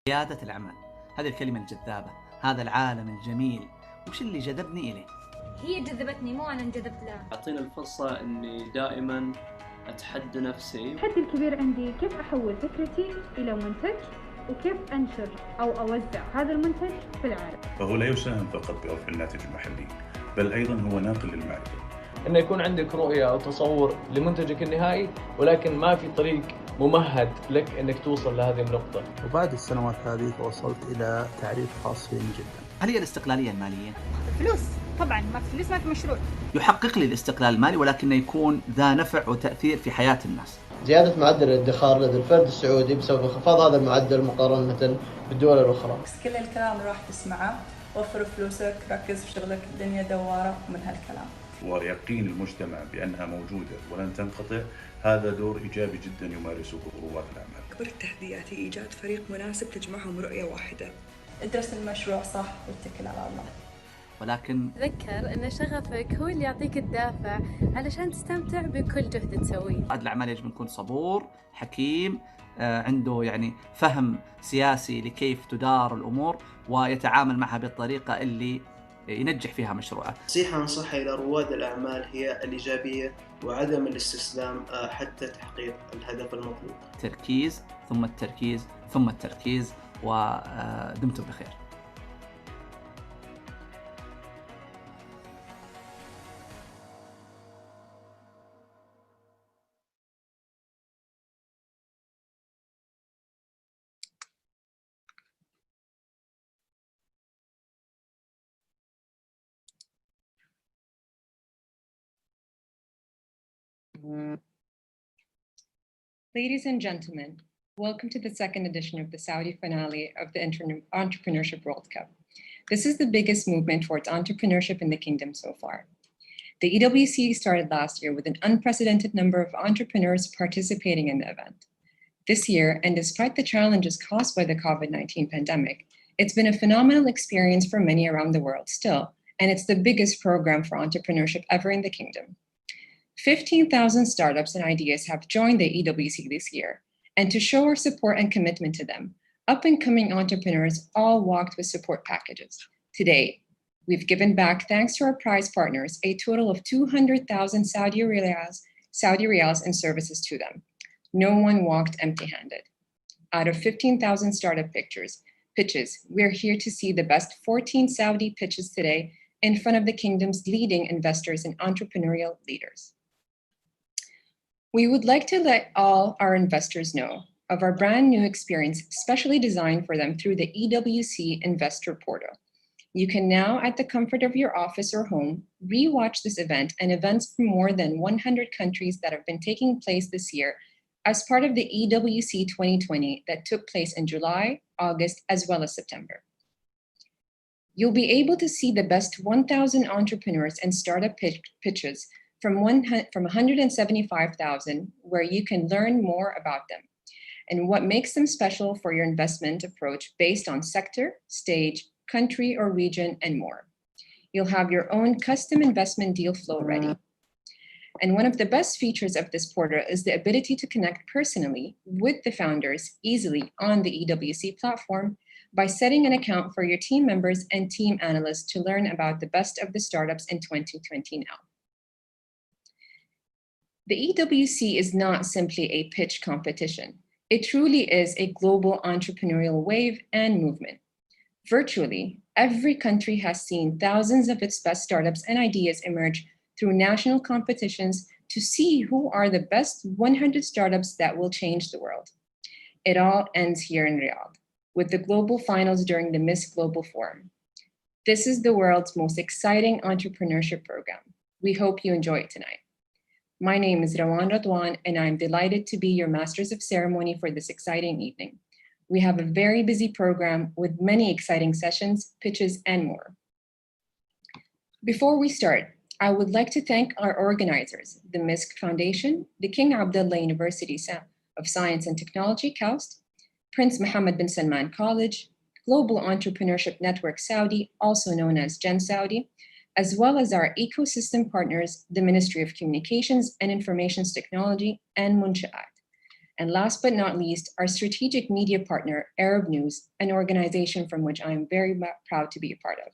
ريادة الأعمال، هذه الكلمة الجذابة، هذا العالم الجميل، وش اللي جذبني إليه؟ هي جذبتني مو أنا انجذبت لها. أعطيني الفرصة إني دائما أتحدى نفسي. التحدي الكبير عندي كيف أحول فكرتي إلى منتج وكيف أنشر أو أوزع هذا المنتج في العالم. فهو لا يساهم فقط برفع الناتج المحلي، بل أيضا هو ناقل للمعرفة. إنه يكون عندك رؤية أو تصور لمنتجك النهائي، ولكن ما في طريق ممهد لك إنك توصل لهذه النقطة. وبعد السنوات هذه وصلت إلى تعريف خاص فيني جدا. هل هي الاستقلالية المالية؟ فلوس طبعا، ما في فلوس ما في مشروع. يحقق لي الاستقلال المالي ولكنه يكون ذا نفع وتأثير في حياة الناس. زيادة معدل الادخار لدى الفرد السعودي بسبب انخفاض هذا المعدل مقارنة بالدول الأخرى. كل الكلام اللي راح تسمعه، وفر فلوسك، ركز في شغلك، الدنيا دوارة من هالكلام. ويقين المجتمع بأنها موجودة ولن تنقطع، هذا دور إيجابي جدا يمارسه رواد الأعمال. أكبر التحديات هي إيجاد فريق مناسب تجمعهم رؤية واحدة. ادرس المشروع صح واتكل على الله. ولكن تذكر أن شغفك هو اللي يعطيك الدافع علشان تستمتع بكل جهد تسويه. رائد الأعمال يجب أن يكون صبور، حكيم، عنده يعني فهم سياسي لكيف تدار الأمور ويتعامل معها بالطريقة اللي ينجح فيها مشروعه. نصيحة أنصحها إلى رواد الأعمال هي الإيجابية وعدم الاستسلام حتى تحقيق الهدف المطلوب. تركيز ثم التركيز ثم التركيز، ودمتم بخير. Ladies and gentlemen, welcome to the second edition of the Saudi finale of the Entrepreneurship World Cup. This is the biggest movement towards entrepreneurship in the kingdom so far. The EWC started last year with an unprecedented number of entrepreneurs participating in the event. This year, and despite the challenges caused by the COVID-19 pandemic, it's been a phenomenal experience for many around the world still, and it's the biggest program for entrepreneurship ever in the kingdom. 15,000 startups and ideas have joined the EWC this year, And to show our support and commitment to them, up-and-coming entrepreneurs all walked with support packages. Today, we've given back, thanks to our prize partners, a total of 200,000 Saudi riyals in services to them. No one walked empty-handed. Out of 15,000 startup pitches, we're here to see the best 14 Saudi pitches today in front of the kingdom's leading investors and entrepreneurial leaders. We would like to let all our investors know of our brand new experience specially designed for them through the EWC Investor Portal. You can now, at the comfort of your office or home, rewatch this event and events from more than 100 countries that have been taking place this year as part of the EWC 2020 that took place in July, August, as well as September. You'll be able to see the best 1,000 entrepreneurs and startup pitches from 175,000, where you can learn more about them and what makes them special for your investment approach based on sector, stage, country or region, and more. You'll have your own custom investment deal flow ready. And one of the best features of this portal is the ability to connect personally with the founders easily on the EWC platform by setting an account for your team members and team analysts to learn about the best of the startups in 2020 now. The EWC is not simply a pitch competition. It truly is a global entrepreneurial wave and movement. Virtually, every country has seen thousands of its best startups and ideas emerge through national competitions to see who are the best 100 startups that will change the world. It all ends here in Riyadh, with the global finals during the Misk Global Forum. This is the world's most exciting entrepreneurship program. We hope you enjoy it tonight. My name is Rawan Radwan, and I'm delighted to be your Masters of Ceremony for this exciting evening. We have a very busy program with many exciting sessions, pitches, and more. Before we start, I would like to thank our organizers, the Misk Foundation, the King Abdullah University of Science and Technology, KAUST, Prince Mohammed bin Salman College, Global Entrepreneurship Network Saudi, also known as Gen Saudi, as well as our ecosystem partners, the Ministry of Communications and Information Technology, and Munshaat. And last but not least, our strategic media partner, Arab News, an organization from which I am very proud to be a part of.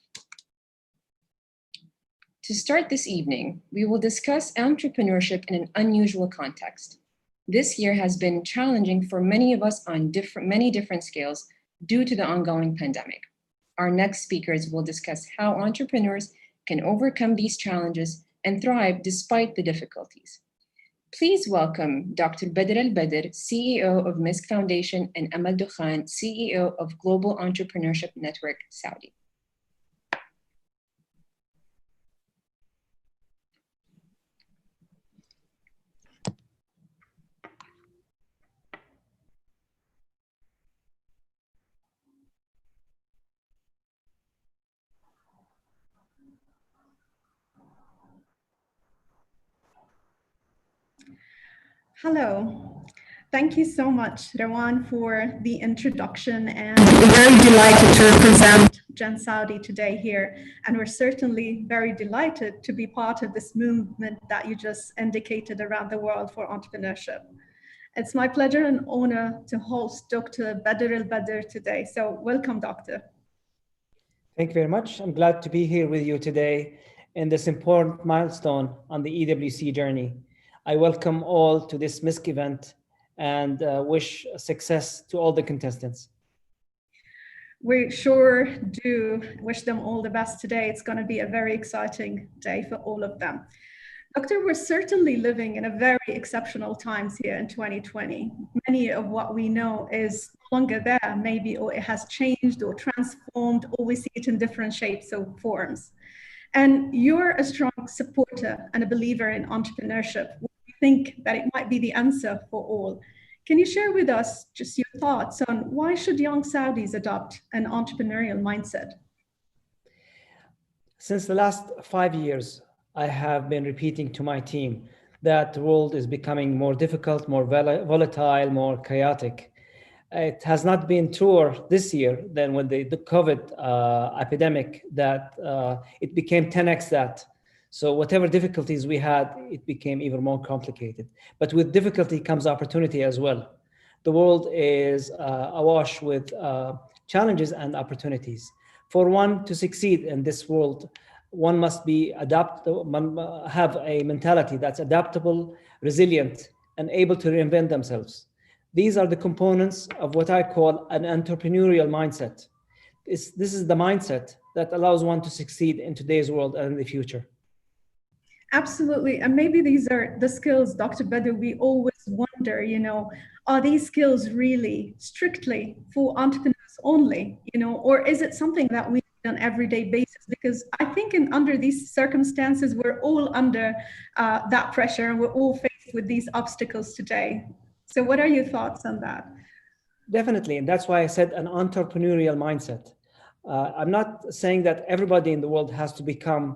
To start this evening, we will discuss entrepreneurship in an unusual context. This year has been challenging for many of us on many different scales due to the ongoing pandemic. Our next speakers will discuss how entrepreneurs can overcome these challenges and thrive despite the difficulties. Please welcome Dr. Badr Al-Badr, CEO of Misk Foundation, and Amal Dukhan, CEO of Global Entrepreneurship Network Saudi. Hello. Thank you so much, Rawan, for the introduction, and we're very delighted to represent Gen Saudi today here. And we're certainly very delighted to be part of this movement that you just indicated around the world for entrepreneurship. It's my pleasure and honor to host Dr. Badr Al-Badr today. So welcome, Doctor. Thank you very much. I'm glad to be here with you today in this important milestone on the EWC journey. I welcome all to this Misk event and wish success to all the contestants. We sure do wish them all the best today. It's going to be a very exciting day for all of them. Doctor, we're certainly living in a very exceptional times here in 2020. Many of what we know is no longer there, maybe, or it has changed or transformed, or we see it in different shapes or forms. And you're a strong supporter and a believer in entrepreneurship. Think that it might be the answer for all. Can you share with us just your thoughts on why should young Saudis adopt an entrepreneurial mindset? Since the last 5 years, I have been repeating to my team that the world is becoming more difficult, more volatile, more chaotic. It has not been truer this year than when the COVID epidemic that it became 10x that. So whatever difficulties we had, it became even more complicated. But with difficulty comes opportunity as well. the world is awash with challenges and opportunities. For one to succeed in this world, one must be have a mentality that's adaptable, resilient, and able to reinvent themselves. These are the components of what I call an entrepreneurial mindset. This is the mindset that allows one to succeed in today's world and in the future. Absolutely. And maybe these are the skills, Dr. Badr, we always wonder, are these skills really strictly for entrepreneurs only, or is it something that we do on an everyday basis? Because I think under these circumstances, we're all under that pressure and we're all faced with these obstacles today. So what are your thoughts on that? Definitely. And that's why I said an entrepreneurial mindset. I'm not saying that everybody in the world has to become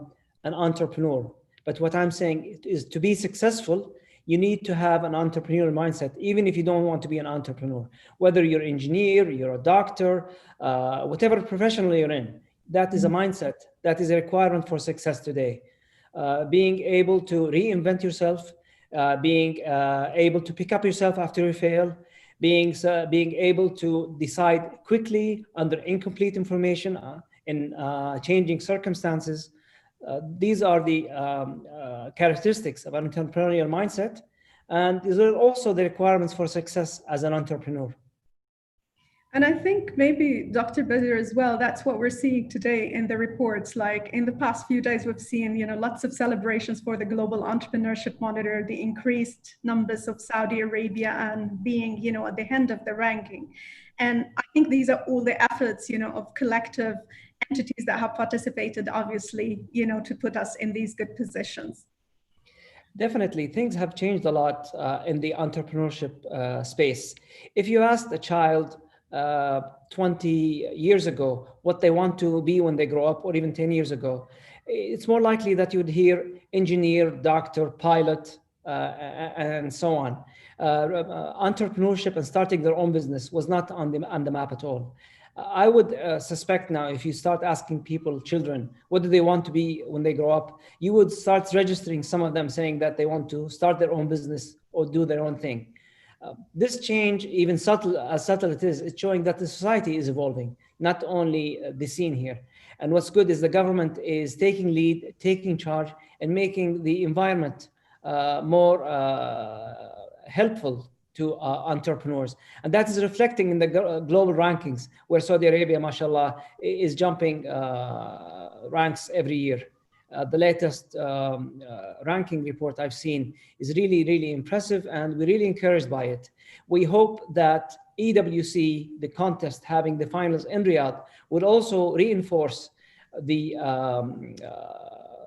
an entrepreneur. But what I'm saying is to be successful, you need to have an entrepreneurial mindset, even if you don't want to be an entrepreneur. Whether you're an engineer, you're a doctor, whatever profession you're in, that is a mindset. That is a requirement for success today. Being able to reinvent yourself, being able to pick up yourself after you fail, being able to decide quickly under incomplete information in changing circumstances. These are the characteristics of an entrepreneurial mindset. And these are also the requirements for success as an entrepreneur. And I think maybe Dr. Badr as well, that's what we're seeing today in the reports. Like in the past few days, we've seen, lots of celebrations for the Global Entrepreneurship Monitor, the increased numbers of Saudi Arabia and being, at the end of the ranking. And I think these are all the efforts, of collective entities that have participated, obviously, to put us in these good positions. Definitely, things have changed a lot in the entrepreneurship space. If you asked a child 20 years ago what they want to be when they grow up, or even 10 years ago, it's more likely that you would hear engineer, doctor, pilot, and so on. Entrepreneurship and starting their own business was not on the map at all. I would suspect now, if you start asking people, children, what do they want to be when they grow up, you would start registering some of them saying that they want to start their own business or do their own thing. This change, even as subtle it is, it's showing that the society is evolving, not only the scene here. And what's good is the government is taking lead, taking charge, and making the environment more helpful to entrepreneurs. And that is reflecting in the global rankings, where Saudi Arabia, mashallah, is jumping ranks every year. The latest ranking report I've seen is really, really impressive, and we're really encouraged by it. We hope that EWC, the contest having the finals in Riyadh, would also reinforce the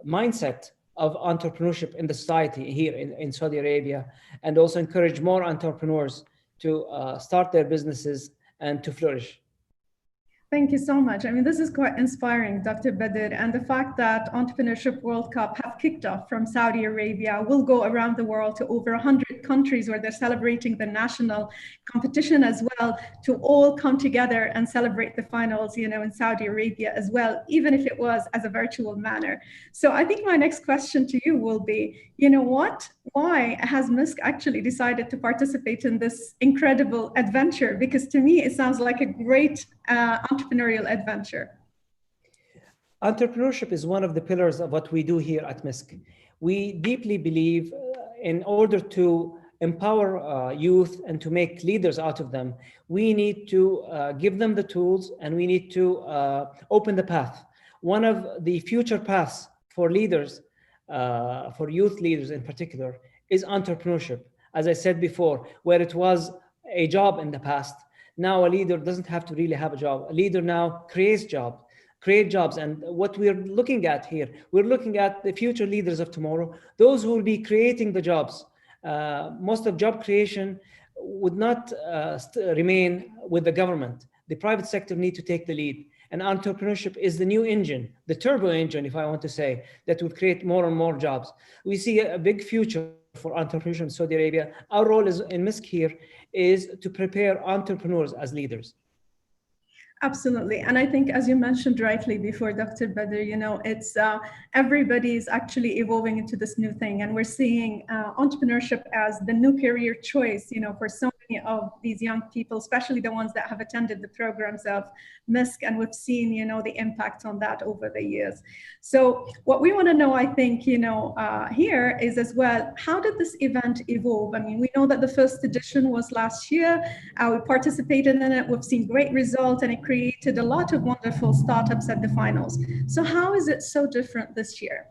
mindset of entrepreneurship in the society here in Saudi Arabia, and also encourage more entrepreneurs to start their businesses and to flourish. Thank you so much. I mean, this is quite inspiring, Dr. Badr, and the fact that Entrepreneurship World Cup have kicked off from Saudi Arabia will go around the world to over 100 countries where they're celebrating the national competition as well, to all come together and celebrate the finals, in Saudi Arabia as well, even if it was as a virtual manner. So I think my next question to you will be, why has Misk actually decided to participate in this incredible adventure? Because to me, it sounds like a great entrepreneurial adventure. Entrepreneurship is one of the pillars of what we do here at Misk. We deeply believe in order to empower youth and to make leaders out of them, we need to give them the tools, and we need to open the path. One of the future paths for leaders, for youth leaders in particular, is entrepreneurship. As I said before, where it was a job in the past, now a leader doesn't have to really have a job. A leader now create jobs. And what we're looking at here, we're looking at the future leaders of tomorrow, those who will be creating the jobs. Most of job creation would not remain with the government. The private sector need to take the lead. And entrepreneurship is the new engine, the turbo engine, if I want to say, that will create more and more jobs. We see a big future for entrepreneurship in Saudi Arabia. Our role in Misk here is to prepare entrepreneurs as leaders. Absolutely. And I think, as you mentioned rightly before, Dr. Badr, it's everybody is actually evolving into this new thing. And we're seeing entrepreneurship as the new career choice, for so many of these young people, especially the ones that have attended the programs of Misk, and we've seen, the impact on that over the years. So what we want to know, I think, here is as well, how did this event evolve? I mean, we know that the first edition was last year. We participated in it. We've seen great results, and it created a lot of wonderful startups at the finals. So how is it so different this year?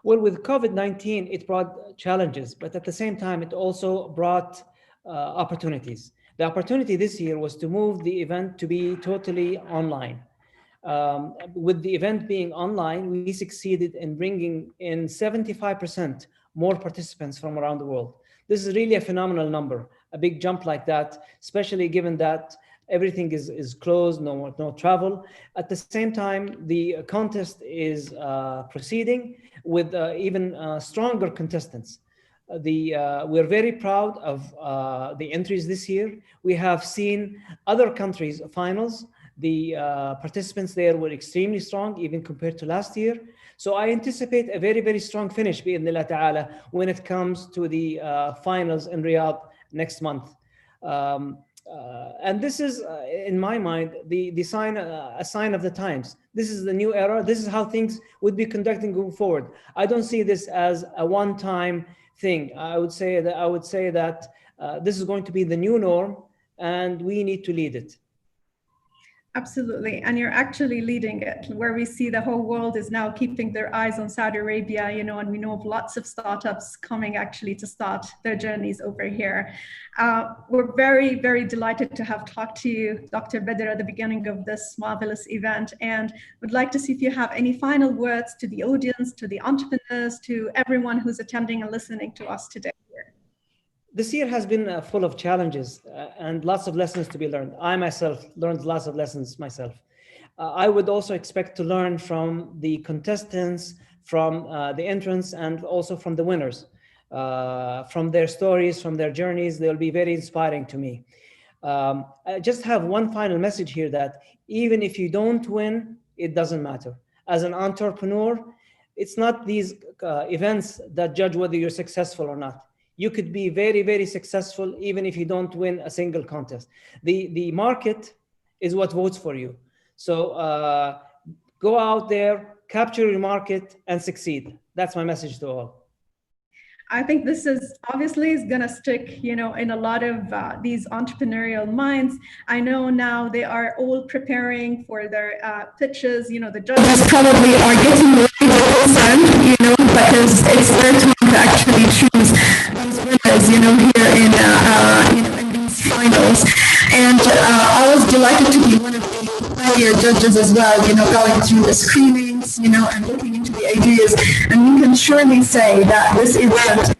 Well, with COVID-19, it brought challenges, but at the same time, it also brought opportunities. The opportunity this year was to move the event to be totally online. With the event being online, we succeeded in bringing in 75% more participants from around the world. This is really a phenomenal number, a big jump like that, especially given that everything is closed, no travel. At the same time, the contest is proceeding with even stronger contestants. We're very proud of the entries this year. We have seen other countries' finals. The participants there were extremely strong, even compared to last year. So I anticipate a very, very strong finish, bi'idhnillah ta'ala, when it comes to the finals in Riyadh next month. And this is, in my mind, a sign of the times. This is the new era. This is how things would be conducting going forward. I don't see this as a one-time thing. I would say that this is going to be the new norm, and we need to lead it. Absolutely, and you're actually leading it, where we see the whole world is now keeping their eyes on Saudi Arabia, and we know of lots of startups coming actually to start their journeys over here. We're very, very delighted to have talked to you, Dr. Badr, at the beginning of this marvelous event, and would like to see if you have any final words to the audience, to the entrepreneurs, to everyone who's attending and listening to us today. This year has been full of challenges and lots of lessons to be learned. I myself learned lots of lessons myself. I would also expect to learn from the contestants, from the entrants, and also from the winners. From their stories, from their journeys, they'll be very inspiring to me. I just have one final message here, that even if you don't win, it doesn't matter. As an entrepreneur, it's not these events that judge whether you're successful or not. You could be very, very successful even if you don't win a single contest. The market is what votes for you. So go out there, capture your market, and succeed. That's my message to all. I think this is obviously going to stick, in a lot of these entrepreneurial minds. I know now they are all preparing for their pitches. The judges probably are getting really concerned, because it's their time to actually choose these winners, here in these finals. And I was delighted to be one of the pioneer judges as well, going through the screenings, and looking into the ideas. And we can surely say that this event,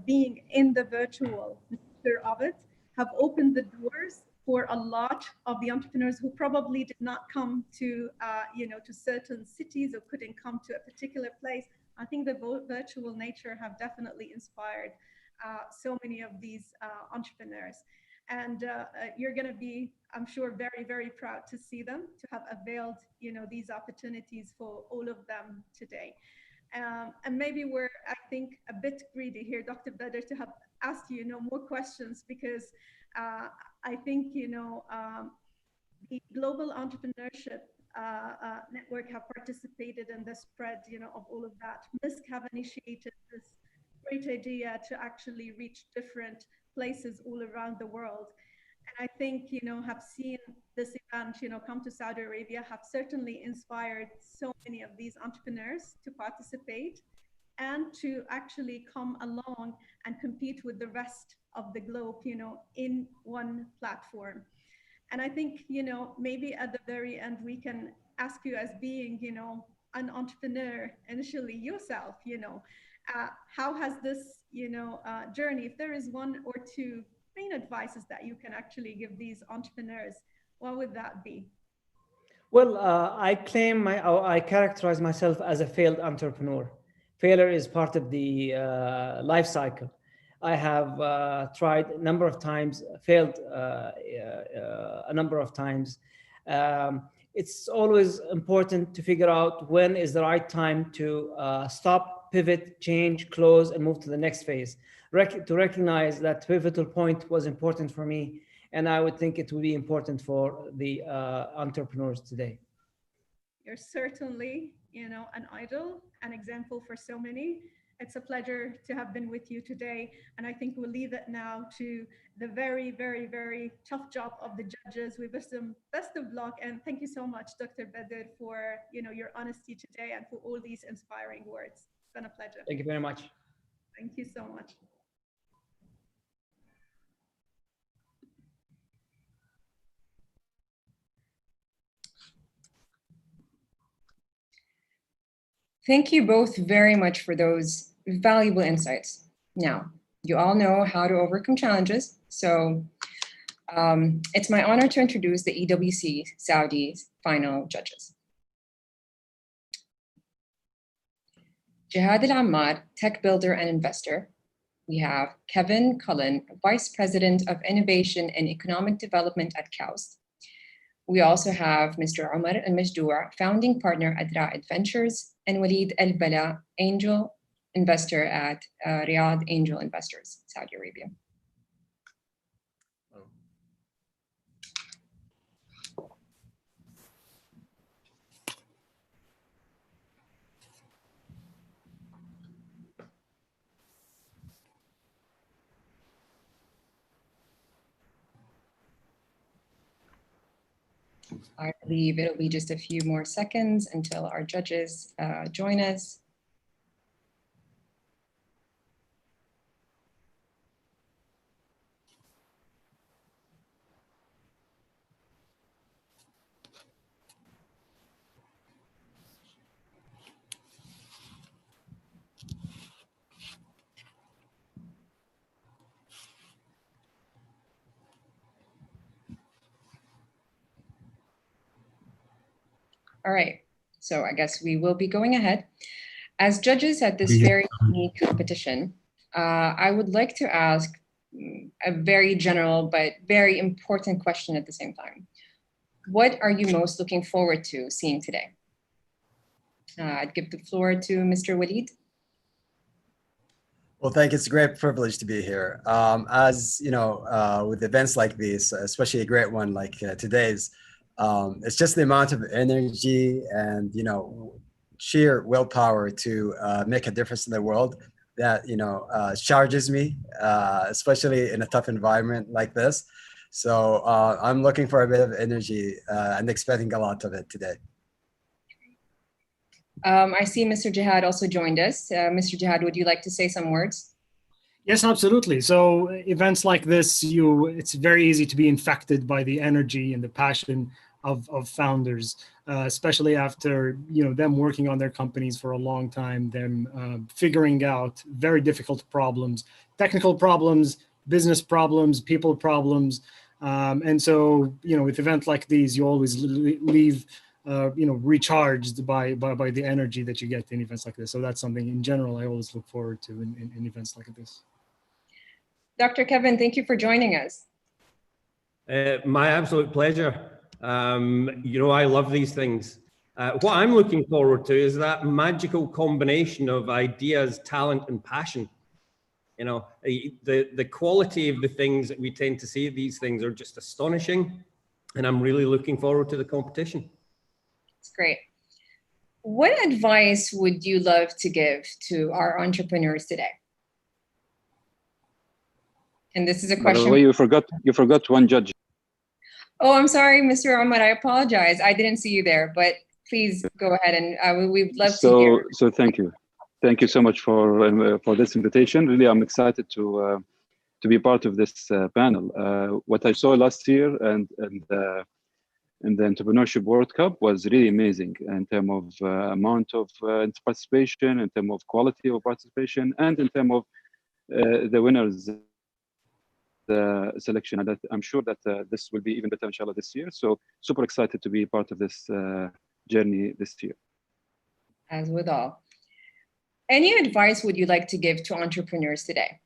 being in the virtual nature of it, have opened the doors for a lot of the entrepreneurs who probably did not come to, to certain cities or couldn't come to a particular place. I think the virtual nature have definitely inspired so many of these entrepreneurs. And you're going to be, I'm sure, very, very proud to see them, to have availed, these opportunities for all of them today. And maybe we're, I think, a bit greedy here, Dr. Badr, to have asked you, more questions, because I think, the Global Entrepreneurship Network have participated in the spread, of all of that. Misk have initiated this great idea to actually reach different places all around the world. And I think, have seen this event, come to Saudi Arabia, have certainly inspired so many of these entrepreneurs to participate and to actually come along and compete with the rest of the globe, in one platform. And I think, maybe at the very end, we can ask you, as being, an entrepreneur initially yourself, how has this, journey, if there is one or two main advices that you can actually give these entrepreneurs, what would that be? Well, I characterize myself as a failed entrepreneur. Failure is part of the life cycle. I have tried a number of times, failed a number of times. It's always important to figure out when is the right time to stop, pivot, change, close, and move to the next phase. to recognize that pivotal point was important for me, and I would think it would be important for the entrepreneurs today. You're certainly, an idol, an example for so many. It's a pleasure to have been with you today. And I think we'll leave it now to the very, very, very tough job of the judges. We wish them best of luck. And thank you so much, Dr. Badr, for your honesty today and for all these inspiring words. It's been a pleasure. Thank you very much. Thank you so much. Thank you both very much for those valuable insights. Now, you all know how to overcome challenges, so it's my honor to introduce the EWC Saudi's final judges. Jihad Al-Ammar, tech builder and investor. We have Kevin Cullen, Vice President of Innovation and Economic Development at KAUST. We also have Mr. Omar Al-Majdour, founding partner at Ra'id Ventures, and Walid Al-Bala, angel investor at Riyadh Angel Investors, Saudi Arabia. I believe it'll be just a few more seconds until our judges join us. All right, so I guess we will be going ahead. As judges at this very unique competition, I would like to ask a very general but very important question at the same time. What are you most looking forward to seeing today? I'd give the floor to Mr. Walid. Well, thank you. It's a great privilege to be here. As you know, with events like these, especially a great one like today's, it's just the amount of energy and sheer willpower to make a difference in the world that charges me, especially in a tough environment like this. So I'm looking for a bit of energy and expecting a lot of it today. I see Mr. Jihad also joined us. Mr. Jihad, would you like to say some words? Yes, absolutely. So events like this, it's very easy to be infected by the energy and the passion of founders, especially after them working on their companies for a long time, them figuring out very difficult problems, technical problems, business problems, people problems. And so, with events like these, you always leave recharged by the energy that you get in events like this. So that's something in general I always look forward to in events like this. Dr. Kevin, thank you for joining us. My absolute pleasure. I love these things. What I'm looking forward to is that magical combination of ideas, talent, and passion. The quality of the things that we tend to see, these things are just astonishing. And I'm really looking forward to the competition. It's great. What advice would you love to give to our entrepreneurs today? And this is a question. By the way, you forgot one judge. Oh, I'm sorry, Mr. Omar, I apologize. I didn't see you there, but please go ahead and we'd love to hear. So thank you. Thank you so much for this invitation. Really, I'm excited to be part of this panel. What I saw last year and in the Entrepreneurship World Cup was really amazing in terms of amount of participation, in terms of quality of participation, and in terms of the winners selection. And I'm sure that this will be even better, inshallah, this year. So super excited to be part of this journey this year. As with all. Any advice would you like to give to entrepreneurs today?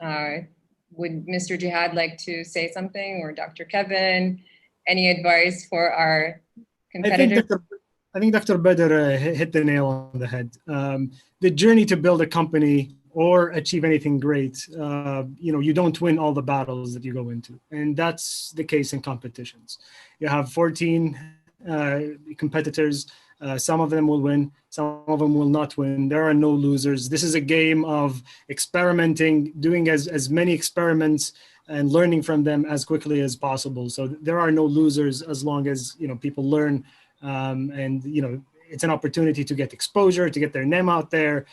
Would Mr. Jihad like to say something, or Dr. Kevin? Any advice for our competitors? I think Dr. Badr hit the nail on the head. The journey to build a company or achieve anything great, you don't win all the battles that you go into. And that's the case in competitions. You have 14 competitors. Some of them will win, some of them will not win. There are no losers. This is a game of experimenting, doing as many experiments and learning from them as quickly as possible. So there are no losers as long as people learn, and it's an opportunity to get exposure, to get their name out there,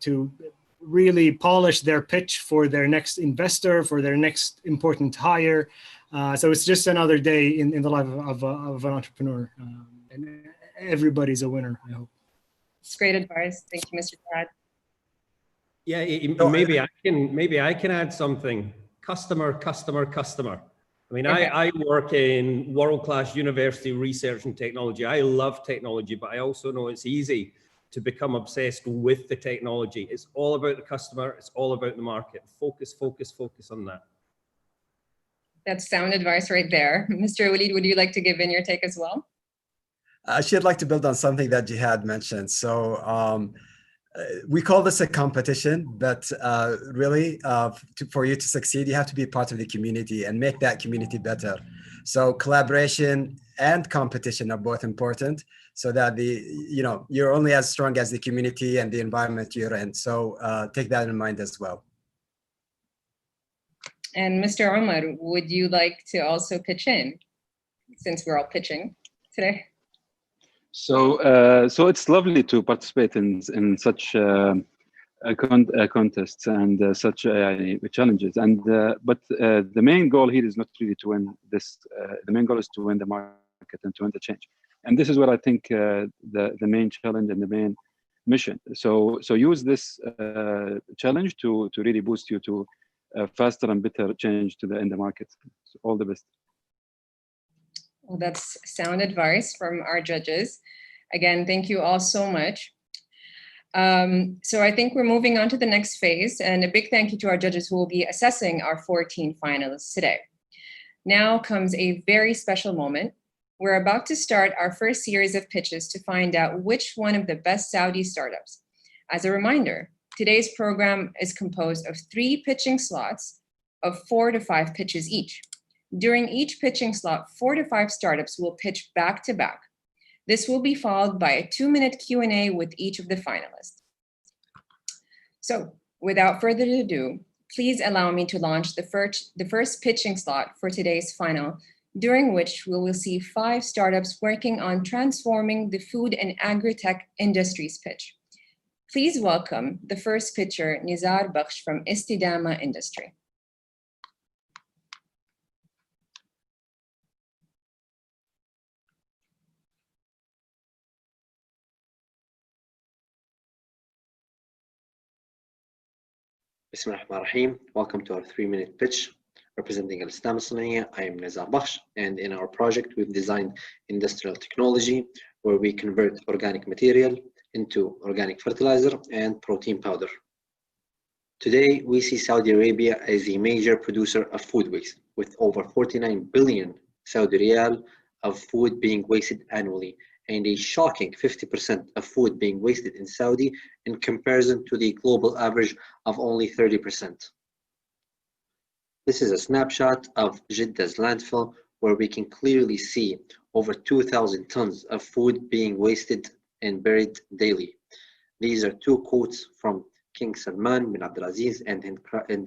to really polish their pitch for their next investor, for their next important hire. So it's just another day in the life of an entrepreneur. And everybody's a winner, I hope. It's great advice. Thank you, Mr. Brad. Yeah, maybe I can add something. Customer. I mean, okay. I work in world-class university research and technology. I love technology, but I also know it's easy to become obsessed with the technology. It's all about the customer. It's all about the market. Focus on that. That's sound advice right there. Mr. Walid, would you like to give in your take as well? Actually, I'd like to build on something that Jihad mentioned. So we call this a competition, but really for you to succeed, you have to be part of the community and make that community better. So collaboration and competition are both important, so that you're only as strong as the community and the environment you're in. So take that in mind as well. And Mr. Omar, would you like to also pitch in, since we're all pitching today? So it's lovely to participate in such contests and such challenges. And but the main goal here is not really to win this. The main goal is to win the market and to win the change. And this is what I think the main challenge and the main mission. So use this challenge to really boost you to faster and better change in the market. So all the best. Well, that's sound advice from our judges. Again, thank you all so much. So I think we're moving on to the next phase, and a big thank you to our judges who will be assessing our 14 finalists today. Now comes a very special moment. We're about to start our first series of pitches to find out which one of the best Saudi startups. As a reminder, today's program is composed of 3 pitching slots of 4 to 5 pitches each. During each pitching slot, 4 to 5 startups will pitch back to back. This will be followed by a 2-minute Q&A with each of the finalists. So without further ado, please allow me to launch the first pitching slot for today's final, during which we will see 5 startups working on transforming the food and agri-tech industries pitch. Please welcome the first pitcher, Nizar Bakhsh from Istidama Industry. Bismillahirrahmanirrahim. Welcome to our 3-minute pitch. Representing Istidama Sanaiya, I am Nizar Bakhsh, and in our project we've designed industrial technology where we convert organic material into organic fertilizer and protein powder. Today we see Saudi Arabia as a major producer of food waste, with over 49 billion Saudi riyal of food being wasted annually, and a shocking 50% of food being wasted in Saudi in comparison to the global average of only 30%. This is a snapshot of Jedda's landfill, where we can clearly see over 2,000 tons of food being wasted and buried daily. These are 2 quotes from King Salman bin Abdulaziz and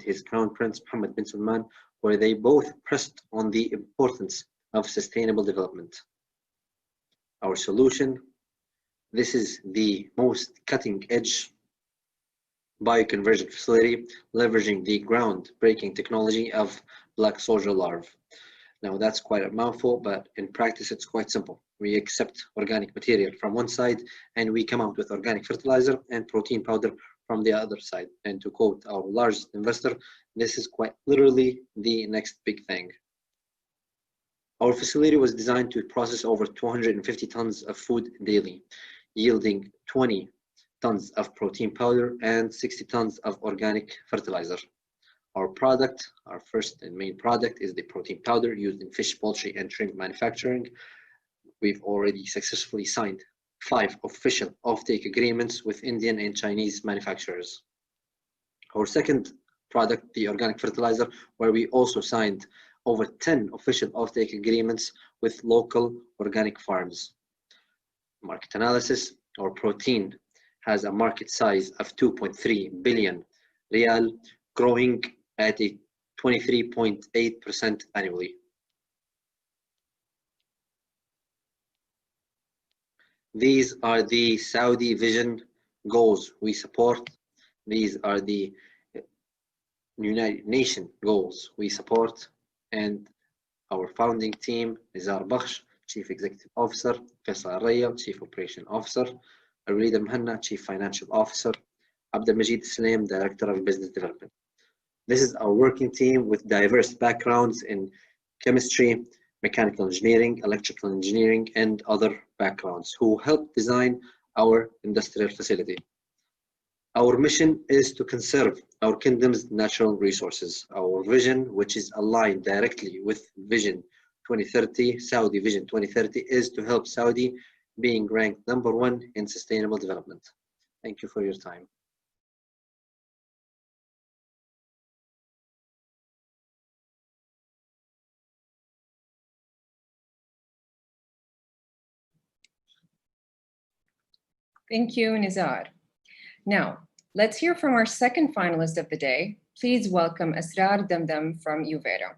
his Crown Prince Mohammed bin Salman, where they both pressed on the importance of sustainable development. Our solution: this is the most cutting-edge bioconversion facility, leveraging the groundbreaking technology of black soldier larvae. Now that's quite a mouthful, but in practice it's quite simple. We accept organic material from one side and we come out with organic fertilizer and protein powder from the other side. And to quote our largest investor, this is quite literally the next big thing. Our facility was designed to process over 250 tons of food daily, yielding 20 tons of protein powder and 60 tons of organic fertilizer. Our product, our first and main product, is the protein powder used in fish, poultry, and shrimp manufacturing. We've already successfully signed 5 official offtake agreements with Indian and Chinese manufacturers. Our second product, the organic fertilizer, where we also signed over 10 official offtake agreements with local organic farms. Market analysis, our protein has a market size of 2.3 billion rial, growing at a 23.8% annually. These are the Saudi vision goals we support. These are the United Nations goals we support. And our founding team, Nizar Bakhsh, Chief Executive Officer, Faisal Raya, Chief Operation Officer, Arida Mhanna, Chief Financial Officer, Abdul Majid Islam, Director of Business Development. This is our working team with diverse backgrounds in chemistry, mechanical engineering, electrical engineering, and other backgrounds who helped design our industrial facility. Our mission is to conserve our kingdom's natural resources. Our vision, which is aligned directly with Vision 2030, Saudi Vision 2030, is to help Saudi being ranked #1 in sustainable development. Thank you for your time. Thank you, Nizar. Now, let's hear from our second finalist of the day. Please welcome Asrar Damdam from Uvera.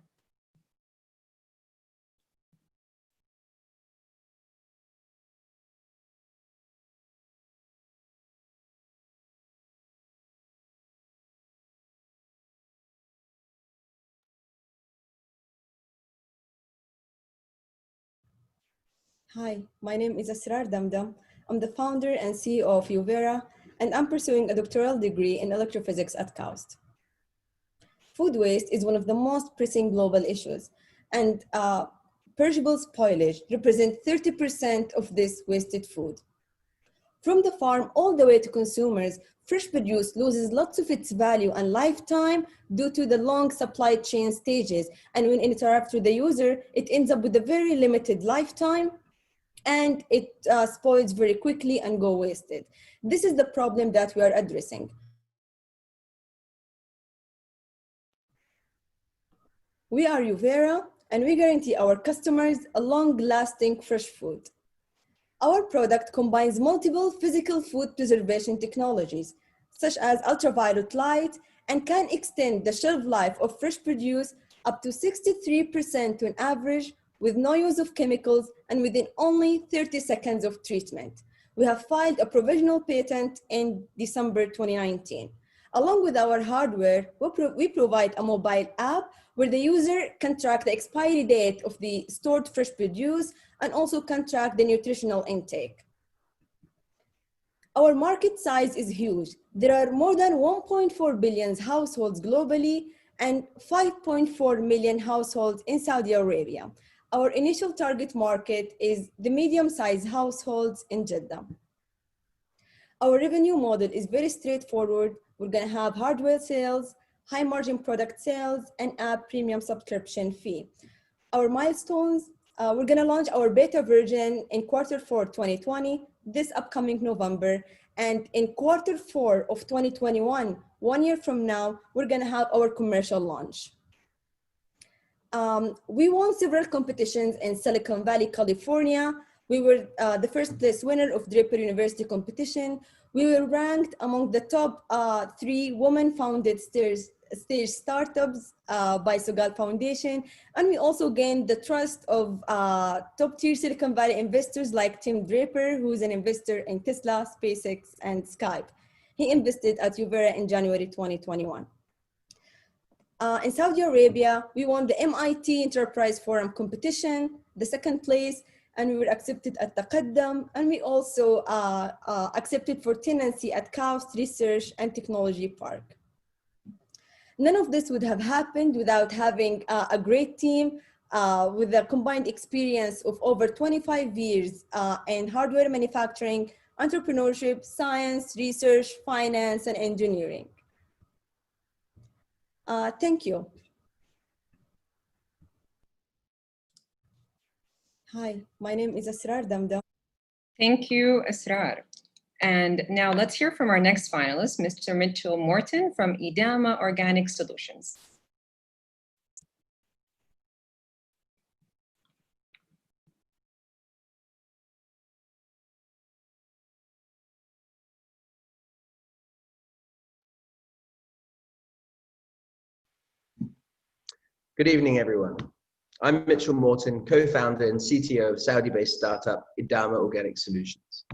Hi, my name is Asrar Damdam. I'm the founder and CEO of Uvera, and I'm pursuing a doctoral degree in electrophysics at KAUST. Food waste is one of the most pressing global issues, and perishable spoilage represents 30% of this wasted food. From the farm all the way to consumers, fresh produce loses lots of its value and lifetime due to the long supply chain stages, and when it interacts with the user, it ends up with a very limited lifetime, and it spoils very quickly and go wasted. This is the problem that we are addressing. We are Uvera, and we guarantee our customers a long-lasting fresh food. Our product combines multiple physical food preservation technologies, such as ultraviolet light, and can extend the shelf life of fresh produce up to 63% on average, with no use of chemicals and within only 30 seconds of treatment. We have filed a provisional patent in December 2019. Along with our hardware, we provide a mobile app where the user can track the expiry date of the stored fresh produce and also can track the nutritional intake. Our market size is huge. There are more than 1.4 billion households globally and 5.4 million households in Saudi Arabia. Our initial target market is the medium-sized households in Jeddah. Our revenue model is very straightforward. We're going to have hardware sales, high margin product sales, and app premium subscription fee. Our milestones, we're going to launch our beta version in Q4 2020, this upcoming November. And in Q4 of 2021, 1 year from now, we're going to have our commercial launch. We won several competitions in Silicon Valley, California. We were the first place winner of Draper University competition. We were ranked among the top 3 women-founded stage startups by Sogal Foundation. And we also gained the trust of top-tier Silicon Valley investors like Tim Draper, who's an investor in Tesla, SpaceX, and Skype. He invested at Uvera in January 2021. In Saudi Arabia, we won the MIT Enterprise Forum competition, the 2nd place, and we were accepted at Taqaddam, and we also accepted for tenancy at KAUST Research and Technology Park. None of this would have happened without having a great team with a combined experience of over 25 years in hardware manufacturing, entrepreneurship, science, research, finance, and engineering. Thank you. Hi, my name is Asrar Damdam. Thank you, Asrar. And now let's hear from our next finalist, Mr. Mitchell Morton from Edama Organic Solutions. Good evening, everyone. I'm Mitchell Morton, co-founder and CTO of Saudi-based startup Edama Organic Solutions.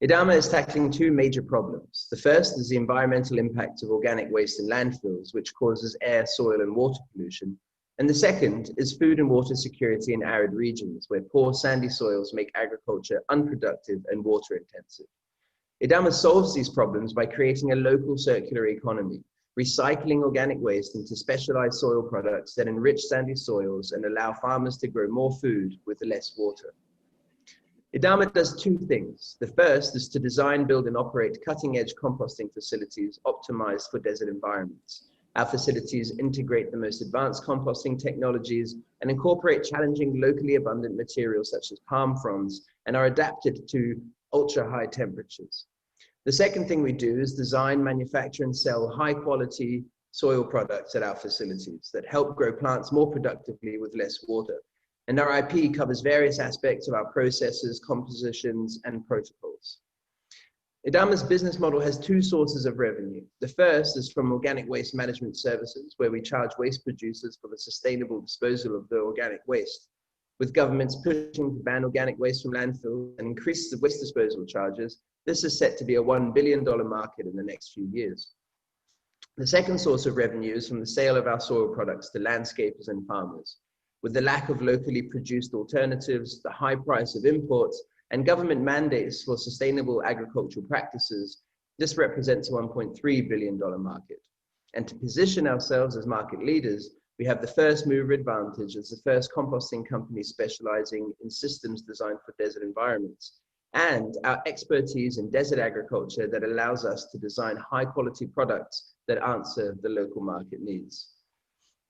Edama is tackling two major problems. The first is the environmental impact of organic waste in landfills, which causes air, soil, and water pollution. And the second is food and water security in arid regions, where poor sandy soils make agriculture unproductive and water intensive. Edama solves these problems by creating a local circular economy, recycling organic waste into specialized soil products that enrich sandy soils and allow farmers to grow more food with less water. Edama does two things. The first is to design, build, and operate cutting-edge composting facilities optimized for desert environments. Our facilities integrate the most advanced composting technologies and incorporate challenging locally abundant materials such as palm fronds and are adapted to ultra-high temperatures. The second thing we do is design, manufacture, and sell high-quality soil products at our facilities that help grow plants more productively with less water. And our IP covers various aspects of our processes, compositions, and protocols. Edama's business model has two sources of revenue. The first is from organic waste management services, where we charge waste producers for the sustainable disposal of the organic waste. With governments pushing to ban organic waste from landfills and increase the waste disposal charges, this is set to be a $1 billion market in the next few years. The second source of revenue is from the sale of our soil products to landscapers and farmers. With the lack of locally produced alternatives, the high price of imports, and government mandates for sustainable agricultural practices, this represents a $1.3 billion market. And to position ourselves as market leaders, we have the first mover advantage as the first composting company specializing in systems designed for desert environments, and our expertise in desert agriculture that allows us to design high quality products that answer the local market needs.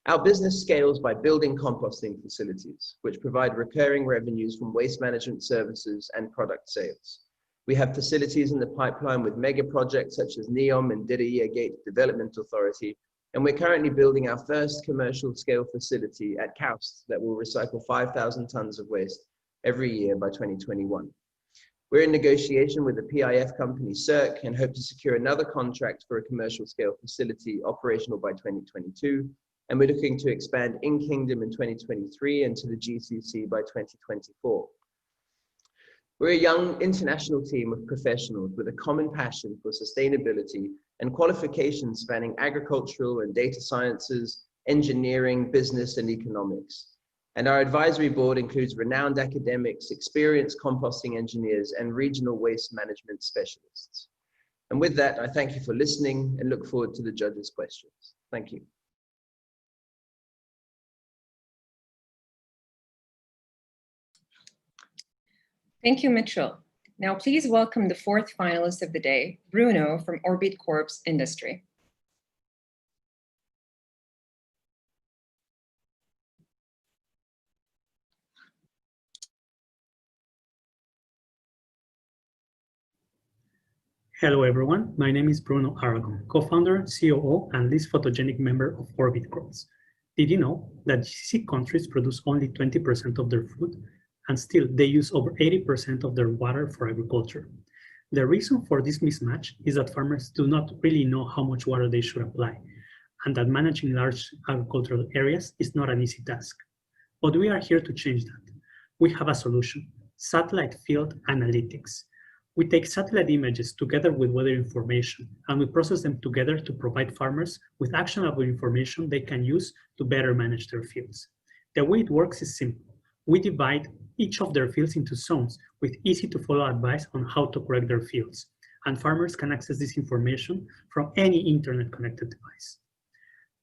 Our business scales by building composting facilities, which provide recurring revenues from waste management services and product sales. We have facilities in the pipeline with mega projects such as NEOM and Diriyah Gate Development Authority, and we're currently building our first commercial scale facility at Kaust that will recycle 5,000 tons of waste every year by 2021. We're in negotiation with the PIF company CERC and hope to secure another contract for a commercial scale facility operational by 2022. And we're looking to expand in Kingdom in 2023 and to the GCC by 2024. We're a young international team of professionals with a common passion for sustainability and qualifications spanning agricultural and data sciences, engineering, business, and economics. And our advisory board includes renowned academics, experienced composting engineers, and regional waste management specialists. And with that, I thank you for listening and look forward to the judges' questions. Thank you. Thank you, Mitchell. Now, please welcome the fourth finalist of the day, Bruno from Orbit Corp's Industry. Hello, everyone. My name is Bruno Aragon, co-founder, COO, and least photogenic member of Orbit Corps. Did you know that GCC countries produce only 20% of their food, and still they use over 80% of their water for agriculture? The reason for this mismatch is that farmers do not really know how much water they should apply, and that managing large agricultural areas is not an easy task. But we are here to change that. We have a solution: satellite field analytics. We take satellite images together with weather information, and we process them together to provide farmers with actionable information they can use to better manage their fields. The way it works is simple. We divide each of their fields into zones with easy to follow advice on how to correct their fields, and farmers can access this information from any internet connected device.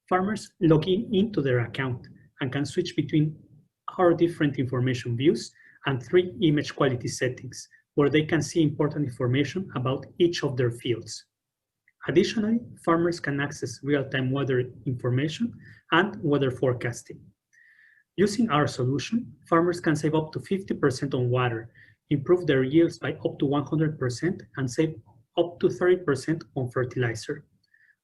Farmers log into their account and can switch between our different information views and 3 image quality settings, where they can see important information about each of their fields. Additionally, farmers can access real-time weather information and weather forecasting. Using our solution, farmers can save up to 50% on water, improve their yields by up to 100%, and save up to 30% on fertilizer.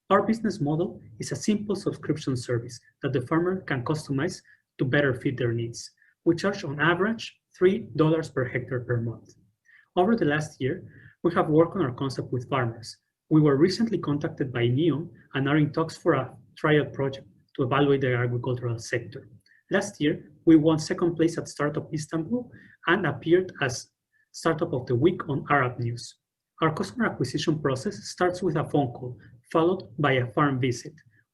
Our business model is a simple subscription service that the farmer can customize to better fit their needs. We charge on average $3 per hectare per month. Over the last year, we have worked on our concept with farmers. We were recently contacted by NEOM and are in talks for a trial project to evaluate the agricultural sector. Last year, we won second place at Startup Istanbul and appeared as Startup of the Week on Arab News. Our customer acquisition process starts with a phone call, followed by a farm visit.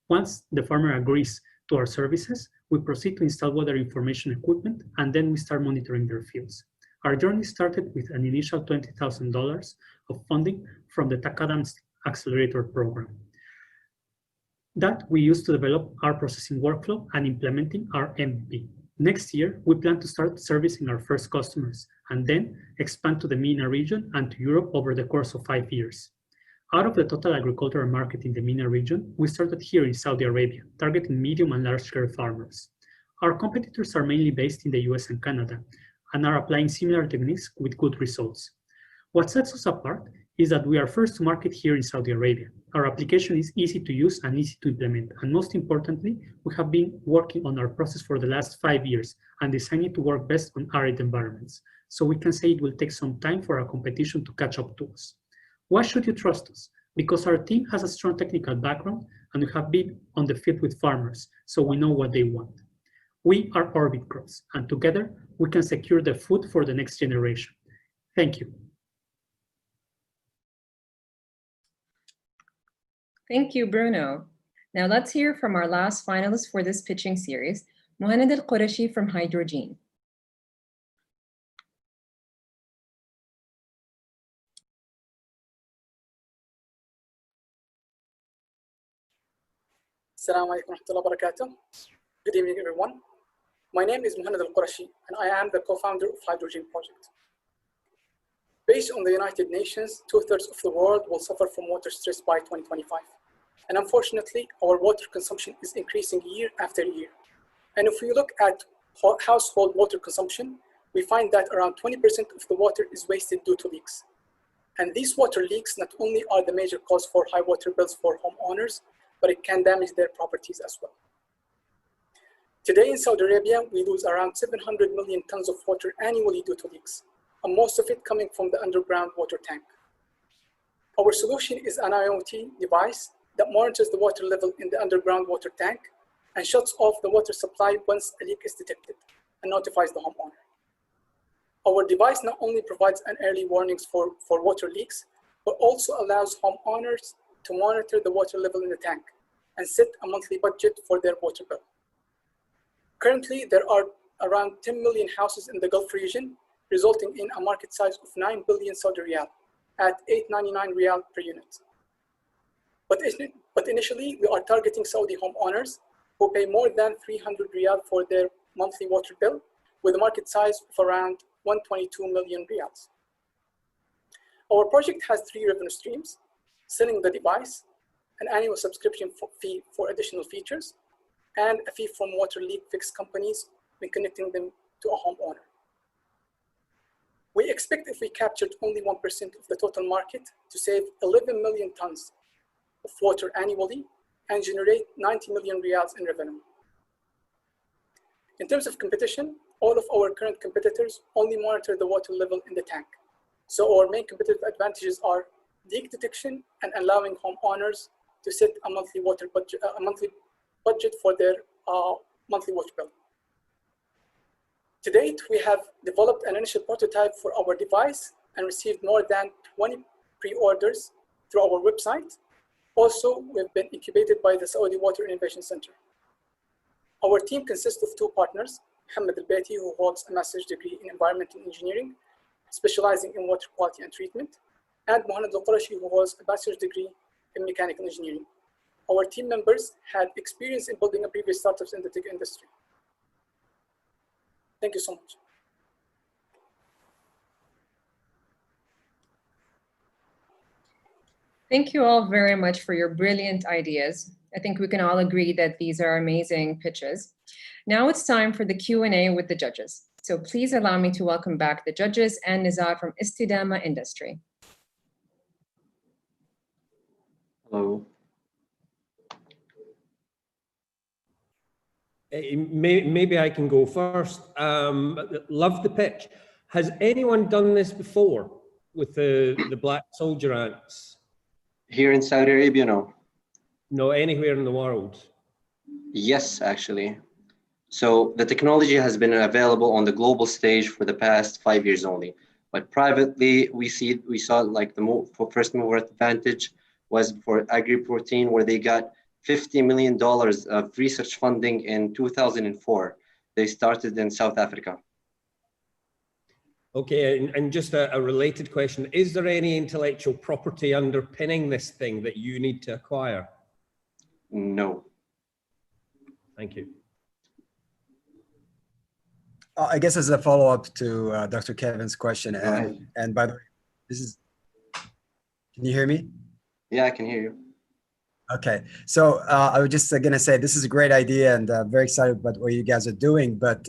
Once the farmer agrees to our services, we proceed to install weather information equipment, and then we start monitoring their fields. Our journey started with an initial $20,000 of funding from the Takadam Accelerator program that we used to develop our processing workflow and implementing our MVP. Next year, we plan to start servicing our first customers and then expand to the MENA region and to Europe over the course of 5 years. Out of the total agricultural market in the MENA region, we started here in Saudi Arabia, targeting medium and large-scale farmers. Our competitors are mainly based in the US and Canada and are applying similar techniques with good results. What sets us apart is that we are first to market here in Saudi Arabia. Our application is easy to use and easy to implement. And most importantly, we have been working on our process for the last 5 years and designed it to work best on arid environments. So we can say it will take some time for our competition to catch up to us. Why should you trust us? Because our team has a strong technical background and we have been on the field with farmers, so we know what they want. We are Orbit Crops, and together we can secure the food for the next generation. Thank you. Thank you, Bruno. Now let's hear from our last finalist for this pitching series, Mohamed Al-Qurashi from Hydrogen. Assalamu alaikum warahmatullahi wabarakatuh. Good evening, everyone. My name is Mohamed Al-Qurashi, and I am the co-founder of Hydrogen Project. Based on the United Nations, 2/3 of the world will suffer from water stress by 2025. And unfortunately, our water consumption is increasing year after year. And if we look at household water consumption, we find that around 20% of the water is wasted due to leaks. And these water leaks not only are the major cause for high water bills for homeowners, but it can damage their properties as well. Today in Saudi Arabia, we lose around 700 million tons of water annually due to leaks, and most of it coming from the underground water tank. Our solution is an IoT device that monitors the water level in the underground water tank and shuts off the water supply once a leak is detected and notifies the homeowner. Our device not only provides an early warnings for water leaks, but also allows homeowners to monitor the water level in the tank and set a monthly budget for their water bill. Currently, there are around 10 million houses in the Gulf region, resulting in a market size of 9 billion Saudi riyal at 899 riyal per unit. But initially, we are targeting Saudi homeowners who pay more than 300 riyal for their monthly water bill, with a market size of around 122 million riyals. Our project has 3 revenue streams: selling the device, an annual subscription fee for additional features, and a fee from water leak fix companies when connecting them to a homeowner. We expect if we captured only 1% of the total market to save 11 million tons of water annually and generate 90 million riyals in revenue. In terms of competition, all of our current competitors only monitor the water level in the tank. So our main competitive advantages are leak detection and allowing homeowners to set a monthly budget for their monthly water bill. To date, we have developed an initial prototype for our device and received more than 20 pre-orders through our website. Also, we've been incubated by the Saudi Water Innovation Center. Our team consists of 2 partners, Mohammed Al-Baiti, who holds a master's degree in environmental engineering, specializing in water quality and treatment, and Mohamed Al-Qurashi, who holds a bachelor's degree in mechanical engineering. Our team members had experience in building previous startups in the tech industry. Thank you so much. Thank you all very much for your brilliant ideas. I think we can all agree that these are amazing pitches. Now it's time for the Q&A with the judges. So please allow me to welcome back the judges and Nizar from Istidama Industry. Hello. Maybe I can go first. Love the pitch. Has anyone done this before with the black soldier ants? Here in Saudi Arabia, no. No, anywhere in the world? Yes, actually. So the technology has been available on the global stage for the past 5 years only. But privately, we saw like the first mover advantage was for agri-protein, where they got $50 million of research funding in 2004. They started in South Africa. Okay, and just a related question. Is there any intellectual property underpinning this thing that you need to acquire? No. Thank you. I guess as a follow-up to Dr. Kevin's question, and by the way, can you hear me? Yeah, I can hear you. Okay, so I was just gonna say this is a great idea, and very excited about what you guys are doing. But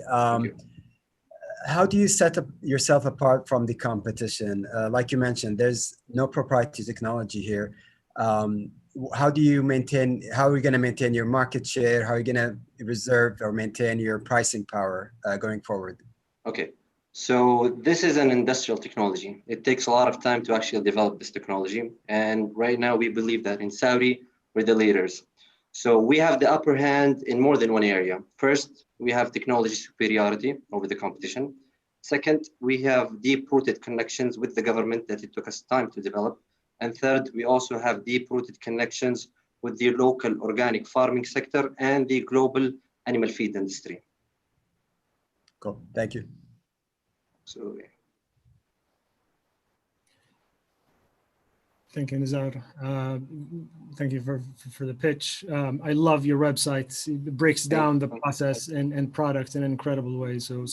how do you set up yourself apart from the competition? Like you mentioned, there's no proprietary technology here. How do you maintain? How are you going to maintain your market share? How are you going to reserve or maintain your pricing power going forward? Okay, so this is an industrial technology. It takes a lot of time to actually develop this technology, and right now we believe that in Saudi we're the leaders. So we have the upper hand in more than one area. First, we have technology superiority over the competition. Second, we have deep-rooted connections with the government that it took us time to develop. And third, we also have deep-rooted connections with the local organic farming sector and the global animal feed industry. Cool, thank you. So, Thank you, Nizar. Thank you for the pitch. I love your website. It breaks down the process and product in an incredible way. So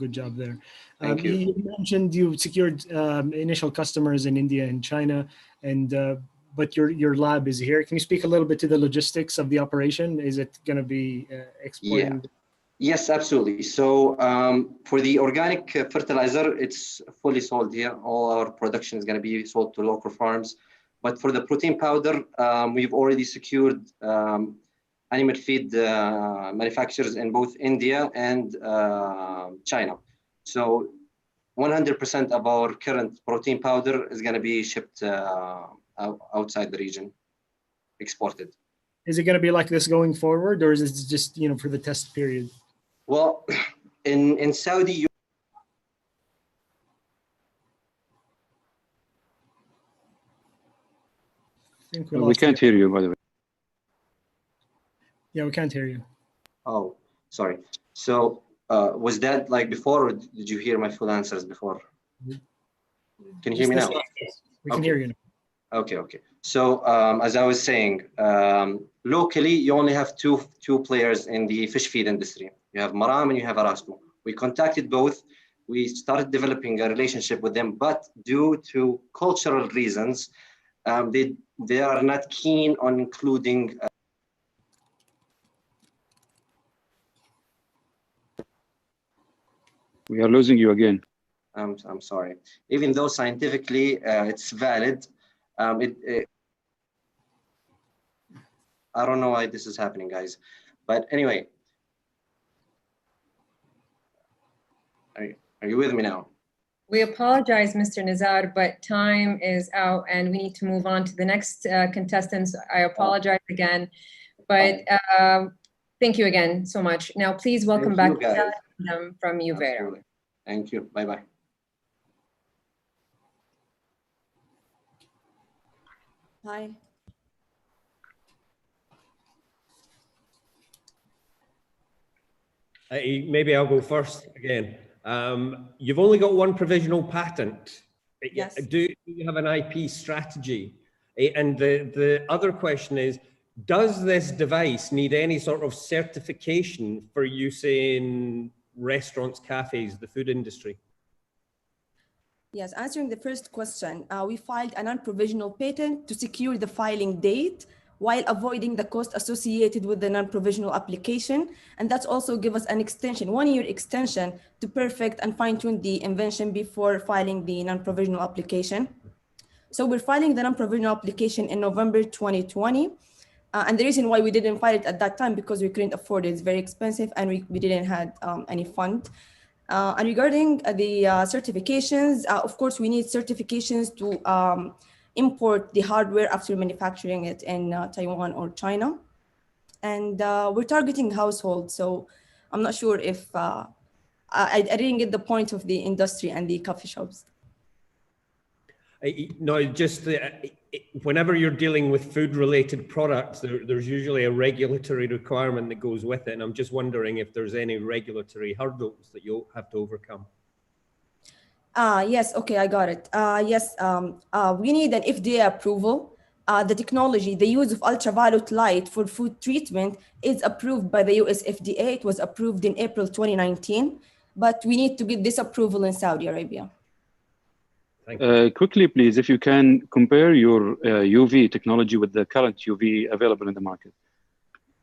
good job there. Thank you. You mentioned you secured initial customers in India and China, and but your lab is here. Can you speak a little bit to the logistics of the operation? Is it going to be exporting? Yeah. Yes, absolutely. So for the organic fertilizer, it's fully sold here. All our production is going to be sold to local farms. But for the protein powder, we've already secured animal feed manufacturers in both India and China. So 100% of our current protein powder is going to be shipped outside the region, exported. Is it going to be like this going forward, or is it just for the test period? Well, in Saudi, we can't hear you, by the way. Yeah, we can't hear you. Oh, sorry. So was that like before, or did you hear my full answers before? Can you hear me now? We can hear you now. Okay. So as I was saying, locally, you only have two players in the fish feed industry. You have Maram and you have Arasco. We contacted both. We started developing a relationship with them, but due to cultural reasons, they are not keen on including. We are losing you again. I'm sorry. Even though scientifically it's valid, I don't know why this is happening, guys. But anyway, are you with me now? We apologize, Mr. Nizar, but time is out and we need to move on to the next contestants. I apologize again, but thank you again so much. Now, please welcome back from Uvera. Absolutely. Thank you. Bye-bye. Hi. Maybe I'll go first again. You've only got one provisional patent. Yes. Do you have an IP strategy? And the other question is, does this device need any sort of certification for use in restaurants, cafes, the food industry? Yes, answering the first question, we filed a non-provisional patent to secure the filing date, while avoiding the cost associated with the non-provisional application. And that's also give us an extension, 1-year extension to perfect and fine-tune the invention before filing the non-provisional application. So we're filing the non-provisional application in November 2020. And the reason why we didn't file it at that time, because we couldn't afford it. It's very expensive and we didn't have any fund. And regarding the certifications, of course, we need certifications to import the hardware after manufacturing it in Taiwan or China. And we're targeting households. So I'm not sure if, I didn't get the point of the industry and the coffee shops. No, just whenever you're dealing with food-related products, there's usually a regulatory requirement that goes with it. And I'm just wondering if there's any regulatory hurdles that you'll have to overcome. Yes, okay, I got it. Yes, we need an FDA approval. The technology, the use of ultraviolet light for food treatment is approved by the US FDA. It was approved in April 2019, but we need to get this approval in Saudi Arabia. Quickly, please, if you can compare your UV technology with the current UV available in the market.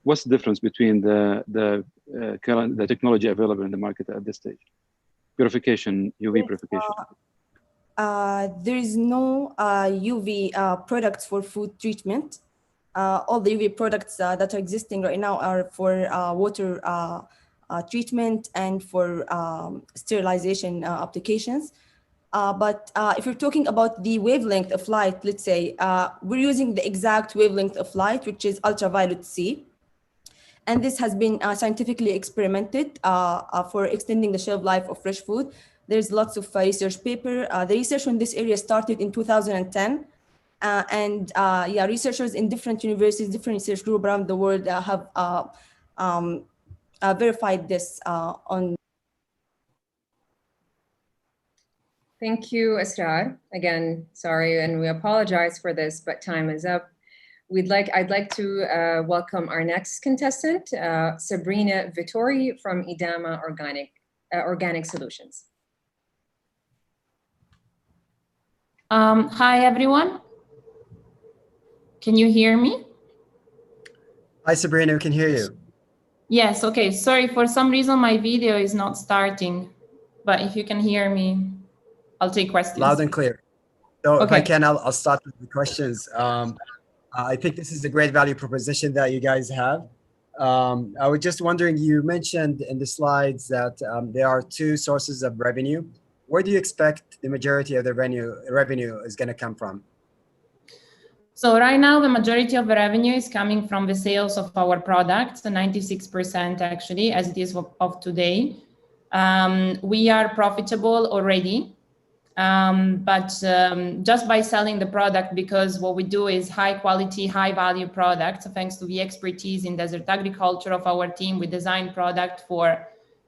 What's the difference between the technology available in the market at this stage? Purification, UV purification. There is no UV products for food treatment. All the UV products that are existing right now are for water treatment and for sterilization applications. But if you're talking about the wavelength of light, let's say, we're using the exact wavelength of light, which is ultraviolet C. And this has been scientifically experimented for extending the shelf life of fresh food. There's lots of research paper. The research in this area started in 2010. Yeah, researchers in different universities, different research groups around the world have verified this on. Thank you, Asrar. Again, sorry, and we apologize for this, but time is up. I'd like to welcome our next contestant, Sabrina Vittori from Edama Organic Solutions. Hi, everyone. Can you hear me? Hi, Sabrina, we can hear you. Yes, okay. Sorry, for some reason my video is not starting, but if you can hear me, I'll take questions. Loud and clear. So okay. If I can, I'll start with the questions. I think this is a great value proposition that you guys have. I was just wondering, you mentioned in the slides that there are 2 sources of revenue. Where do you expect the majority of the revenue is going to come from? So right now, the majority of the revenue is coming from the sales of our products, 96% actually, as it is of today. We are profitable already. But just by selling the product, because what we do is high quality, high value products, thanks to the expertise in desert agriculture of our team, we design product for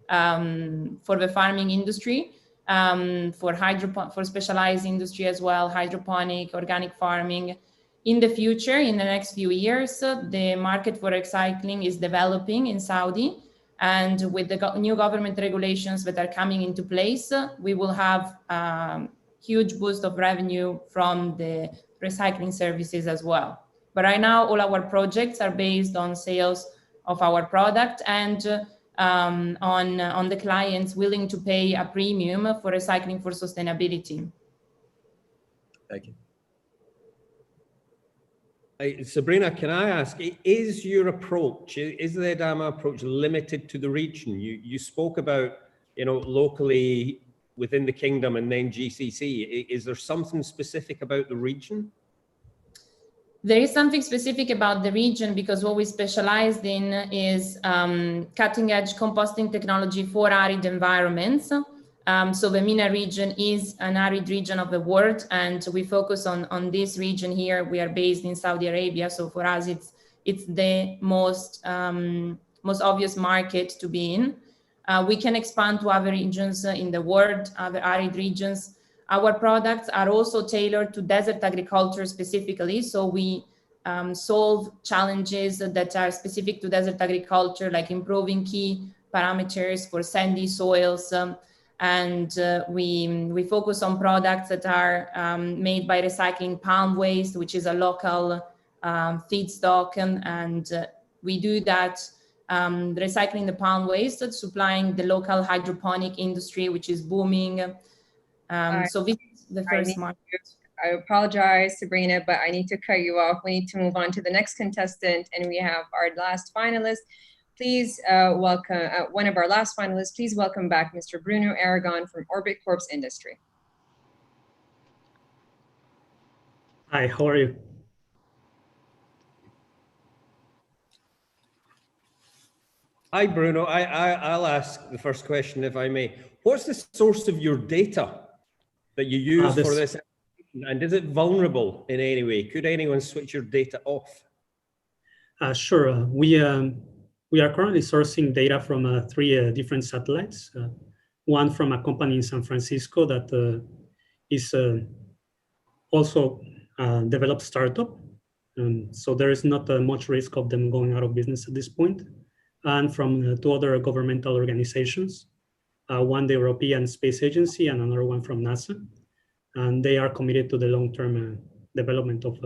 the farming industry, for specialized industry as well, hydroponic, organic farming. In the future, in the next few years, the market for recycling is developing in Saudi. And with the new government regulations that are coming into place, we will have a huge boost of revenue from the recycling services as well. But right now, all our projects are based on sales of our product and on the clients willing to pay a premium for recycling for sustainability. Thank you. Sabrina, can I ask, is your approach, is the Edama approach limited to the region? You spoke about, locally within the kingdom and then GCC. Is there something specific about the region? There is something specific about the region because what we specialized in is cutting edge composting technology for arid environments. So the MENA region is an arid region of the world, and we focus on this region here. We are based in Saudi Arabia, so for us it's the most obvious market to be in. We can expand to other regions in the world, other arid regions. Our products are also tailored to desert agriculture specifically, so we solve challenges that are specific to desert agriculture, like improving key parameters for sandy soils. And we focus on products that are made by recycling palm waste, which is a local feedstock, and we do that recycling the palm waste, supplying the local hydroponic industry, which is booming. So this is the first market. I apologize, Sabrina, but I need to cut you off. We need to move on to the next contestant, and we have our last finalist. Please welcome one of our last finalists. Please welcome back Mr. Bruno Aragon from Orbit Corp's Industry. Hi, how are you? Hi, Bruno. I'll ask the first question, if I may. What's the source of your data that you use for this? And is it vulnerable in any way? Could anyone switch your data off? Sure. We are currently sourcing data from 3 different satellites. One from a company in San Francisco that is also developed startup. So there is not much risk of them going out of business at this point. And from 2 other governmental organizations, one the European Space Agency and another one from NASA. And they are committed to the long-term development of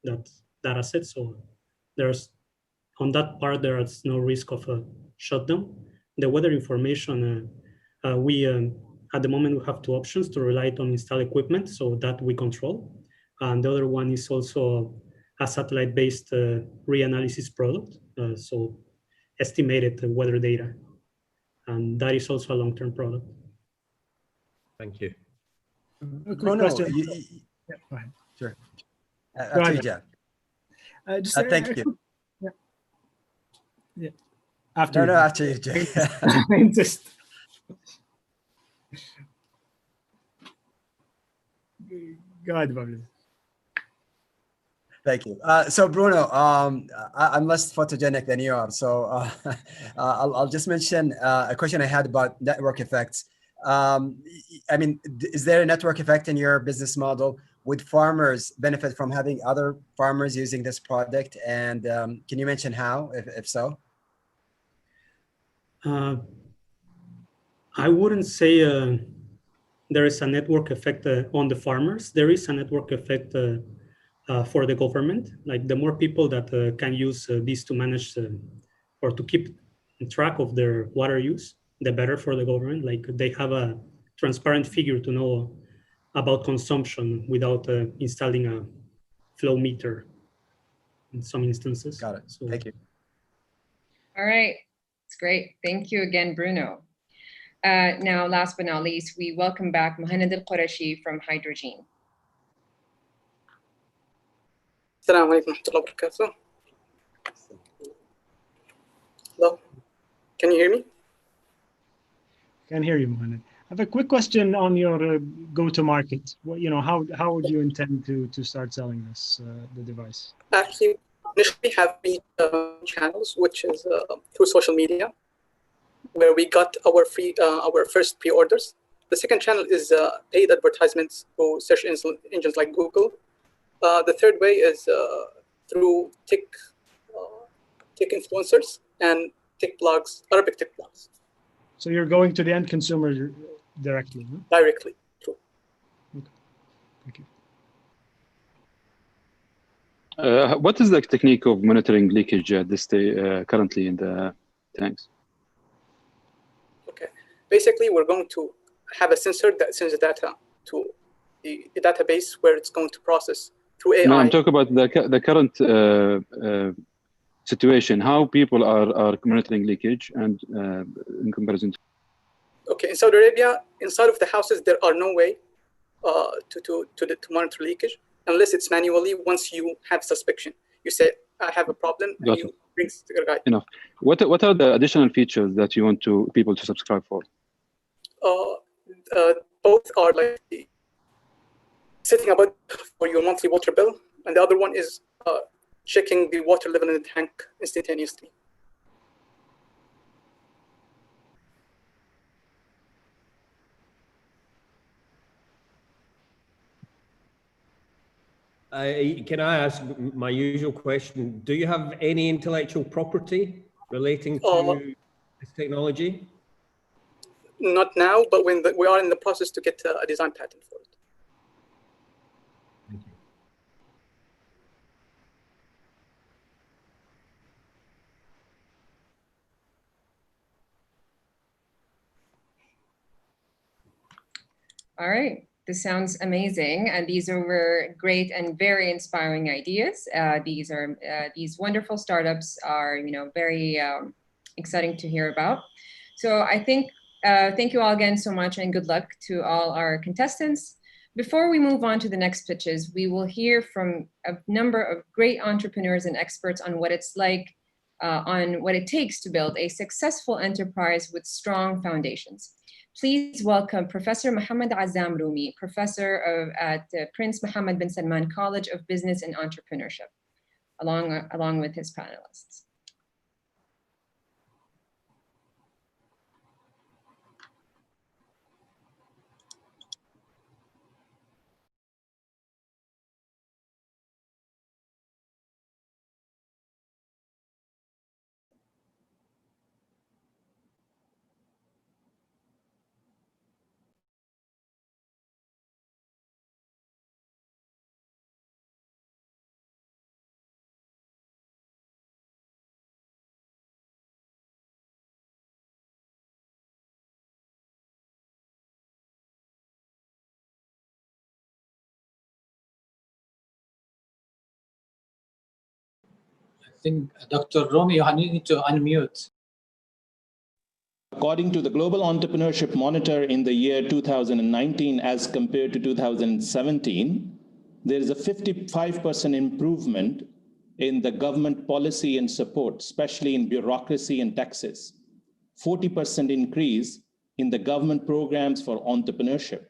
that data set. So there's, on that part, there is no risk of a shutdown. The weather information, we at the moment we have 2 options to rely on installed equipment, so that we control. And the other one is also a satellite-based reanalysis product, so estimated weather data. And that is also a long-term product. Thank you. A quick question. Yeah, go ahead. Sure. Go ahead. Jeff. Thank you. Yeah. After no, after you, Jeff. Just go ahead, Pablo. Thank you. So Bruno, I'm less photogenic than you are. So I'll just mention a question I had about network effects. I mean, is there a network effect in your business model? Would farmers benefit from having other farmers using this product? And can you mention how, if so? I wouldn't say there is a network effect on the farmers. There is a network effect for the government. Like the more people that can use these to manage or to keep track of their water use, the better for the government. Like they have a transparent figure to know about consumption without installing a flow meter in some instances. Got it. So, thank you. All right, it's great. Thank you again, Bruno. Now, last but not least, we welcome back Mohamed Al-Qurashi from Hydrogen. Assalamu alaikum wa rahmatullahi wa barakatuh. Hello, can you hear me? Can hear you, Mohamed. I have a quick question on your go-to-market. What, how would you intend to start selling this the device? Actually, initially have channels, which is through social media, where we got our first pre-orders. The second channel is paid advertisements through search engines like Google. The third way is through tech influencers and tech blogs, Arabic tech blogs. So you're going to the end consumer directly? No? Directly, true. Okay. Thank you. What is the technique of monitoring leakage at this currently in the tanks? Okay. Basically, we're going to have a sensor that sends data to the database where it's going to process through AI. No, I'm talking about the current situation, how people are monitoring leakage and in comparison to... Okay, in Saudi Arabia, inside of the houses, there are no way to monitor leakage unless it's manually. Once you have suspicion, you say, I have a problem, and you bring the guy. Enough. What are the additional features that you want people to subscribe for? Both are like setting a budget for your monthly water bill, and the other one is checking the water level in the tank instantaneously. Can I ask my usual question? Do you have any intellectual property relating to this technology? Not now, but when we are in the process to get a design patent for it. All right. This sounds amazing, and these were great and very inspiring ideas. These wonderful startups are, very exciting to hear about. So I think thank you all again so much, and good luck to all our contestants. Before we move on to the next pitches, we will hear from a number of great entrepreneurs and experts on what it's like, on what it takes to build a successful enterprise with strong foundations. Please welcome Professor Mohammed Azam Rumi, professor at Prince Mohammed bin Salman College of Business and Entrepreneurship, along with his panelists. I think Dr. Rumi, you need to unmute. According to the Global Entrepreneurship Monitor in the year 2019 as compared to 2017, there is a 55% improvement in the government policy and support, especially in bureaucracy and taxes, 40% increase in the government programs for entrepreneurship,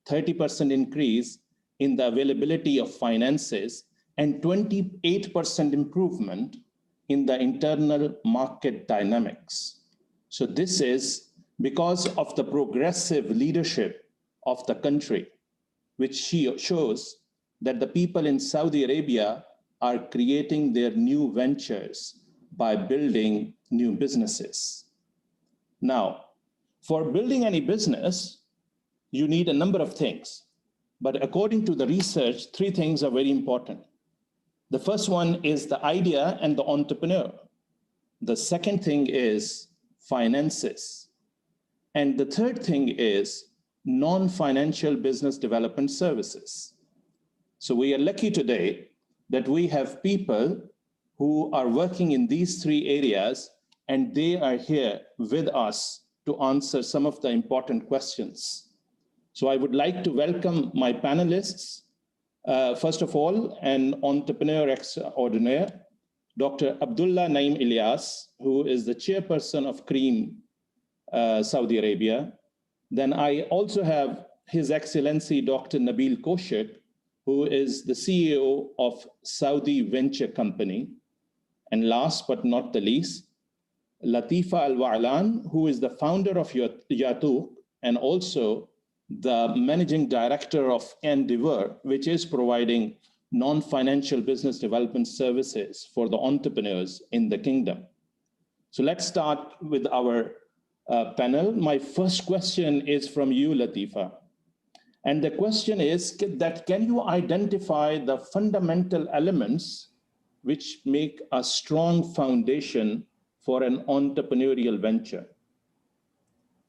30% increase in the availability of finances, and 28% improvement in the internal market dynamics. So this is because of the progressive leadership of the country, which shows that the people in Saudi Arabia are creating their new ventures by building new businesses. Now, for building any business, you need a number of things. But according to the research, 3 things are very important. The first one is the idea and the entrepreneur. The second thing is finances. And the third thing is non-financial business development services. So we are lucky today that we have people who are working in these 3 areas, and they are here with us to answer some of the important questions. So I would like to welcome my panelists. First of all, an entrepreneur extraordinaire, Dr. Abdullah Naim Ilyas, who is the chairperson of CREAM, Saudi Arabia. Then I also have His Excellency Dr. Nabil Koshik, who is the CEO of Saudi Venture Company. And last but not the least, Latifa Al-Wa'lan, who is the founder of Yatuq and also the managing director of Endeavor, which is providing non-financial business development services for the entrepreneurs in the kingdom. So let's start with our panel. My first question is from you, Latifa. And the question is that can you identify the fundamental elements which make a strong foundation for an entrepreneurial venture?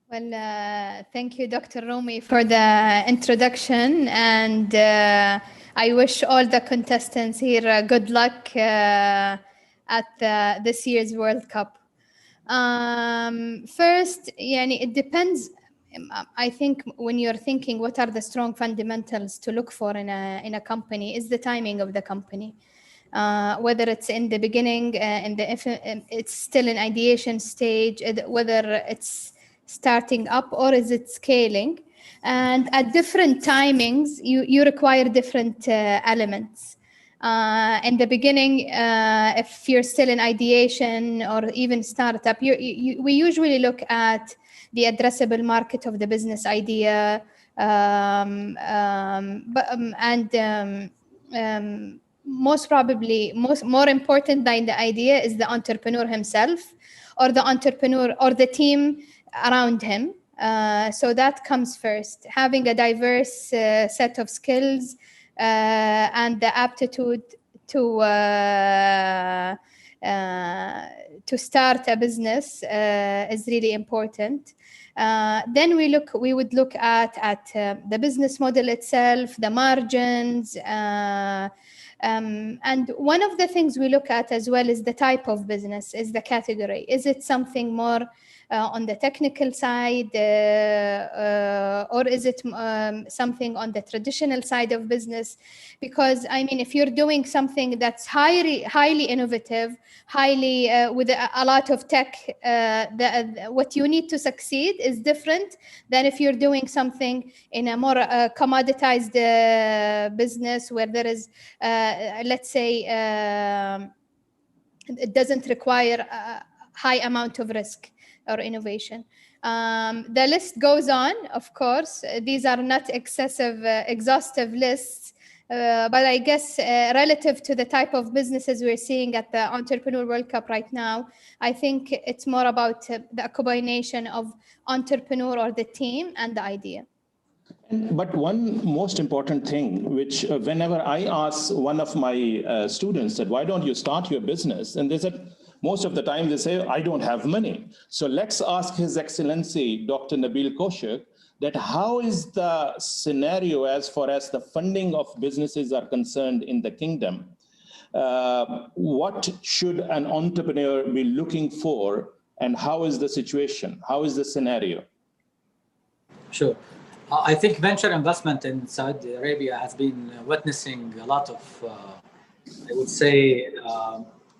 Well, thank you, Dr. Rumi, for the introduction, and I wish all the contestants here good luck at this year's World Cup. First, it depends. I think when you're thinking what are the strong fundamentals to look for in a company is the timing of the company. Whether it's in the beginning, if it's still in ideation stage, whether it's starting up or is it scaling, and at different timings you require different elements. In the beginning, if you're still in ideation or even startup, we usually look at the addressable market of the business idea, most probably more important than the idea is the entrepreneur himself, or the entrepreneur or the team around him. So that comes first, having a diverse set of skills and the aptitude to start a business is really important. Then we would look at the business model itself, the margins, and one of the things we look at as well is the type of business, is the category. Is it something more on the technical side, or is it something on the traditional side of business? Because I mean, if you're doing something that's highly innovative, highly with a lot of tech, what you need to succeed is different than if you're doing something in a more commoditized business where there is, let's say, it doesn't require a high amount of risk or innovation. The list goes on, of course. These are not exhaustive lists, but I guess relative to the type of businesses we're seeing at the Entrepreneur World Cup right now, I think it's more about the combination of entrepreneur or the team and the idea. But one most important thing, which whenever I ask one of my students that, why don't you start your business? And they said, most of the time they say, I don't have money. So let's ask His Excellency, Dr. Nabil Koshuk, that how is the scenario as far as the funding of businesses are concerned in the kingdom? What should an entrepreneur be looking for, and how is the situation? How is the scenario? Sure. I think venture investment in Saudi Arabia has been witnessing a lot of, I would say,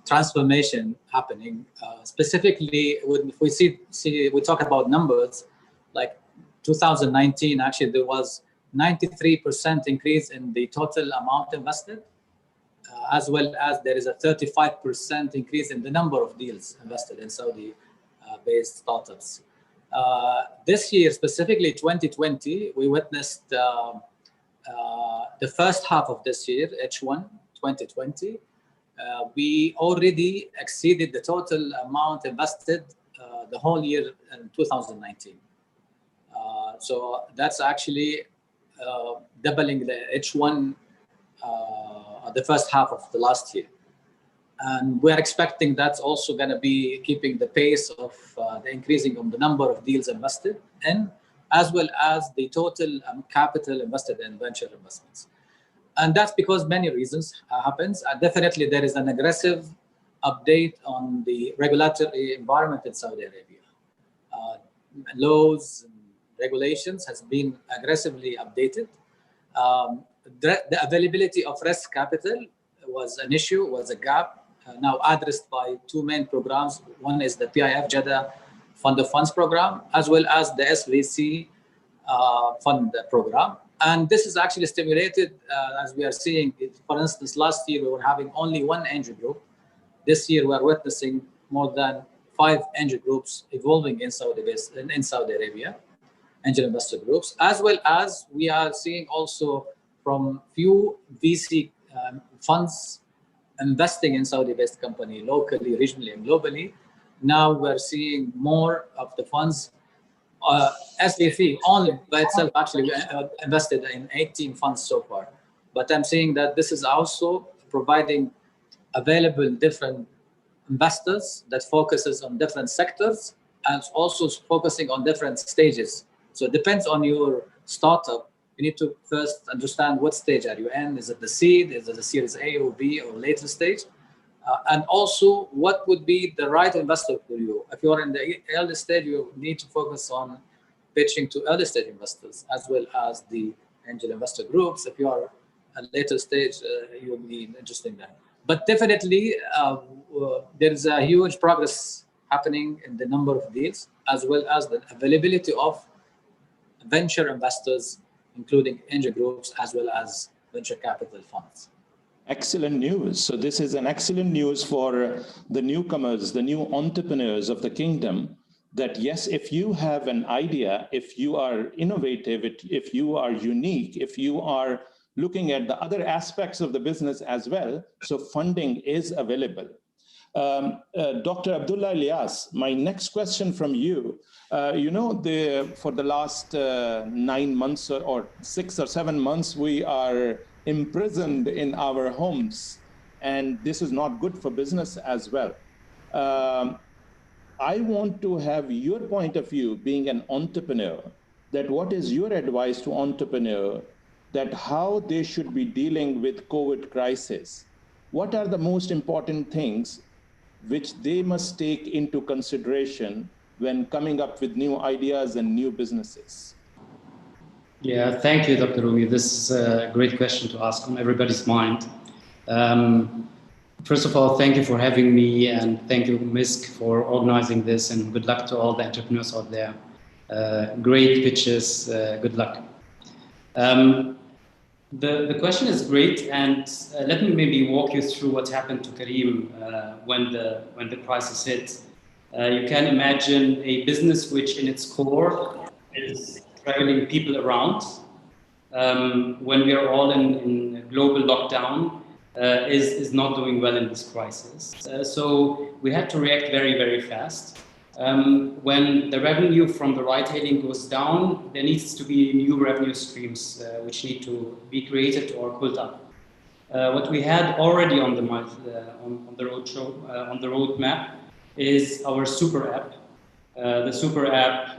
transformation happening. Specifically, if we talk about numbers, like 2019, actually there was 93% increase in the total amount invested, as well as there is a 35% increase in the number of deals invested in Saudi-based startups. This year, specifically 2020, we witnessed the first half of this year, H1 2020, we already exceeded the total amount invested the whole year in 2019. So that's actually doubling the H1, the first half of the last year. And we're expecting that's also going to be keeping the pace of the increasing of the number of deals invested in, as well as the total capital invested in venture investments. And that's because many reasons happens. Definitely there is an aggressive update on the regulatory environment in Saudi Arabia. Laws and regulations has been aggressively updated. The availability of risk capital was an issue, was a gap, now addressed by two main programs. One is the PIF Jeddah Fund of Funds program, as well as the SVC fund program. And this is actually stimulated, as we are seeing. For instance, last year we were having only one angel group. This year we are witnessing more than 5 angel groups evolving in Saudi Arabia, angel investor groups, as well as we are seeing also from few VC funds investing in Saudi-based company locally, regionally, and globally. Now we're seeing more of the funds. SVC only by itself actually invested in 18 funds so far. But I'm seeing that this is also providing available different investors that focuses on different sectors and also focusing on different stages. So it depends on your startup. You need to first understand what stage are you in. Is it the seed? Is it the Series A or B or later stage? And also, what would be the right investor for you? If you're in the early stage, you need to focus on pitching to early stage investors, as well as the angel investor groups. If you are at a later stage, you'll be interested in that. But definitely, there is a huge progress happening in the number of deals, as well as the availability of venture investors, including angel groups, as well as venture capital funds. Excellent news. So this is an excellent news for the newcomers, the new entrepreneurs of the kingdom, that yes, if you have an idea, if you are innovative, if you are unique, if you are looking at the other aspects of the business as well, so funding is available. Dr. Abdullah Ilyas, my next question from you. For the last 9 months or 6 or 7 months, we are imprisoned in our homes, and this is not good for business as well. I want to have your point of view, being an entrepreneur, that what is your advice to entrepreneur that how they should be dealing with COVID crisis? What are the most important things which they must take into consideration when coming up with new ideas and new businesses? Yeah, thank you, Dr. Rumi. This is a great question to ask on everybody's mind. First of all, thank you for having me, and thank you, Misk, for organizing this, and good luck to all the entrepreneurs out there. Great pitches, good luck. The question is great, and let me maybe walk you through what happened to Karim when the crisis hit. You can imagine a business which in its core is traveling people around. When we are all in global lockdown, is not doing well in this crisis. So we had to react very, very fast. When the revenue from the ride-hailing goes down, there needs to be new revenue streams which need to be created or pulled up. What we had already on the roadmap is our super app. The super app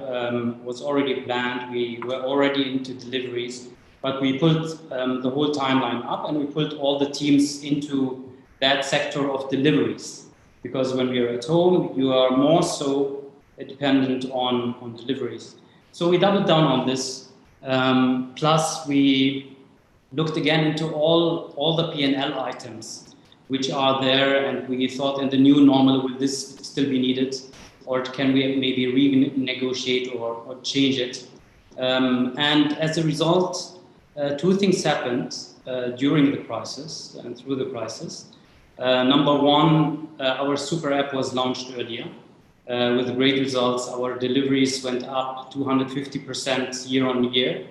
was already planned. We were already into deliveries, but we pulled the whole timeline up, and we pulled all the teams into that sector of deliveries. Because when we are at home, you are more so dependent on deliveries. So we doubled down on this. Plus, we looked again into all the P&L items which are there, and we thought in the new normal, will this still be needed? Or can we maybe renegotiate or change it? And as a result, two things happened during the crisis and through the crisis. Number one, our super app was launched earlier with great results. Our deliveries went up 250% year on year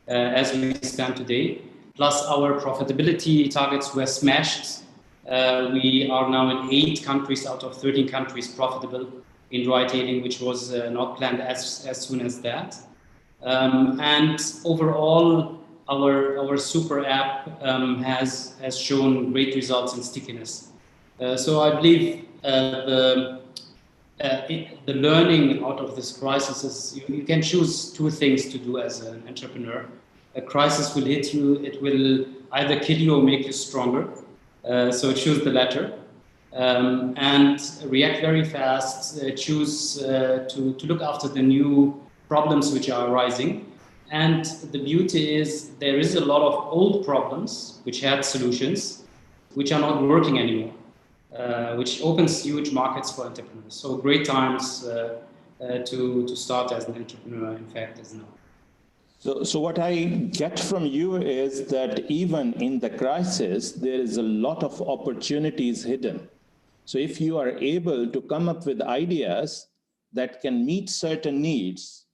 as we stand today. Plus our profitability targets were smashed. We are now in 8 countries out of 13 countries profitable in ride-hailing, which was not planned as soon as that. And overall, our super app has shown great results in stickiness. So I believe the learning out of this crisis is you can choose two things to do as an entrepreneur. A crisis will hit you, it will either kill you or make you stronger. So choose the latter. And react very fast, choose to look after the new problems which are arising. And the beauty is there is a lot of old problems which had solutions which are not working anymore, which opens huge markets for entrepreneurs. So great times to start as an entrepreneur, in fact, is now. So what I get from you is that even in the crisis, there is a lot of opportunities hidden. So if you are able to come up with ideas that can meet certain needs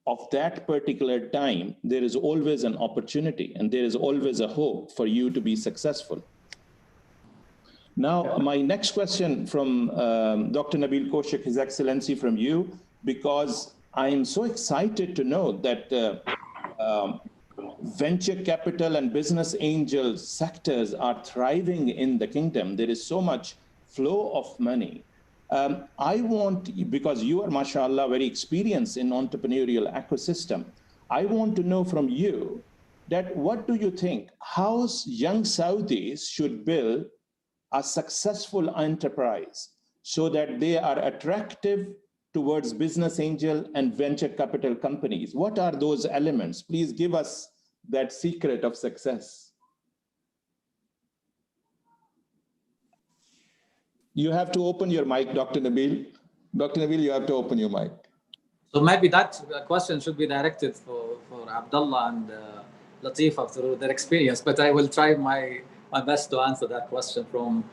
of that particular time, there is always an opportunity and there is always a hope for you to be successful. Now, my next question from Dr. Nabil Kaushik, His Excellency, from you, because I am so excited to know that venture capital and business angel sectors are thriving in the kingdom. There is so much flow of money. I want, because you are, mashallah, very experienced in entrepreneurial ecosystem, I want to know from you that what do you think, how young Saudis should build a successful enterprise so that they are attractive towards business angel and venture capital companies? What are those elements? Please give us that secret of success. You have to open your mic, Dr. Nabil. Dr. Nabil, you have to open your mic. So maybe that question should be directed for Abdullah and Latifa through their experience, but I will try my best to answer that question from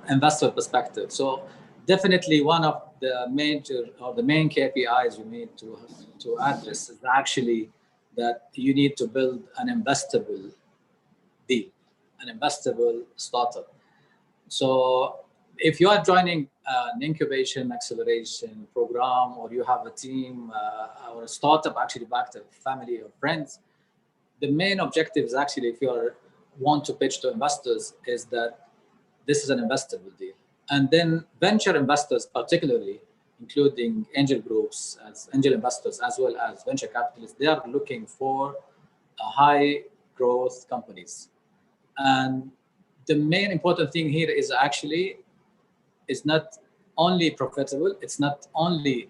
investor perspective. So definitely one of the major or the main KPIs you need to address is actually that you need to build an investable deal, an investable startup. So if you are joining an incubation acceleration program, or you have a team or a startup actually backed a family or friends, the main objective is actually, if you want to pitch to investors, is that this is an investable deal. And then venture investors particularly including angel groups, as angel investors, as well as venture capitalists, they are looking for high growth companies. And the main important thing here is actually is not only profitable, it's not only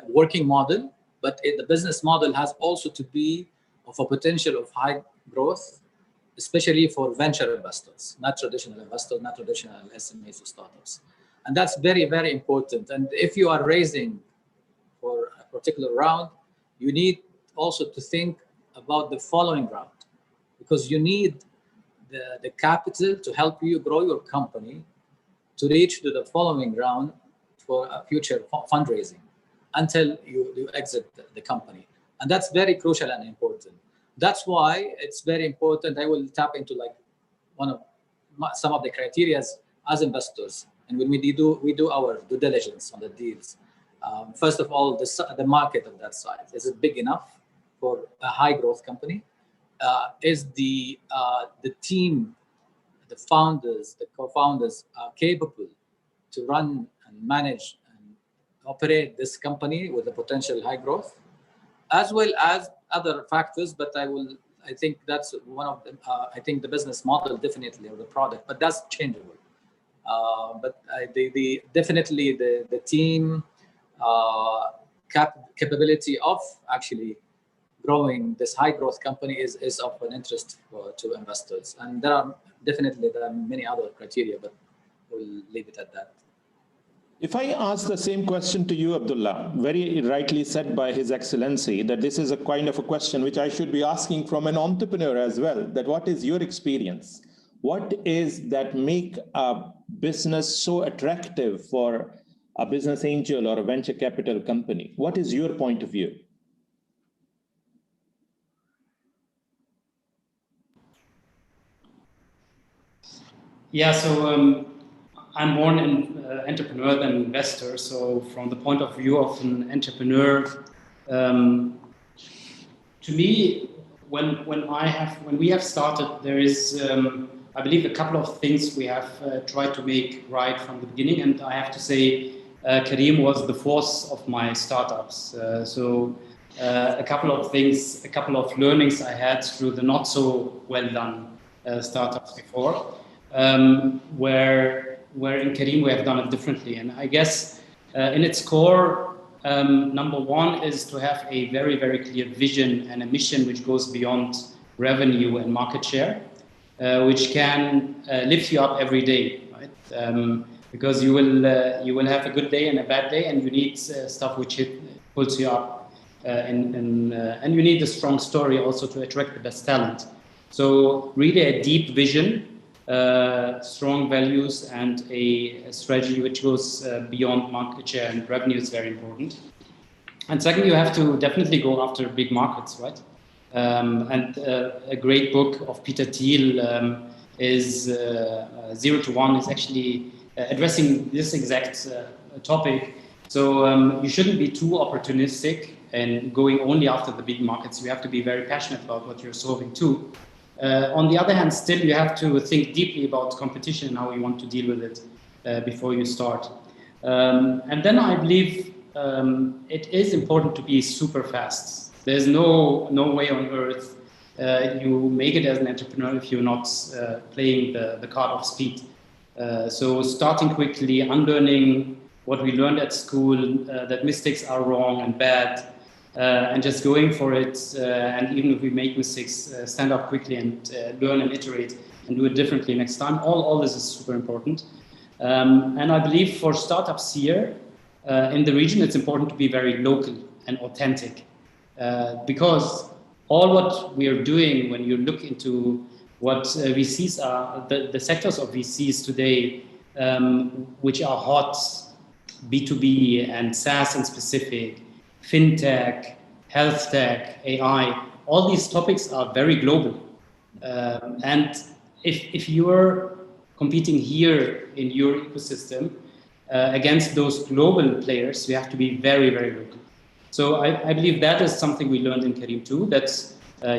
working model, but the business model has also to be of a potential of high growth, especially for venture investors, not traditional investors, not traditional SMEs or startups. And that's very, very important. And if you are raising for a particular round, you need also to think about the following round, because you need the capital to help you grow your company to reach to the following round for a future fundraising until you exit the company. And that's very crucial and important. That's why it's very important. I will tap into like some of the criteria as investors. And when we do our due diligence on the deals, first of all, the market of that size, is it big enough for a high growth company? Is the team, the founders, the co-founders are capable to run and manage and operate this company with a potential high growth, as well as other factors. But I think that's one of them. I think the business model definitely, or the product, but that's changeable. But definitely the team capability of actually growing this high growth company is of an interest to investors. And there are many other criteria, but we'll leave it at that. If I ask the same question to you, Abdullah, very rightly said by His Excellency, that this is a kind of a question which I should be asking from an entrepreneur as well, that what is your experience? What is that make a business so attractive for a business angel or a venture capital company? What is your point of view? Yeah, so I'm more an entrepreneur than investor. So from the point of view of an entrepreneur, to me, when we have started, there is, I believe, a couple of things we have tried to make right from the beginning. And I have to say, Kareem was the force of my startups. A couple of things, a couple of learnings I had through the not so well done startups before. Where in Kareem we have done it differently. And I guess in its core, number one is to have a very, very clear vision and a mission which goes beyond revenue and market share, which can lift you up every day, right? Because you will have a good day and a bad day, and you need stuff which pulls you up, and you need a strong story also to attract the best talent. So really a deep vision, strong values, and a strategy which goes beyond market share and revenue is very important. And second, you have to definitely go after big markets, right? And a great book of Peter Thiel is 0 to 1 is actually addressing this exact topic. So you shouldn't be too opportunistic and going only after the big markets. You have to be very passionate about what you're solving too. On the other hand, still you have to think deeply about competition and how you want to deal with it before you start. And then I believe it is important to be super fast. There's no way on earth you make it as an entrepreneur if you're not playing the card of speed. So starting quickly, unlearning what we learned at school, that mistakes are wrong and bad, and just going for it. And even if we make mistakes, stand up quickly and learn and iterate and do it differently next time. All this is super important. And I believe for startups here in the region, it's important to be very local and authentic, because all what we are doing, when you look into what VCs are, the sectors of VCs today, which are hot, B2B and SaaS and specific, fintech, health tech, AI, all these topics are very global. And if you're competing here in your ecosystem against those global players, you have to be very, very local. So I believe that is something we learned in Kareem too, that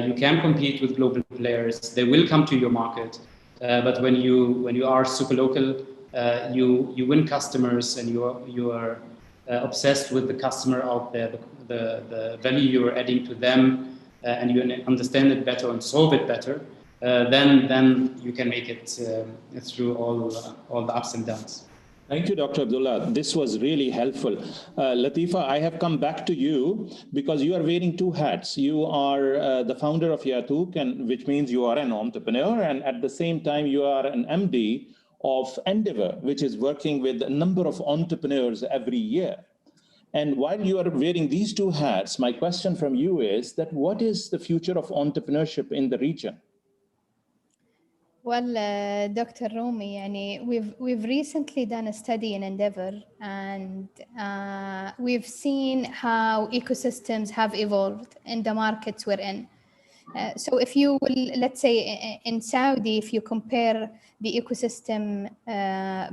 you can compete with global players. They will come to your market. But when you are super local, you win customers, and you are obsessed with the customer out there, the value you are adding to them, and you understand it better and solve it better, then you can make it through all the ups and downs. Thank you, Dr. Abdullah. This was really helpful. Latifa, I have come back to you because you are wearing two hats. You are the founder of Yatuk, and which means you are an entrepreneur, and at the same time, you are an MD of Endeavor, which is working with a number of entrepreneurs every year. And while you are wearing these two hats, my question from you is that what is the future of entrepreneurship in the region? Well, Dr. Rumi, we've recently done a study in Endeavor, and we've seen how ecosystems have evolved in the markets we're in. So if you will, let's say in Saudi, if you compare the ecosystem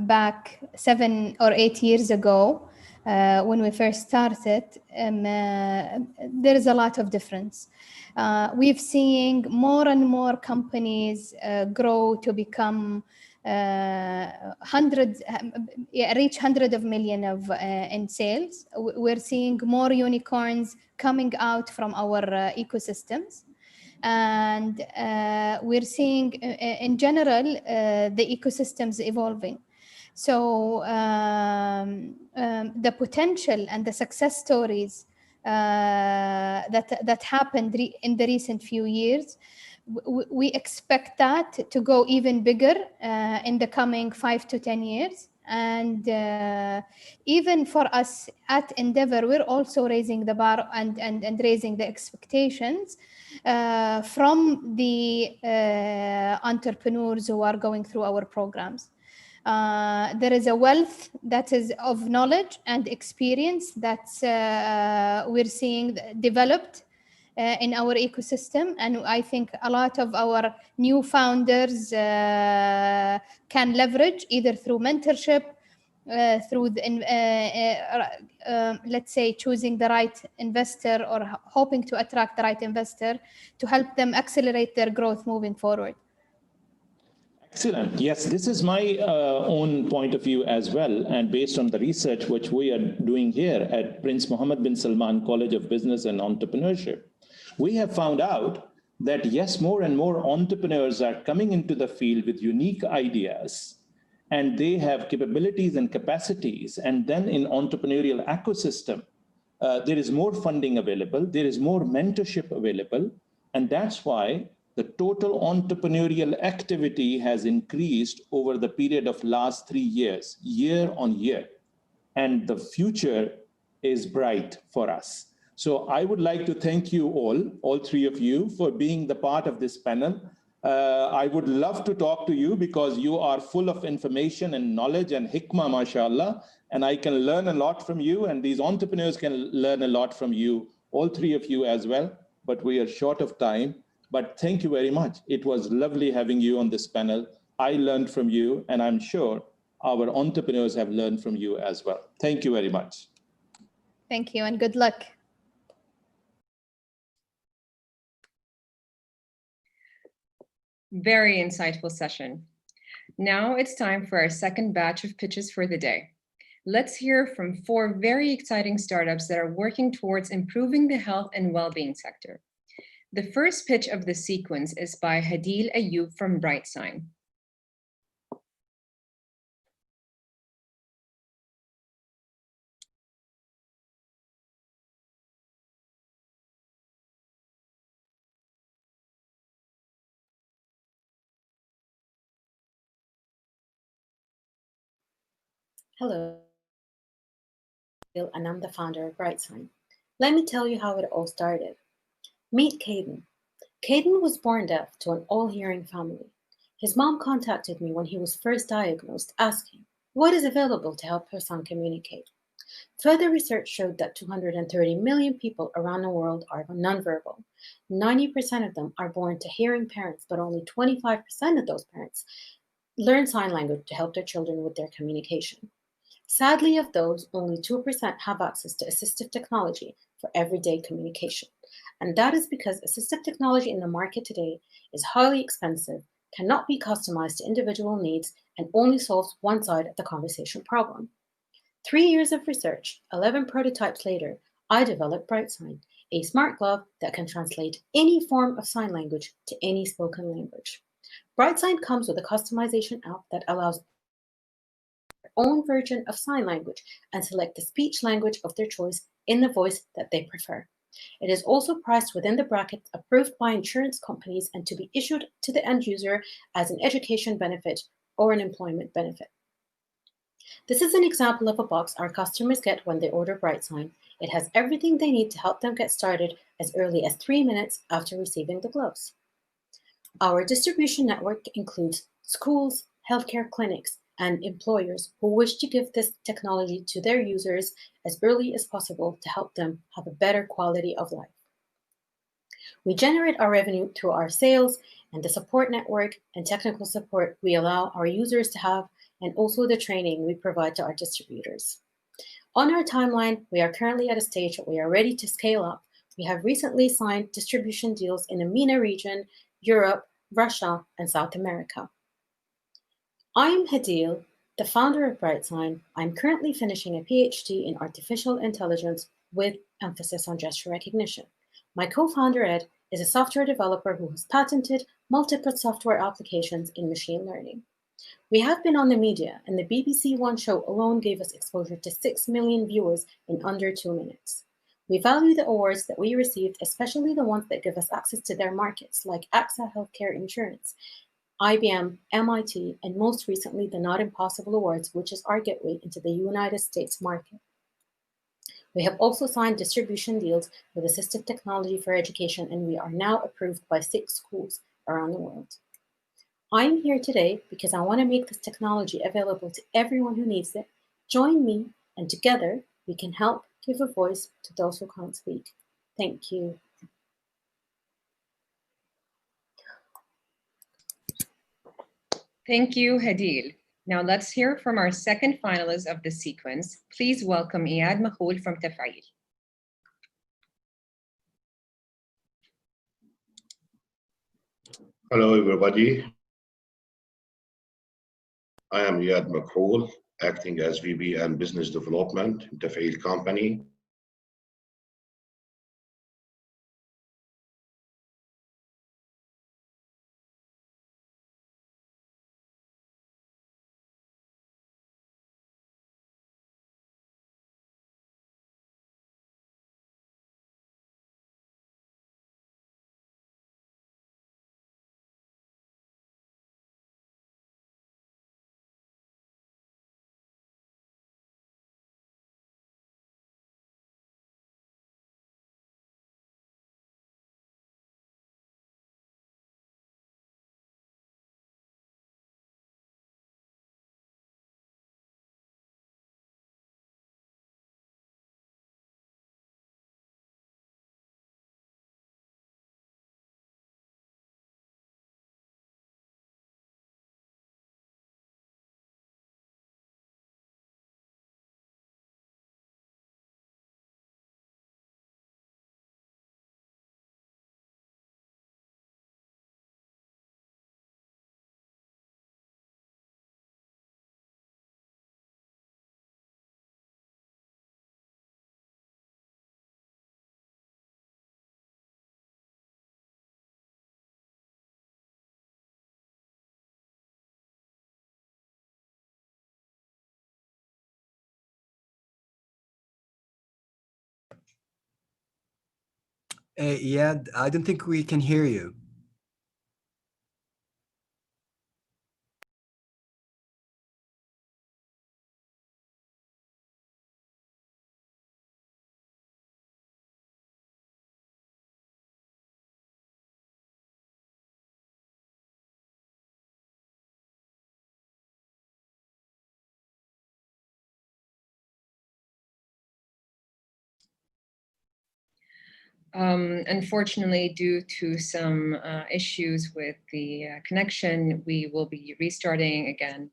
back 7 or 8 years ago, when we first started, there is a lot of difference. We've seen more and more companies grow to become reach hundreds of millions in sales. We're seeing more unicorns coming out from our ecosystems. And we're seeing, in general, the ecosystems evolving. So the potential and the success stories that happened in the recent few years, we expect that to go even bigger in the coming 5 to 10 years. And even for us at Endeavor, we're also raising the bar and raising the expectations from the entrepreneurs who are going through our programs. There is a wealth that is of knowledge and experience that's we're seeing developed in our ecosystem, and I think a lot of our new founders can leverage either through mentorship, through let's say choosing the right investor or hoping to attract the right investor to help them accelerate their growth moving forward. Excellent. Yes, this is my own point of view as well. And based on the research which we are doing here at Prince Mohammed bin Salman College of Business and Entrepreneurship, we have found out that yes, more and more entrepreneurs are coming into the field with unique ideas, and they have capabilities and capacities. And then in entrepreneurial ecosystem, there is more funding available, there is more mentorship available, and that's why the total entrepreneurial activity has increased over the period of last 3 years, year on year. And the future is bright for us. So I would like to thank you all three of you, for being the part of this panel. I would love to talk to you because you are full of information and knowledge and hikmah, mashallah, and I can learn a lot from you, and these entrepreneurs can learn a lot from you, all three of you as well, but we are short of time. But thank you very much. It was lovely having you on this panel. I learned from you, and I'm sure our entrepreneurs have learned from you as well. Thank you very much. Thank you, and good luck. Very insightful session. Now it's time for our second batch of pitches for the day. Let's hear from 4 very exciting startups that are working towards improving the health and well-being sector. The first pitch of the sequence is by Hadil Ayoub from BrightSign. Hello, and I'm the founder of BrightSign. Let me tell you how it all started. Meet Caden. Caden was born deaf to an all-hearing family. His mom contacted me when he was first diagnosed, asking what is available to help her son communicate. Further research showed that 230 million people around the world are nonverbal. 90% of them are born to hearing parents, but only 25% of those parents learn sign language to help their children with their communication. Sadly, of those, only 2% have access to assistive technology for everyday communication. And that is because assistive technology in the market today is highly expensive cannot be customized to individual needs and only solves one side of the conversation problem. 3 years of research, 11 prototypes later, I developed BrightSign, a smart glove that can translate any form of sign language to any spoken language. BrightSign comes with a customization app that allows their own version of sign language and select the speech language of their choice in the voice that they prefer. It is also priced within the brackets approved by insurance companies and to be issued to the end user as an education benefit or an employment benefit. This is an example of a box our customers get when they order BrightSign. It has everything they need to help them get started as early as 3 minutes after receiving the gloves. Our distribution network includes schools, healthcare clinics, and employers who wish to give this technology to their users as early as possible to help them have a better quality of life. We generate our revenue through our sales and the support network and technical support we allow our users to have, and also the training we provide to our distributors. On our timeline, we are currently at a stage that we are ready to scale up. We have recently signed distribution deals in the MENA region, Europe, Russia, and South America. I am Hadil, the founder of BrightSign. I'm currently finishing a PhD in artificial intelligence with emphasis on gesture recognition. My co-founder Ed is a software developer who has patented multiple software applications in machine learning. We have been on the media, and the BBC One show alone gave us exposure to 6 million viewers in under 2 minutes. We value the awards that we received, especially the ones that give us access to their markets, like AXA Healthcare Insurance, IBM, MIT, and most recently the Not Impossible Awards, which is our gateway into the United States market. We have also signed distribution deals with assistive technology for education, and we are now approved by 6 schools around the world. I'm here today because I want to make this technology available to everyone who needs it. Join me, and together we can help give a voice to those who can't speak. Thank you. Thank you, Hadil. Now let's hear from our second finalist of the sequence. Please welcome Iyad Makhoul from Taf'il. Hello, everybody. I am Iyad Makhoul, acting as VP and Business Development in Taf'il Company. Iyad, I don't think we can hear you. Unfortunately, due to some issues with the connection, we will be restarting again.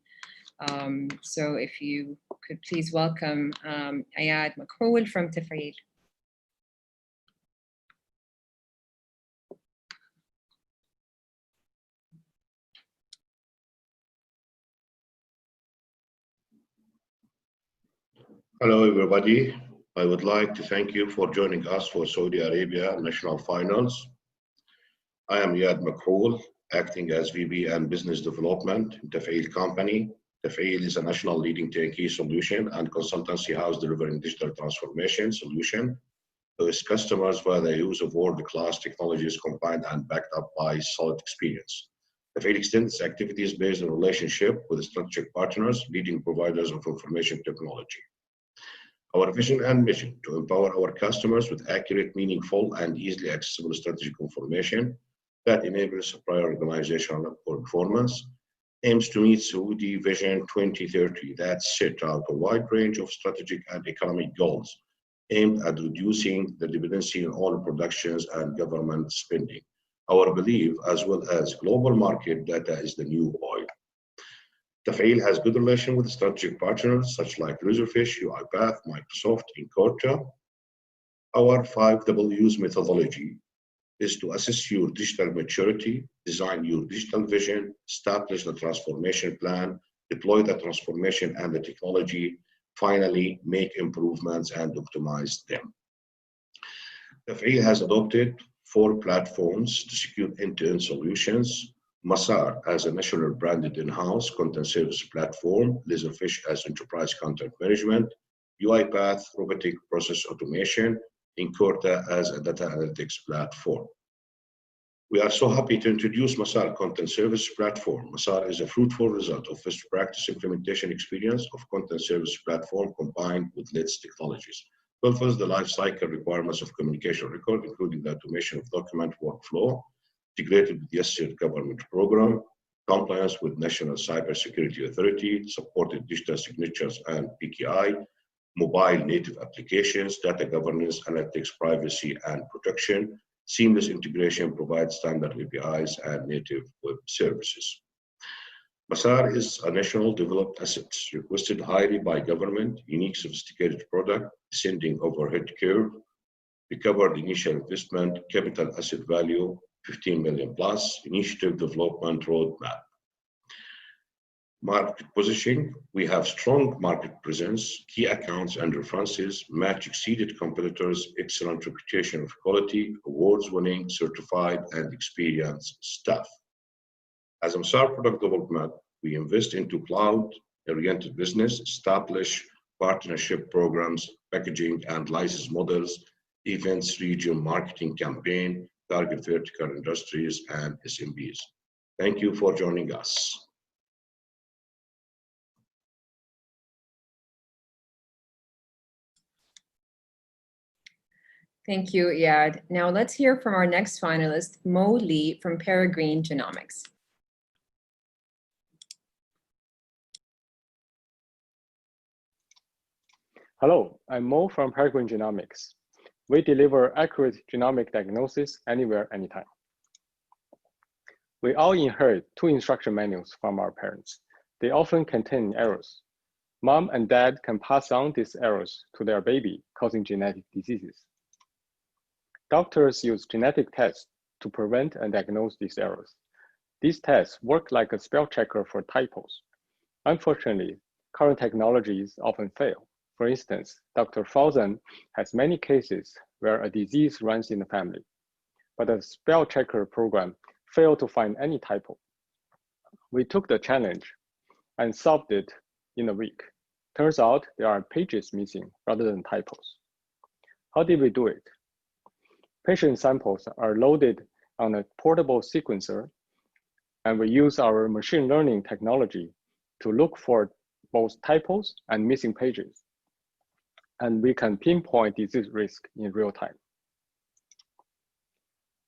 So if you could please welcome Iyad Makhoul from Taf'il. Hello, everybody. I would like to thank you for joining us for Saudi Arabia National Finals. I am Yad Makhoul, acting as VP and Business Development in Taf'il Company. Taf'il is a national leading turnkey solution and consultancy house delivering digital transformation solution to its customers via the use of world-class technologies combined and backed up by solid experience. Taf'il extends its activities based on relationship with strategic partners, leading providers of information technology. Our vision and mission to empower our customers with accurate, meaningful, and easily accessible strategic information that enables supplier organizational performance aims to meet Saudi Vision 2030 that set out a wide range of strategic and economic goals aimed at reducing the dependency on oil productions and government spending. Our belief, as well as global market data, is the new oil. Taf'il has good relation with strategic partners such like Razorfish, UiPath, Microsoft, and Corta. Our 5 Ws methodology is to assess your digital maturity, design your digital vision, establish the transformation plan, deploy the transformation and the technology, finally make improvements and optimize them. Taf'il has adopted 4 platforms to secure end-to-end solutions. Masar as a national branded in-house content service platform, Razorfish as enterprise content management, UiPath robotic process automation, and Corta as a data analytics platform. We are so happy to introduce Masar content service platform. Masar is a fruitful result of best practice implementation experience of content service platform combined with latest technologies. Fulfills the life cycle requirements of communication record, including the automation of document workflow, integrated with the Yasser government program, compliance with National Cybersecurity Authority, supported digital signatures and PKI, mobile native applications, data governance, analytics, privacy, and protection, seamless integration, provides standard APIs and native web services. Masar is a national developed asset, requested highly by government, unique sophisticated product, descending overhead curve, recovered initial investment, capital asset value, 15 million plus, initiative development roadmap. Market positioning, we have strong market presence, key accounts and references, match exceeded competitors, excellent reputation of quality, awards winning, certified and experienced staff. As a Masar product development, we invest into cloud-oriented business, establish partnership programs, packaging and license models, events, region marketing campaign, target vertical industries and SMBs. Thank you for joining us. Thank you, Iyad. Now let's hear from our next finalist, Mo Lee from Peregrine Genomics. Hello, I'm Mo from Peregrine Genomics. We deliver accurate genomic diagnosis anywhere, anytime. We all inherit 2 instruction manuals from our parents. They often contain errors. Mom and dad can pass on these errors to their baby, causing genetic diseases. Doctors use genetic tests to prevent and diagnose these errors. These tests work like a spell checker for typos. Unfortunately, current technologies often fail. For instance, Dr. Fauzan has many cases where a disease runs in the family, but a spell checker program failed to find any typo. We took the challenge and solved it in a week. Turns out there are pages missing rather than typos. How did we do it? Patient samples are loaded on a portable sequencer, and we use our machine learning technology to look for both typos and missing pages. And we can pinpoint disease risk in real time.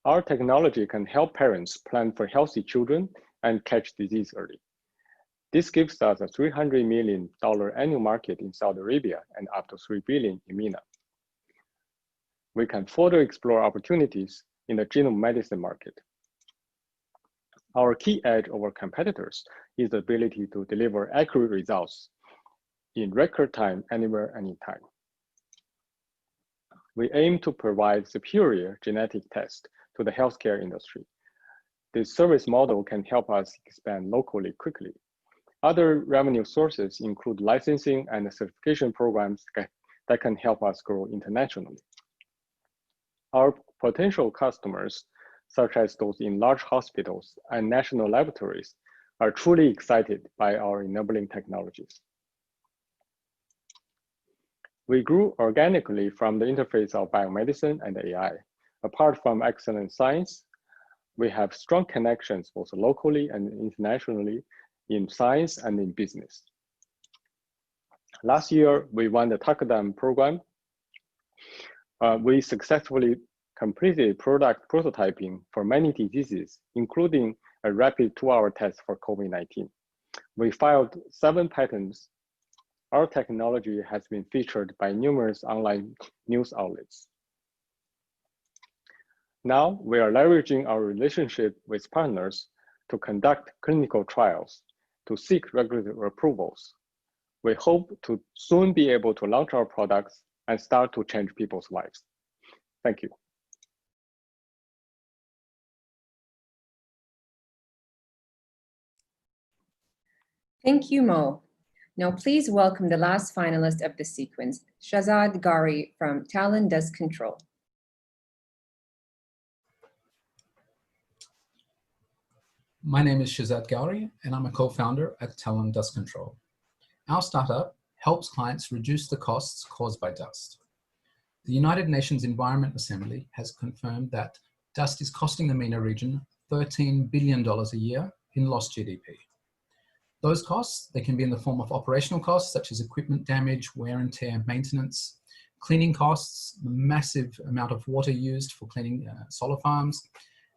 Our technology can help parents plan for healthy children and catch disease early. This gives us a $300 million annual market in Saudi Arabia and up to $3 billion in MENA. We can further explore opportunities in the genome medicine market. Our key edge over competitors is the ability to deliver accurate results in record time, anywhere, anytime. We aim to provide superior genetic tests to the healthcare industry. This service model can help us expand locally quickly. Other revenue sources include licensing and certification programs that can help us grow internationally. Our potential customers, such as those in large hospitals and national laboratories, are truly excited by our enabling technologies. We grew organically from the interface of biomedicine and AI. Apart from excellent science, we have strong connections both locally and internationally in science and in business. Last year, we won the Takadam program. We successfully completed product prototyping for many diseases, including a rapid 2-hour test for COVID-19. We filed 7 patents. Our technology has been featured by numerous online news outlets. Now, we are leveraging our relationship with partners to conduct clinical trials, to seek regulatory approvals. We hope to soon be able to launch our products and start to change people's lives. Thank you. Thank you, Mo. Now, please welcome the last finalist of the sequence, Shazad Gari from Talon Dust Control. My name is Shazad Gowri, and I'm a co-founder at Talon Dust Control. Our startup helps clients reduce the costs caused by dust. The United Nations Environment Assembly has confirmed that dust is costing the MENA region $13 billion a year in lost GDP. Those costs, they can be in the form of operational costs, such as equipment damage, wear and tear, maintenance, cleaning costs, the massive amount of water used for cleaning solar farms,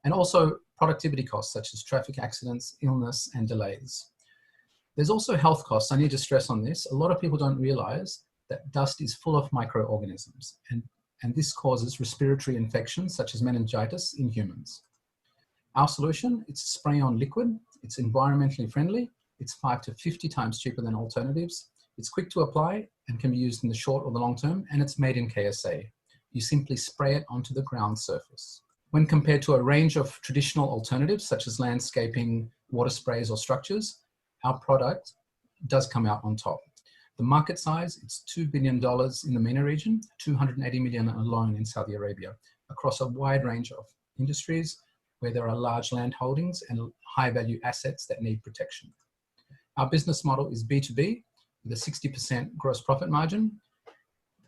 and also productivity costs such as traffic accidents, illness, and delays. There's also health costs. I need to stress on this. A lot of people don't realize that dust is full of microorganisms, and this causes respiratory infections such as meningitis in humans. Our solution, it's a spray-on liquid, it's environmentally friendly, it's 5 to 50 times cheaper than alternatives, it's quick to apply and can be used in the short or the long term, and it's made in KSA. You simply spray it onto the ground surface. When compared to a range of traditional alternatives, such as landscaping, water sprays, or structures, our product does come out on top. The market size, it's $2 billion in the MENA region, 280 million alone in Saudi Arabia, across a wide range of industries where there are large land holdings and high-value assets that need protection. Our business model is B2B, with a 60% gross profit margin.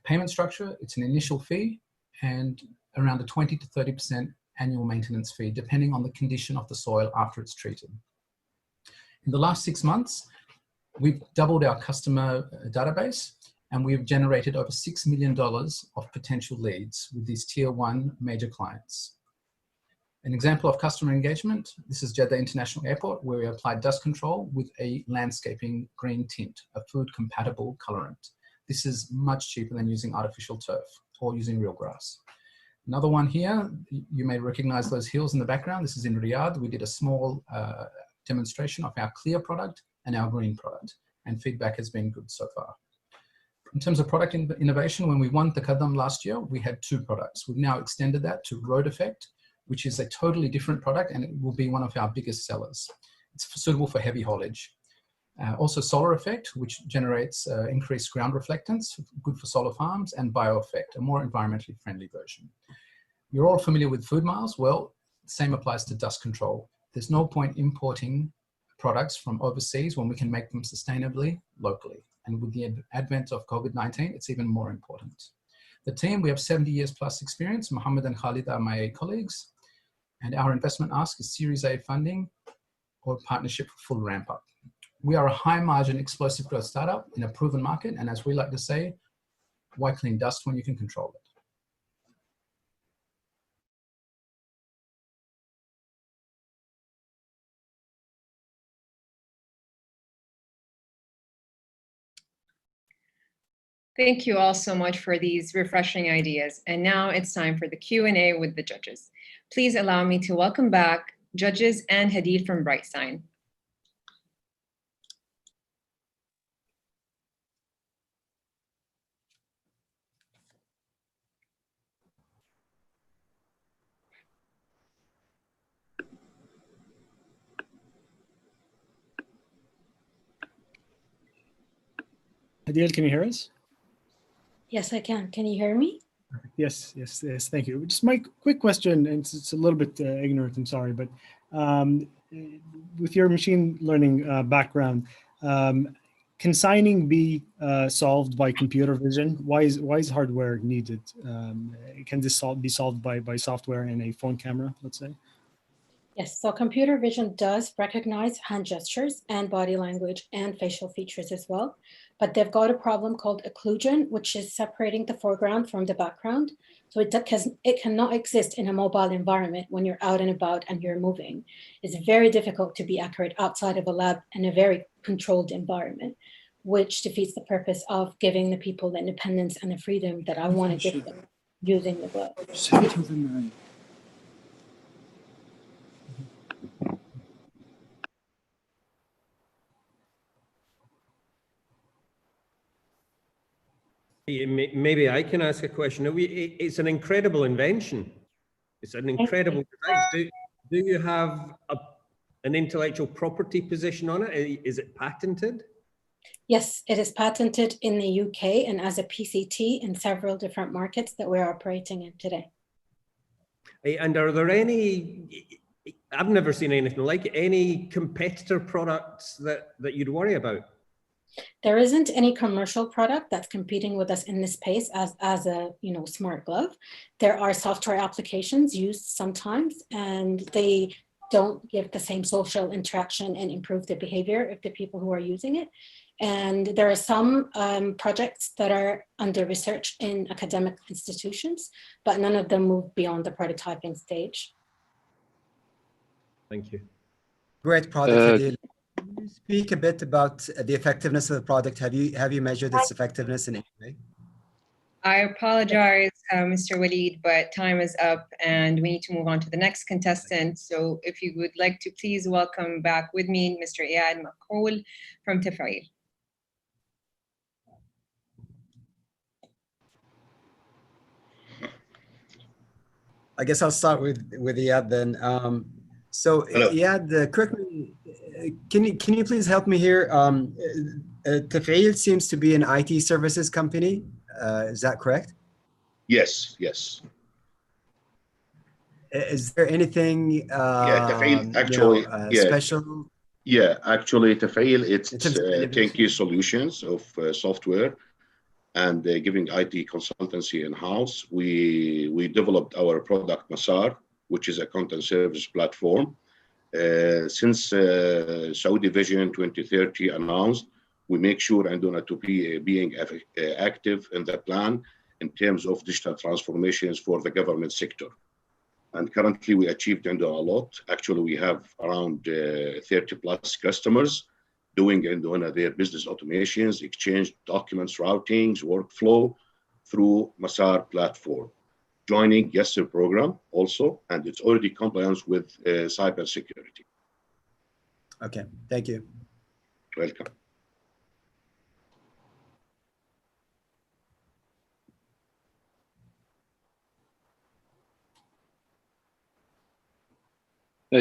Payment structure, it's an initial fee and around a 20 to 30% annual maintenance fee, depending on the condition of the soil after it's treated. In the last 6 months, we've doubled our customer database, and we've generated over $6 million of potential leads with these tier 1 major clients. An example of customer engagement, this is Jeddah International Airport, where we applied dust control with a landscaping green tint, a food compatible colorant. This is much cheaper than using artificial turf or using real grass. Another one here, you may recognize those hills in the background. This is in Riyadh. We did a small demonstration of our clear product and our green product, and feedback has been good so far. In terms of product innovation, when we won the Takadam last year, we had 2 products. We've now extended that to Road Effect, which is a totally different product, and it will be one of our biggest sellers. It's suitable for heavy haulage. Also Solar Effect, which generates increased ground reflectance, good for solar farms, and Bio Effect, a more environmentally friendly version. You're all familiar with food miles. Well, the same applies to dust control. There's no point importing products from overseas when we can make them sustainably locally. And with the advent of COVID-19, it's even more important. The team, we have 70 years plus experience. Mohammed and Khalid are my colleagues. And our investment ask is Series A funding or partnership for full ramp up. We are a high margin explosive growth startup in a proven market. And as we like to say, why clean dust when you can control it? Thank you all so much for these refreshing ideas. And now it's time for the Q&A with the judges. Please allow me to welcome back judges and Hadid from Brightsign. Adil, can you hear us? Yes, I can. Can you hear me? Yes, thank you. Just my quick question, and it's a little bit ignorant, I'm sorry, but with your machine learning background, can signing be solved by computer vision? Why is hardware needed? Can this be solved by software and a phone camera, let's say? Yes, so computer vision does recognize hand gestures and body language and facial features as well, but they've got a problem called occlusion, which is separating the foreground from the background. So it cannot exist in a mobile environment when you're out and about and you're moving. It's very difficult to be accurate outside of a lab in a very controlled environment, which defeats the purpose of giving the people the independence and the freedom that I want to give them using the glove. Maybe I can ask a question. It's an incredible invention. It's an incredible device. Do you have an intellectual property position on it? Is it patented? Yes, it is patented in the UK and as a PCT in several different markets that we're operating in today. And are there any, I've never seen anything like it, any competitor products that you'd worry about? There isn't any commercial product that's competing with us in this space as a smart glove. There are software applications used sometimes, and they don't give the same social interaction and improve the behavior of the people who are using it. And there are some projects that are under research in academic institutions, but none of them move beyond the prototyping stage. Thank you. Great product, Adil. Can you speak a bit about the effectiveness of the product? Have you measured its effectiveness in any way? I apologize, Mr. Waleed, but time is up and we need to move on to the next contestant. So if you would like to please welcome back with me, Mr. Iyad Makoul from Tefail. I guess I'll start with Iyad then. So Iyad, correct me, can you please help me here? Tefail seems to be an IT services company. Is that correct? Yes. Is there anything Tefail actually special? Yeah, actually Tefail, it's turnkey solutions of software and giving IT consultancy in-house. We developed our product Masar, which is a content service platform. Since Saudi Vision 2030 announced, we make sure and to be being active in the plan in terms of digital transformations for the government sector. And currently we achieved a lot. Actually, we have around 30 plus customers doing their business automations, exchange documents, routings, workflow through Masar platform. Joining YESSER program also, and it's already compliance with cybersecurity. Okay, thank you. Welcome.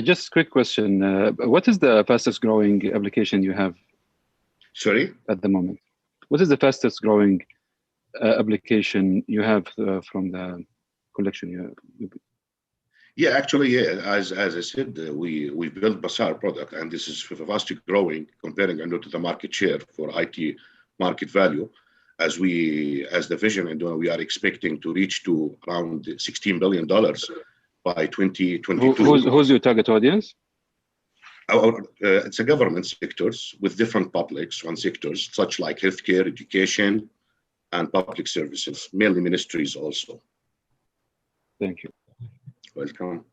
Just a quick question. What is the fastest growing application you have? Sorry? At the moment. What is the fastest growing application you have from the collection you have? Yeah, actually, yeah. As I said, we built Masar product, and this is fast growing comparing to the market share for IT market value. As the vision, and we are expecting to reach to around $16 billion by 2022. Who's your target audience? It's a government sectors with different publics on sectors such like healthcare, education, and public services, mainly ministries also. Thank you. Welcome.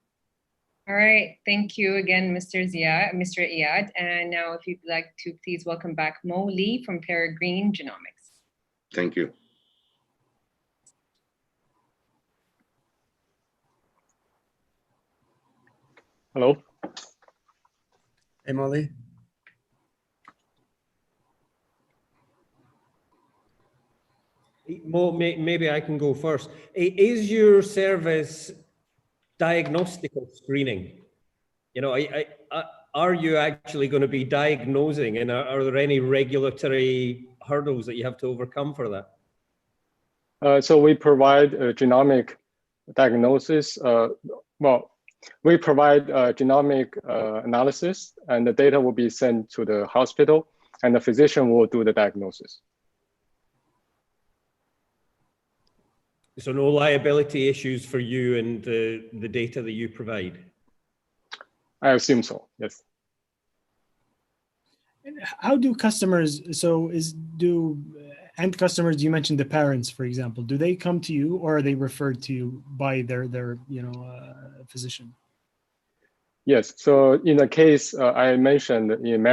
All right, thank you again, Mr. Iyad. And now if you'd like to please welcome back Mo Lee from Peregrine Genomics. Thank you. Hello. Hey, Molly. Mo, maybe I can go first. Is your service diagnostic or screening? Are you actually going to be diagnosing, and are there any regulatory hurdles that you have to overcome for that? So we provide genomic diagnosis. We provide genomic analysis, and the data will be sent to the hospital, and the physician will do the diagnosis. So no liability issues for you and the data that you provide? I assume so, yes. How do customers, do end customers, you mentioned the parents, for example, do they come to you or are they referred to you by their physician? Yes, so in the case I mentioned in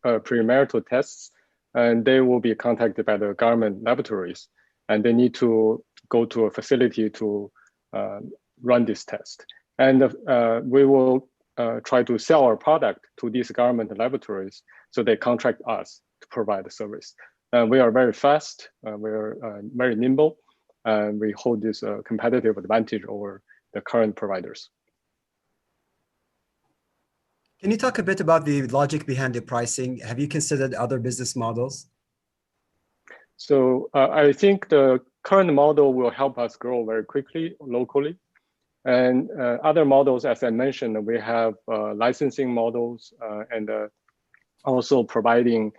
premarital tests, and they will be contacted by the government laboratories, and they need to go to a facility to run this test. And we will try to sell our product to these government laboratories, so they contract us to provide the service. We are very fast, we're very nimble, and we hold this competitive advantage over the current providers. Can you talk a bit about the logic behind the pricing? Have you considered other business models? So I think the current model will help us grow very quickly locally. And other models, as I mentioned, we have licensing models and also providing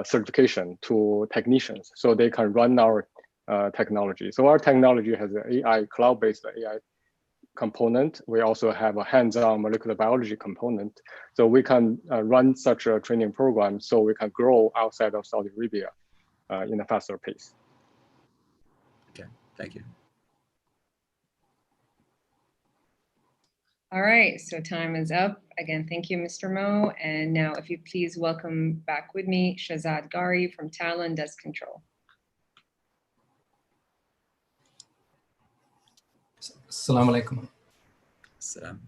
certification to technicians so they can run our technology. So our technology has an AI, cloud-based AI component. We also have a hands-on molecular biology component. So we can run such a training program so we can grow outside of Saudi Arabia in a faster pace. Okay, thank you. All right, so time is up. Again, thank you, Mr. Mo. And now if you please welcome back with me, Shazad Gari from Talon Desk Control. Assalamu alaikum. Assalam.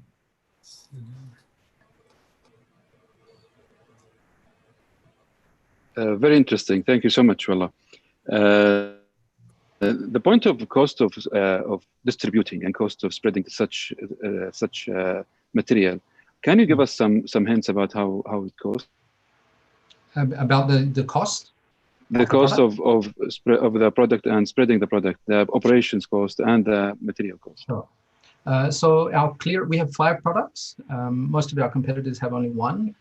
Very interesting. Thank you so much, Wallah. The point of cost of distributing and cost of spreading such material, can you give us some hints about how it goes? About the cost? The cost of the product and spreading the product, the operations cost and the material cost. Sure. So we have 5 products. Most of our competitors have only 1.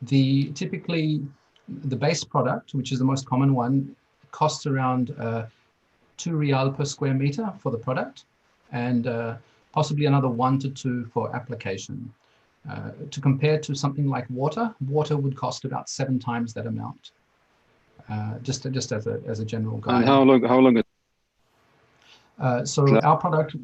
Typically, the base product, which is the most common one, costs around 2 riyal per square meter for the product, and possibly another 1 to 2 for application. To compare to something like water would cost about 7 times that amount. Just as a general guide. And how long? So our product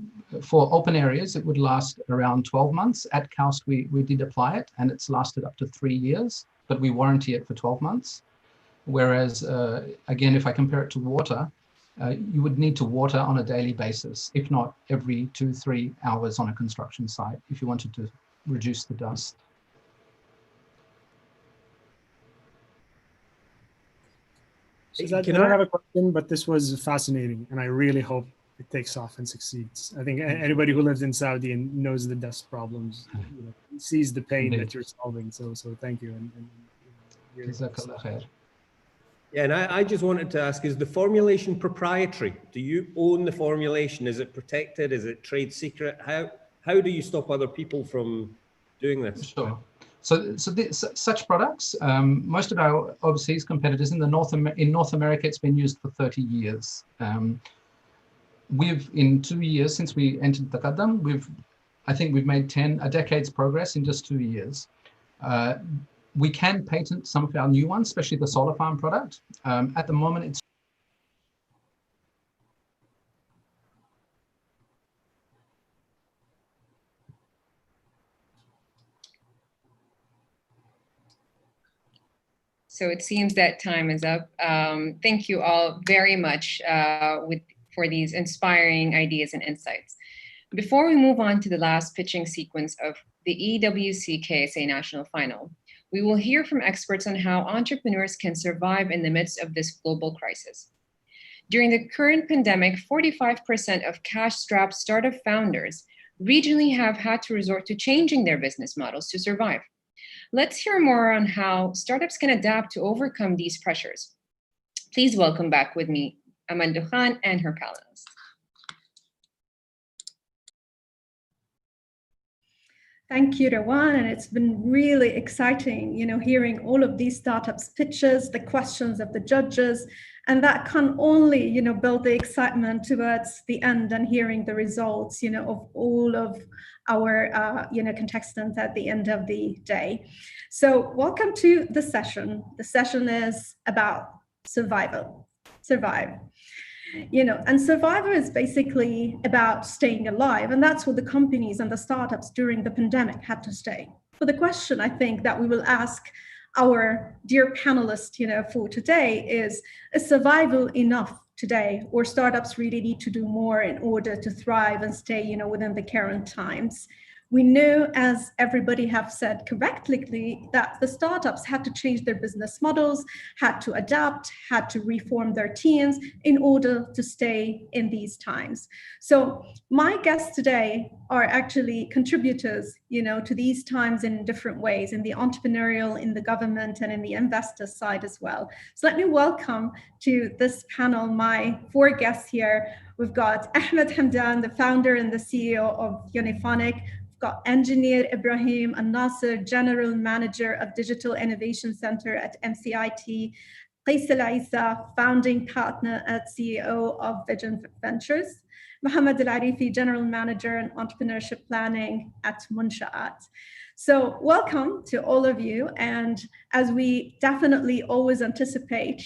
for open areas, it would last around 12 months. At Kaust, we did apply it, and it's lasted up to 3 years, but we warranty it for 12 months. Whereas, again, if I compare it to water, you would need to water on a daily basis, if not every 2-3 hours on a construction site, if you wanted to reduce the dust. I have a question, but this was fascinating, and I really hope it takes off and succeeds. I think anybody who lives in Saudi and knows the dust problems, sees the pain that you're solving. So thank you. Yeah, and I just wanted to ask, is the formulation proprietary? Do you own the formulation? Is it protected? Is it trade secret? How do you stop other people from doing this? Sure. So such products, most of our overseas competitors in North America, it's been used for 30 years. In 2 years since we entered Taqaddam, I think we've made a decade's progress in just 2 years. We can patent some of our new ones, especially the solar farm product. At the moment, it's So it seems that time is up. Thank you all very much for these inspiring ideas and insights. Before we move on to the last pitching sequence of the EWC KSA National Final, we will hear from experts on how entrepreneurs can survive in the midst of this global crisis. During the current pandemic, 45% of cash-strapped startup founders regionally have had to resort to changing their business models to survive. Let's hear more on how startups can adapt to overcome these pressures. Please welcome back with me Amal Dukhan and her panelists. Thank you, Rawan, and it's been really exciting, hearing all of these startups' pitches, the questions of the judges, and that can only, build the excitement towards the end and hearing the results, of all of our, contestants at the end of the day. So, welcome to the session. The session is about survival, survive. And Survivor is basically about staying alive. And that's what the companies and the startups during the pandemic had to stay. But the question I think that we will ask our dear panelists, for today is survival enough today, or startups really need to do more in order to thrive and stay, within the current times? We know, as everybody have said correctly, that the startups had to change their business models, had to adapt, had to reform their teams in order to stay in these times. So my guests today are actually contributors, to these times in different ways, in the entrepreneurial, in the government, and in the investor side as well. So let me welcome to this panel my 4 guests here. We've got Ahmed Hamdan, the founder and the CEO of Uniphonic. Got engineer Ibrahim Al-Nasser, General Manager of Digital Innovation Center at MCIT, Qais Al-Isa, founding partner and CEO of Vision Ventures, Mohammed Al-Arifi, General Manager in Entrepreneurship Planning at Munshaat. So welcome to all of you. And as we definitely always anticipate,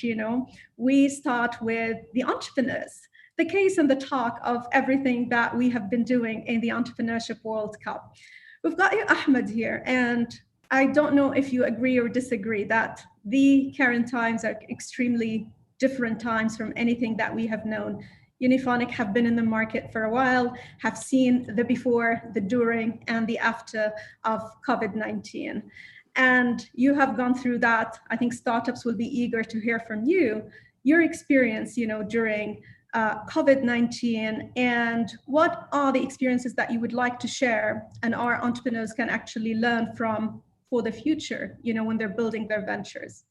we start with the entrepreneurs, the case and the talk of everything that we have been doing in the Entrepreneurship World Cup. We've got you, Ahmed, here, and I don't know if you agree or disagree that the current times are extremely different times from anything that we have known. Uniphonic have been in the market for a while, have seen the before, the during, and the after of COVID-19. And you have gone through that. I think startups will be eager to hear from you, your experience, during COVID-19, and what are the experiences that you would like to share and our entrepreneurs can actually learn from for the future, when they're building their ventures.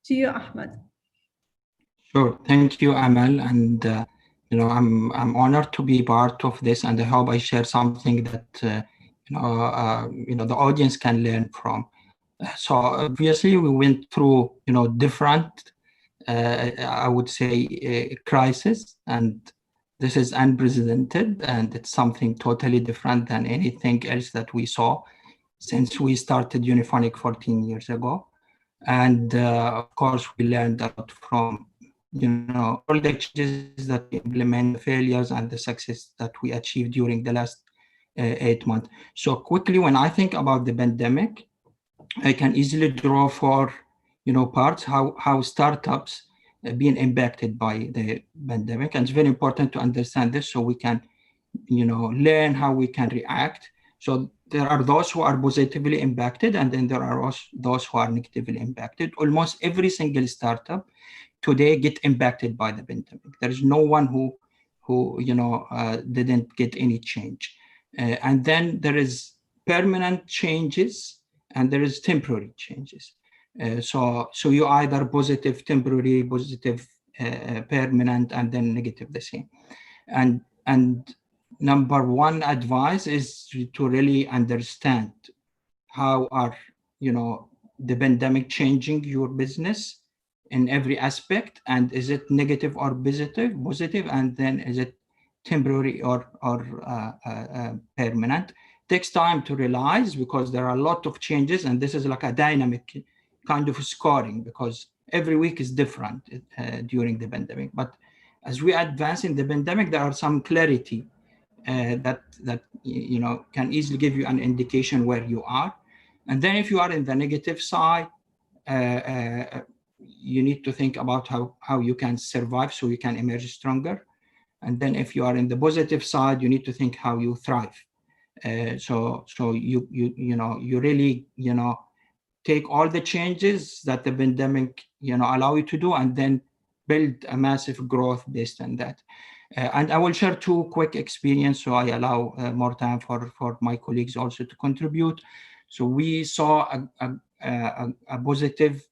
To you, Ahmed. Sure, thank you, Amal, and I'm honored to be part of this, and I hope I share something that the audience can learn from. So obviously, we went through different. I would say crisis, and this is unprecedented, and it's something totally different than anything else that we saw since we started Uniphonic 14 years ago. And of course, we learned a lot from all the changes that we implement, the failures and the success that we achieved during the last 8 months. So quickly, when I think about the pandemic, I can easily draw 4 parts how startups being impacted by the pandemic. And it's very important to understand this so we can, learn how we can react. So there are those who are positively impacted, and then there are those who are negatively impacted. Almost every single startup today get impacted by the pandemic. There is no one who didn't get any change. And then there is permanent changes and there is temporary changes. So you either positive, temporary, positive, permanent, and then negative the same. And number 1 advice is to really understand how are the pandemic changing your business in every aspect, and is it negative or positive, and then is it temporary or permanent. Takes time to realize because there are a lot of changes, and this is like a dynamic kind of scoring because every week is different during the pandemic. But as we advance in the pandemic, there are some clarity that can easily give you an indication where you are. And then if you are in the negative side, you need to think about how you can survive so you can emerge stronger. And then if you are in the positive side, you need to think how you thrive. So you really take all the changes that the pandemic allow you to do, and then build a massive growth based on that. And I will share 2 quick experience, so I allow more time for my colleagues also to contribute. So we saw a positive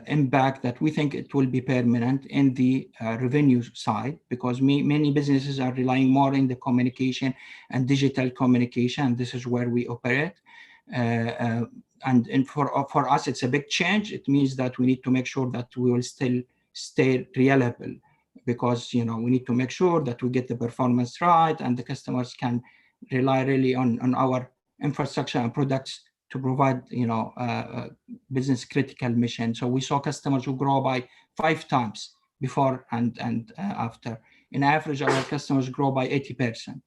impact that we think it will be permanent in the revenue side, because many businesses are relying more in the communication and digital communication. This is where we operate. And for us, it's a big change. It means that we need to make sure that we will still stay reliable, because we need to make sure that we get the performance right and the customers can rely really on our infrastructure and products to provide business critical mission. So we saw customers who grow by 5 times before and after. In average, our customers grow by 80%.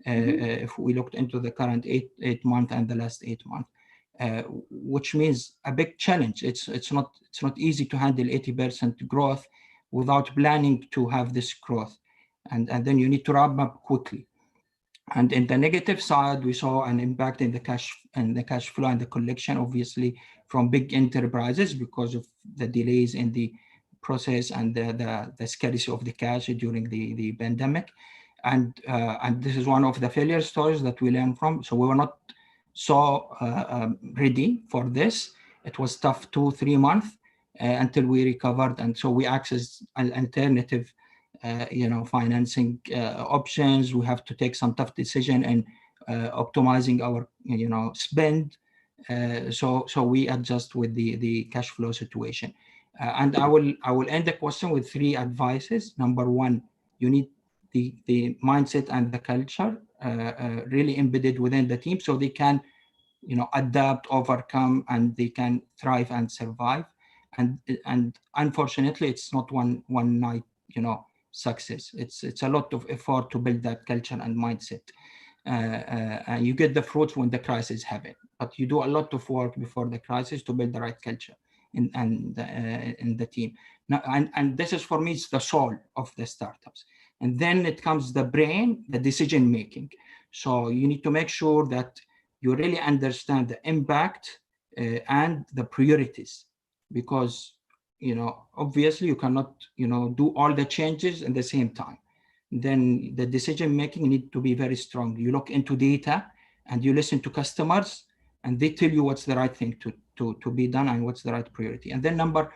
If we looked into the current eight month and the last 8 months, which means a big challenge. It's not easy to handle 80% growth without planning to have this growth, and then you need to ramp up quickly. And in the negative side, we saw an impact in the cash flow and the collection, obviously, from big enterprises because of the delays in the process and the scarcity of the cash during the pandemic. And this is one of the failure stories that we learned from. So we were not so ready for this. It was tough 2-3 months until we recovered. And so we accessed an alternative financing options. We have to take some tough decision and optimizing our spend. So we adjust with the cash flow situation. And I will end the question with 3 advices. Number 1, you need the mindset and the culture really embedded within the team, so they can adapt, overcome, and they can thrive and survive. And unfortunately, it's not one night success. It's a lot of effort to build that culture and mindset. And you get the fruits when the crisis happen, but you do a lot of work before the crisis to build the right culture in the team. Now, and this is, for me, it's the soul of the startups. And then it comes the brain, the decision making. So you need to make sure that you really understand the impact and the priorities, because obviously you cannot do all the changes at the same time. Then the decision making need to be very strong. You look into data and you listen to customers, and they tell you what's the right thing to be done and what's the right priority. And then number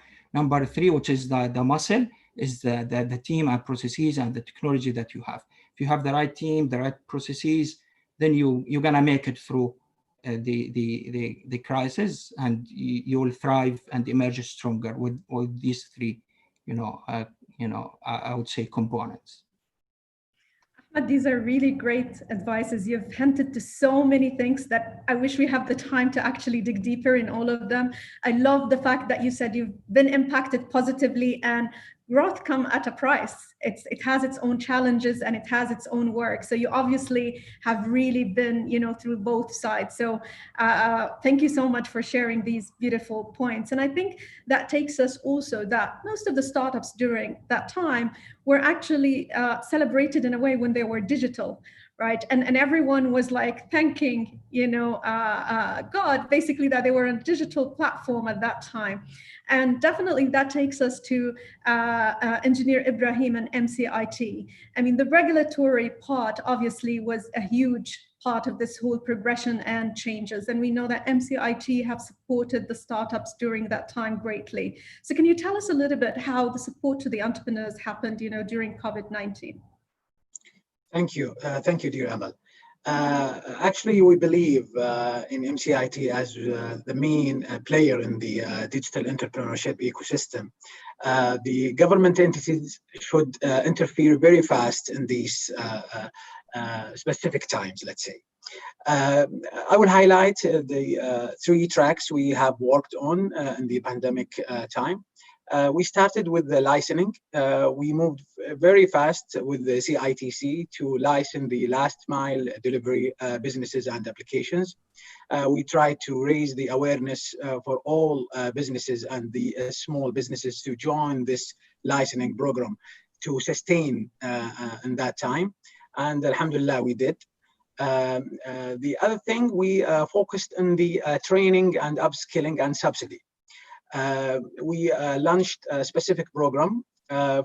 3, which is the muscle, is the team and processes and the technology that you have. If you have the right team, the right processes, then you're gonna make it through the crisis, and you will thrive and emerge stronger with these 3, I would say, components. These are really great advices. You've hinted to so many things that I wish we have the time to actually dig deeper in all of them. I love the fact that you said you've been impacted positively, and growth come at a price. It has its own challenges and it has its own work. So you obviously have really been, through both sides. So thank you so much for sharing these beautiful points. And I think that takes us also that most of the startups during that time were actually celebrated in a way when they were digital, right? And everyone was like thanking, God, basically, that they were on a digital platform at that time. And definitely that takes us to Engineer Ibrahim and MCIT. I mean, the regulatory part obviously was a huge part of this whole progression and changes. And we know that MCIT have supported the startups during that time greatly. So can you tell us a little bit how the support to the entrepreneurs happened, during COVID-19? Thank you. Thank you, dear Amal. Actually, we believe in MCIT as the main player in the digital entrepreneurship ecosystem. The government entities should interfere very fast in these specific times, let's say. I will highlight the 3 tracks we have worked on in the pandemic time. We started with the licensing. We moved very fast with the CITC to license the last mile delivery businesses and applications. We tried to raise the awareness for all businesses and the small businesses to join this licensing program to sustain in that time. And alhamdulillah, we did. The other thing, we focused on the training and upskilling and subsidy. We launched a specific program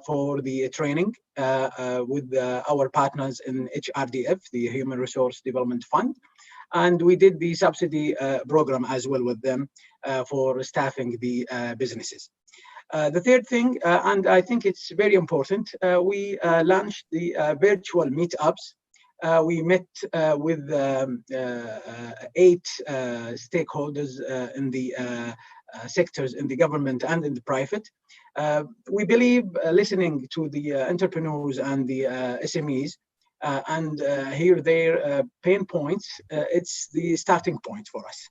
for the training with our partners in HRDF, the Human Resource Development Fund. And we did the subsidy program as well with them for staffing the businesses. The third thing, and I think it's very important, we launched the virtual meetups. We met with 8 stakeholders in the sectors in the government and in the private. We believe listening to the entrepreneurs and the SMEs and hear their pain points, it's the starting point for us.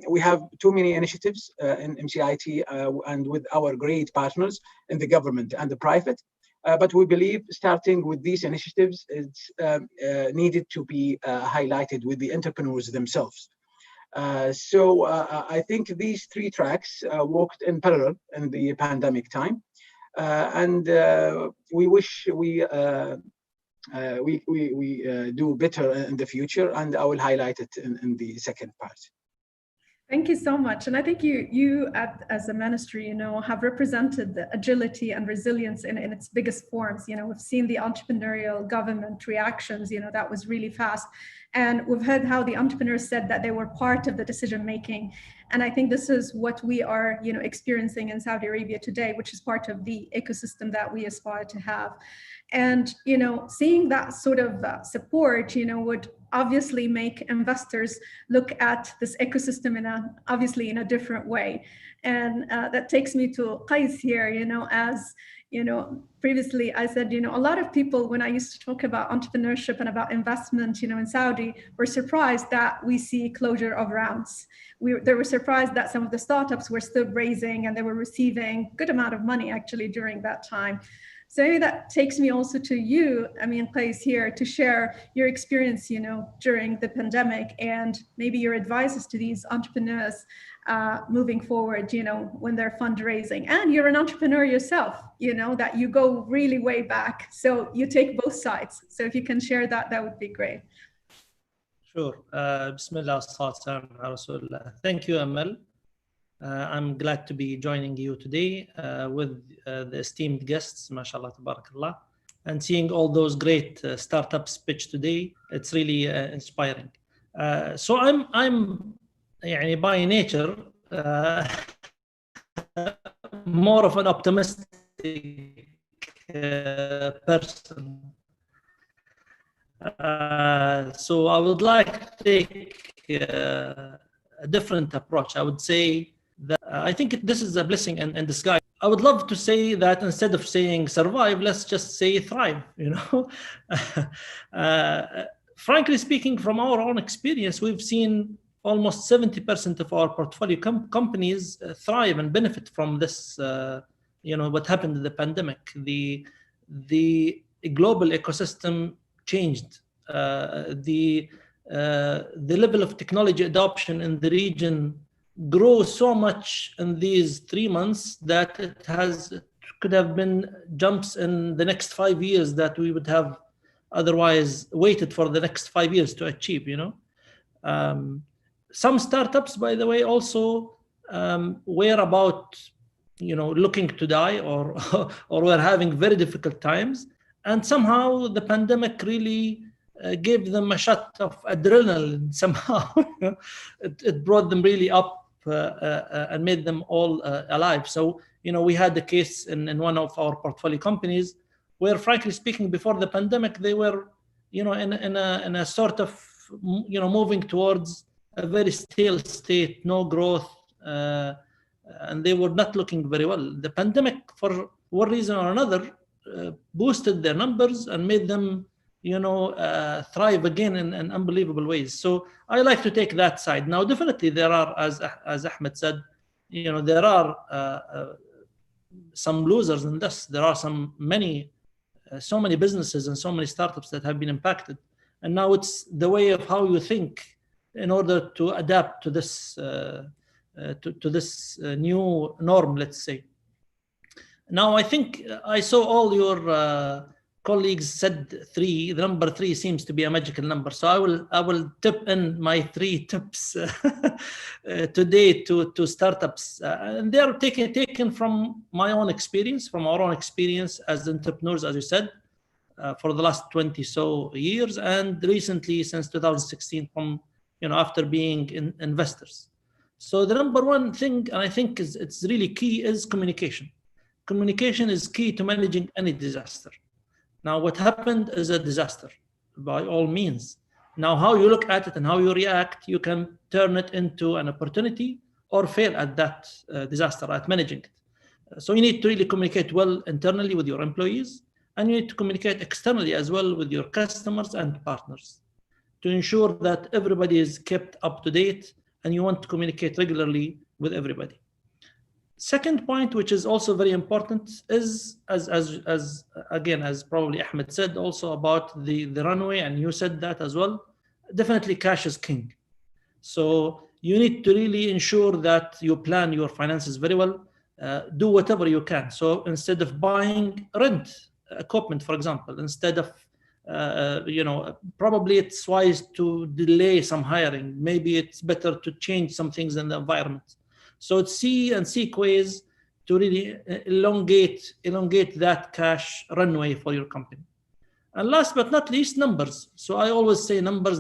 We have too many initiatives in MCIT and with our great partners in the government and the private, but we believe starting with these initiatives is needed to be highlighted with the entrepreneurs themselves. So I think these 3 tracks worked in parallel in the pandemic time, and we wish we do better in the future, and I will highlight it in the second part. Thank you so much. And I think you as a ministry, have represented the agility and resilience in its biggest forms. We've seen the entrepreneurial government reactions, that was really fast. And we've heard how the entrepreneurs said that they were part of the decision making. And I think this is what we are, experiencing in Saudi Arabia today, which is part of the ecosystem that we aspire to have. And, seeing that sort of support, would obviously make investors look at this ecosystem in a different way. And that takes me to Qais here, as previously I said, a lot of people, when I used to talk about entrepreneurship and about investment, in Saudi, were surprised that we see closure of rounds. They were surprised that some of the startups were still raising and they were receiving good amount of money actually during that time. So maybe that takes me also to you, Qais here, to share your experience, during the pandemic, and maybe your advices to these entrepreneurs moving forward, when they're fundraising. And you're an entrepreneur yourself, that you go really way back. So you take both sides. So if you can share that, that would be great. Sure. Bismillah, thank you, Amal. I'm glad to be joining you today with the esteemed guests, mashallah, tabarakallah, and seeing all those great startups pitch today. It's really inspiring. So I'm by nature more of an optimistic person. So I would like to take a different approach. I would say that I think this is a blessing in disguise. I would love to say that instead of saying survive, let's just say thrive, Frankly speaking, from our own experience, we've seen almost 70% of our portfolio companies thrive and benefit from this, what happened in the pandemic. The global ecosystem changed. The level of technology adoption in the region grew so much in these 3 months that it could have been jumps in the next 5 years that we would have otherwise waited for the next 5 years to achieve, Some startups, by the way, also were about, looking to die or were having very difficult times. And somehow the pandemic really gave them a shot of adrenaline somehow. It brought them really up and made them all alive. So, we had the case in one of our portfolio companies where, frankly speaking, before the pandemic, they were, in a sort of, moving towards a very stale state, no growth, and they were not looking very well. The pandemic, for one reason or another, boosted their numbers and made them, thrive again in unbelievable ways. So I like to take that side. Now, definitely there are, as Ahmed said, there are some losers in this. There are so many businesses and so many startups that have been impacted. And now it's the way of how you think in order to adapt to this new norm, let's say. Now, I think I saw all your colleagues said 3. The number 3 seems to be a magical number. So I will tip in my 3 tips today to startups. And they are taken from my own experience, from our own experience as entrepreneurs, as you said, for the last 20 so years, and recently since 2016 from, after being investors. So the number one thing, and I think it's really key, is communication. Communication is key to managing any disaster. Now, what happened is a disaster, by all means. Now, how you look at it and how you react, you can turn it into an opportunity or fail at that disaster, at managing it. So you need to really communicate well internally with your employees, and you need to communicate externally as well with your customers and partners to ensure that everybody is kept up to date, and you want to communicate regularly with everybody. Second point, which is also very important, is as probably Ahmed said, also about the runway, and you said that as well. Definitely cash is king. So you need to really ensure that you plan your finances very well. Do whatever you can. So instead of buying, rent equipment, for example, instead of probably it's wise to delay some hiring. Maybe it's better to change some things in the environment. So it's seek ways to really elongate that cash runway for your company. And last but not least, numbers. So I always say numbers.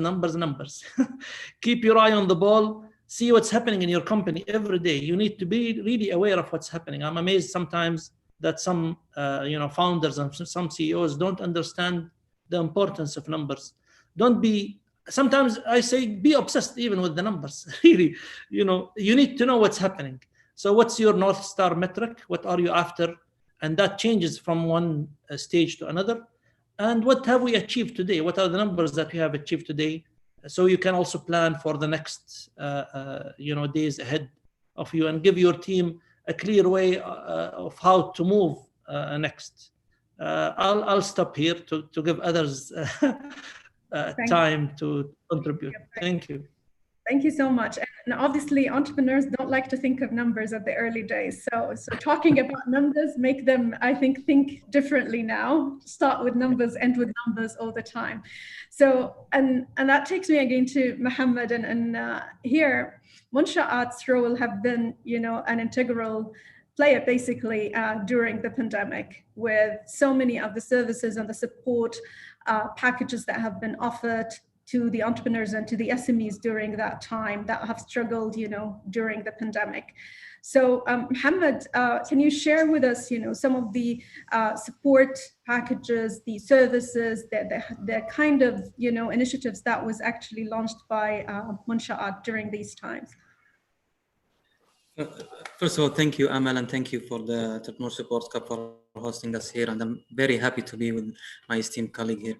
Keep your eye on the ball. See what's happening in your company every day. You need to be really aware of what's happening. I'm amazed sometimes that some founders and some CEOs don't understand the importance of numbers. Sometimes I say be obsessed even with the numbers. Really, you need to know what's happening. So what's your North Star metric? What are you after? And that changes from one stage to another. And what have we achieved today? What are the numbers that we have achieved today? So you can also plan for the next days ahead of you, and give your team a clear way of how to move next. I'll stop here to give others time to contribute. Thank you. Thank you so much. And obviously, entrepreneurs don't like to think of numbers at the early days. So talking about numbers make them, I think differently now. Start with numbers, end with numbers all the time. So, and that takes me again to Mohammed. And here, Munsha'at's role have been, an integral player basically during the pandemic, with so many of the services and the support packages that have been offered to the entrepreneurs and to the SMEs during that time that have struggled, during the pandemic. So Mohammed, can you share with us, some of the support packages, the services, the kind of, initiatives that was actually launched by Munsha'at during these times? First of all, thank you, Amal, and thank you for the Entrepreneurship World Cup for hosting us here. And I'm very happy to be with my esteemed colleague here.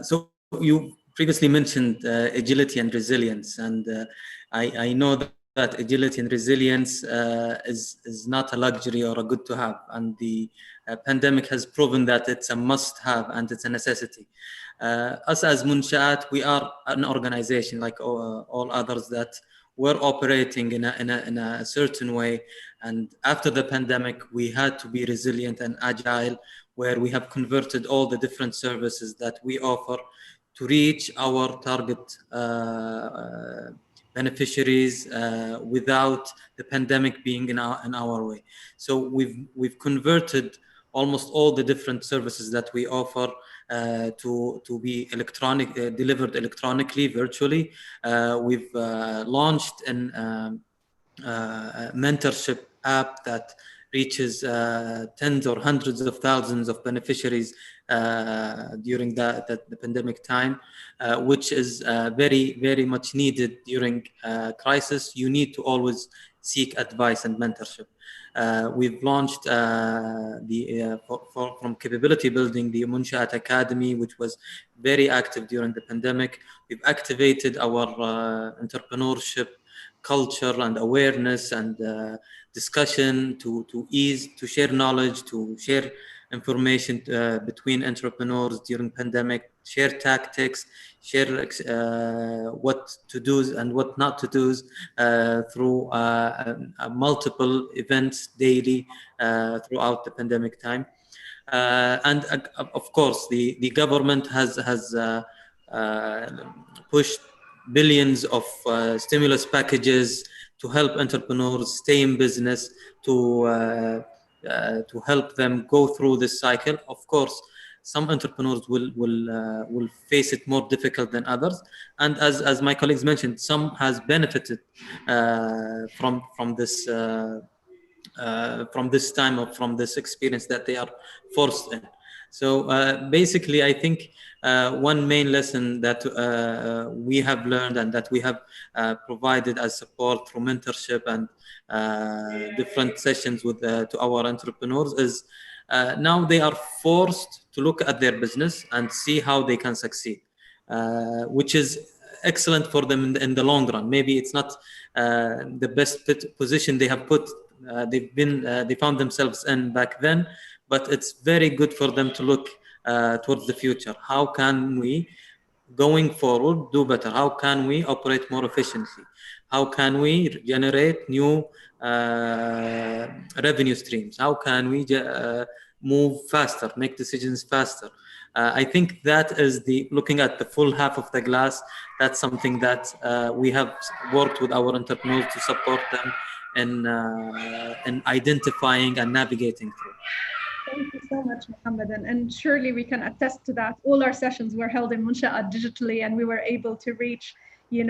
So you previously mentioned agility and resilience, and I know that agility and resilience is not a luxury or a good to have, and the pandemic has proven that it's a must have and it's a necessity. Us as Munsha'at, we are an organization like all others that we're operating in a certain way, and after the pandemic we had to be resilient and agile, where we have converted all the different services that we offer to reach our target beneficiaries without the pandemic being in our way. So we've converted almost all the different services that we offer to be delivered electronically, virtually. We've launched a mentorship app that reaches tens or hundreds of thousands of beneficiaries during the pandemic time, which is very, very much needed during crisis. You need to always seek advice and mentorship. We've launched from capability building, the Munsha'at Academy, which was very active during the pandemic. We've activated our entrepreneurship culture and awareness and discussion to share knowledge, to share information between entrepreneurs during pandemic, share tactics, share what to do and what not to do through multiple events daily throughout the pandemic time. And of course, the government has pushed billions of stimulus packages to help entrepreneurs stay in business, to help them go through this cycle. Of course, some entrepreneurs will face it more difficult than others, and as my colleagues mentioned, some has benefited from this time or from this experience that they are forced in. So basically, I think one main lesson that we have learned and that we have provided as support through mentorship and different sessions with to our entrepreneurs is now they are forced to look at their business and see how they can succeed, which is excellent for them in the long run. Maybe it's not the best position they have put they found themselves in back then, but it's very good for them to look towards the future. How can we, going forward, do better? How can we operate more efficiently? How can we generate new revenue streams? How can we move faster, make decisions faster? I think that is looking at the full half of the glass. That's something that we have worked with our entrepreneurs to support them in identifying and navigating through. Thank you so much, Mohammed. And surely we can attest to that. All our sessions were held in Munsha'at digitally, and we were able to reach,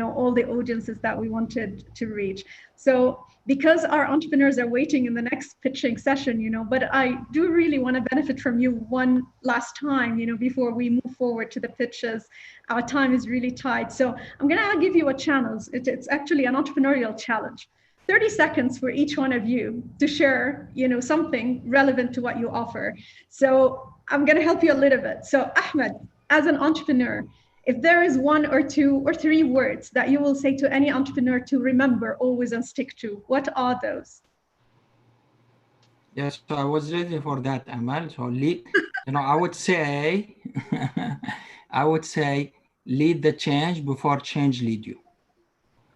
all the audiences that we wanted to reach. So because our entrepreneurs are waiting in the next pitching session, but I do really want to benefit from you one last time, before we move forward to the pitches. Our time is really tight. So I'm going to give you a challenge. It's actually an entrepreneurial challenge. 30 seconds for each one of you to share, something relevant to what you offer. So I'm going to help you a little bit. So Ahmed, as an entrepreneur, if there is one or two or three words that you will say to any entrepreneur to remember always and stick to, what are those? Yes, so I was ready for that, Amal. So lead, I would say, lead the change before change lead you.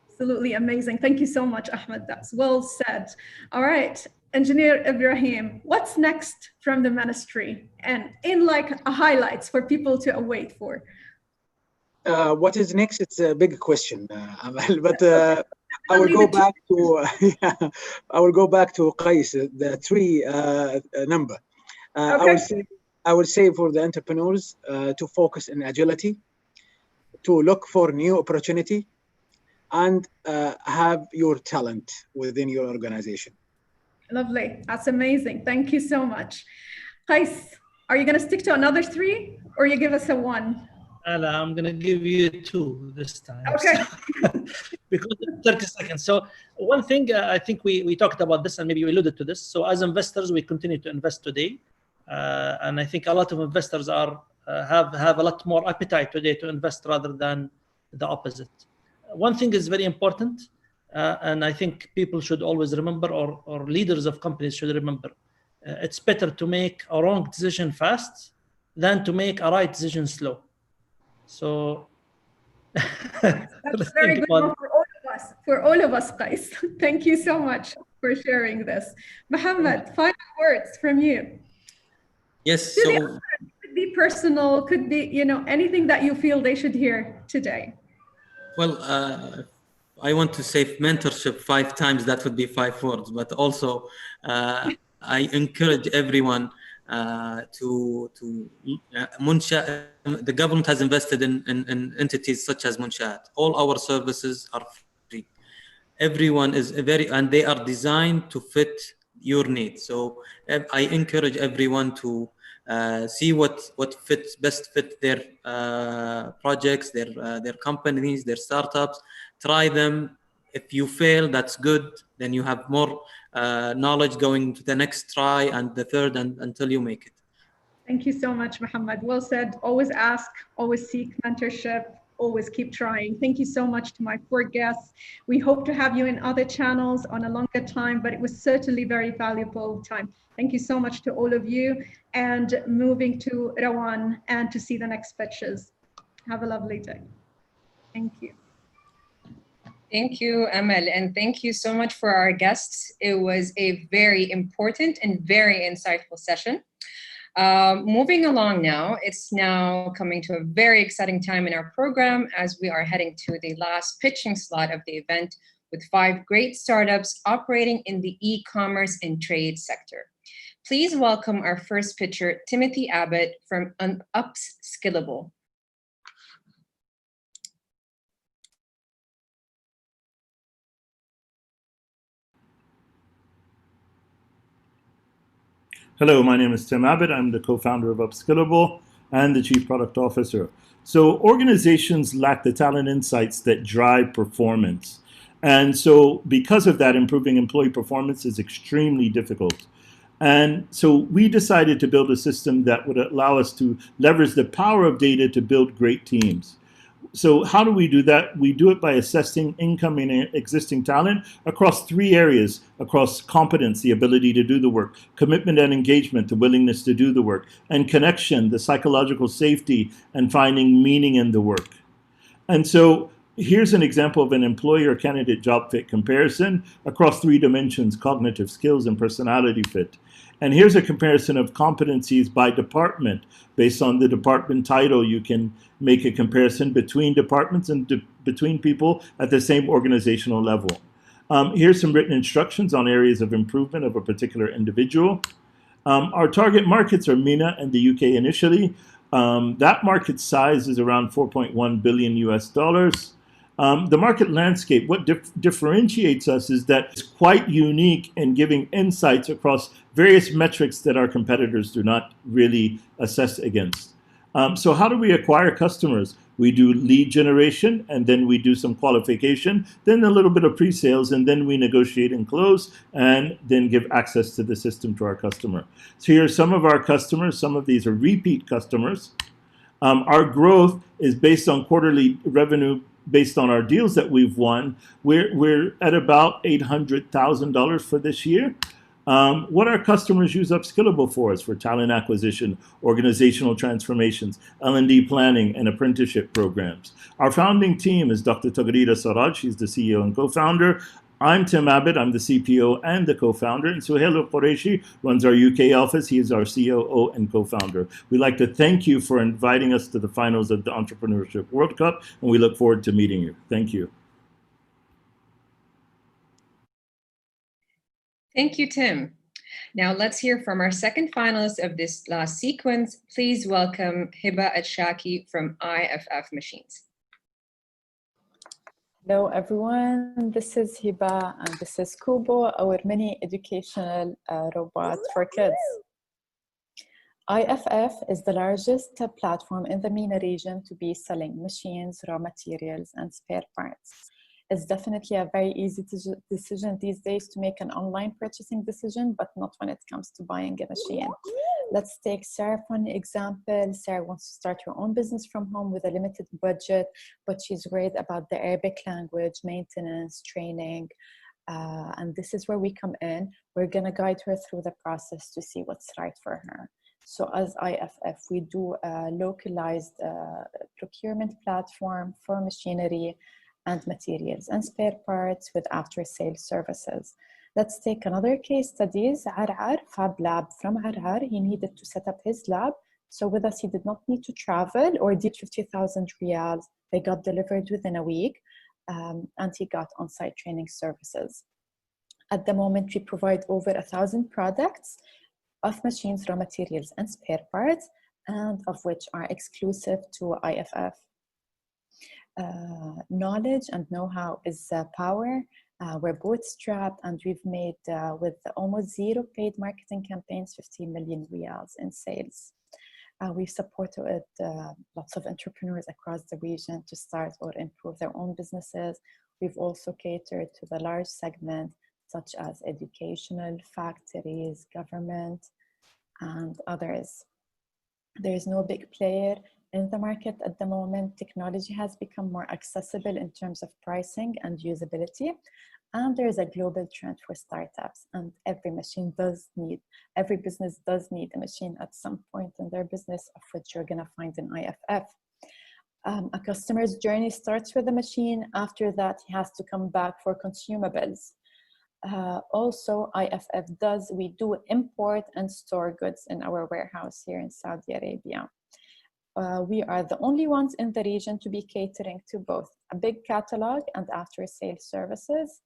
Absolutely amazing. Thank you so much, Ahmed. That's well said. All right, Engineer Ibrahim, what's next from the ministry? And in highlights for people to await for. What is next? It's a big question, Amal, but I will go back to I will go back to Qais, the three number. Okay. I would say for the entrepreneurs to focus on agility, to look for new opportunity, and have your talent within your organization. Lovely. That's amazing. Thank you so much. Qais, are you going to stick to another three, or you give us a one? I'm going to give you two this time. Okay. Because 30 seconds. So one thing, I think we talked about this and maybe we alluded to this. So as investors, we continue to invest today. And I think a lot of investors have a lot more appetite today to invest rather than the opposite. One thing is very important, and I think people should always remember, or leaders of companies should remember, it's better to make a wrong decision fast than to make a right decision slow. So that's very good one for all of us. For all of us, Qais. Thank you so much for sharing this. Mohammed, final words from you. Yes. So could be personal, could be anything that you feel they should hear today. Well, I want to say mentorship 5 times. That would be 5 words. But also, I encourage everyone to Munsha. The government has invested in entities such as Munshaat. All our services are free. Everyone is and they are designed to fit your needs. So I encourage everyone to see what best fit their projects, their companies, their startups. Try them. If you fail, that's good. Then you have more knowledge going to the next try and the third, and until you make it. Thank you so much, Mohammed. Well said. Always ask, always seek mentorship, always keep trying. Thank you so much to my 4 guests. We hope to have you in other channels on a longer time, but it was certainly very valuable time. Thank you so much to all of you, and moving to Rawan and to see the next pitches. Have a lovely day. Thank you. Thank you, Amal, and thank you so much for our guests. It was a very important and very insightful session. Moving along now, it's now coming to a very exciting time in our program as we are heading to the last pitching slot of the event with 5 great startups operating in the e-commerce and trade sector. Please welcome our first pitcher, Timothy Abbott from Upskillable. Hello, my name is Tim Abbott. I'm the co-founder of Upskillable and the Chief Product Officer. So organizations lack the talent insights that drive performance. And so because of that, improving employee performance is extremely difficult. And so we decided to build a system that would allow us to leverage the power of data to build great teams. So how do we do that? We do it by assessing incoming and existing talent across 3 areas, across competence, the ability to do the work, commitment and engagement, the willingness to do the work, and connection, the psychological safety, and finding meaning in the work. And so here's an example of an employer candidate job fit comparison across 3 dimensions: cognitive skills and personality fit. And here's a comparison of competencies by department. Based on the department title, you can make a comparison between departments and between people at the same organizational level. Here's some written instructions on areas of improvement of a particular individual. Our target markets are MENA and the UK initially. That market size is around 4.1 billion US dollars. The market landscape, what differentiates us is that it's quite unique in giving insights across various metrics that our competitors do not really assess against. So how do we acquire customers? We do lead generation, and then we do some qualification, then a little bit of pre-sales, and then we negotiate and close, and then give access to the system to our customer. So here are some of our customers. Some of these are repeat customers. Our growth is based on quarterly revenue based on our deals that we've won. We're at about $800,000 for this year. What our customers use Upskillable for is for talent acquisition, organizational transformations, L&D planning, and apprenticeship programs. Our founding team is Dr. Tagrida Saraj. She's the CEO and co-founder. I'm Tim Abbott. I'm the CPO and the co-founder. And Suhail Qureshi runs our UK office. He is our COO and co-founder. We'd like to thank you for inviting us to the finals of the Entrepreneurship World Cup, and we look forward to meeting you. Thank you. Thank you, Tim. Now let's hear from our second finalist of this last sequence. Please welcome Hiba Al-Shaki from IFF Machines. Hello, everyone. This is Hiba, and this is Kubo, our mini educational robot for kids. IFF is the largest platform in the MENA region to be selling machines, raw materials, and spare parts. It's definitely a very easy decision these days to make an online purchasing decision, but not when it comes to buying a machine. Let's take Sarah for an example. Sarah wants to start her own business from home with a limited budget, but she's worried about the Arabic language, maintenance, training, and this is where we come in. We're gonna guide her through the process to see what's right for her. So as IFF, we do a localized procurement platform for machinery and materials and spare parts with after-sales services. Let's take another case study. Ar'ar, Fab Lab from Ar'ar. He needed to set up his lab. So with us, he did not need to travel or did 50,000 riyals. They got delivered within a week, and he got on-site training services. At the moment, we provide over 1,000 products of machines, raw materials, and spare parts, and of which are exclusive to IFF. Knowledge and know-how is power. We're bootstrapped, and we've made, with almost 0 paid marketing campaigns, 50 million riyals in sales. We've supported lots of entrepreneurs across the region to start or improve their own businesses. We've also catered to the large segment, such as educational, factories, government, and others. There is no big player in the market at the moment. Technology has become more accessible in terms of pricing and usability. And there is a global trend for startups, and every business does need a machine at some point in their business, of which you're gonna find in IFF. A customer's journey starts with a machine. After that, he has to come back for consumables. Also, IFF we do import and store goods in our warehouse here in Saudi Arabia. We are the only ones in the region to be catering to both a big catalog and after-sale services.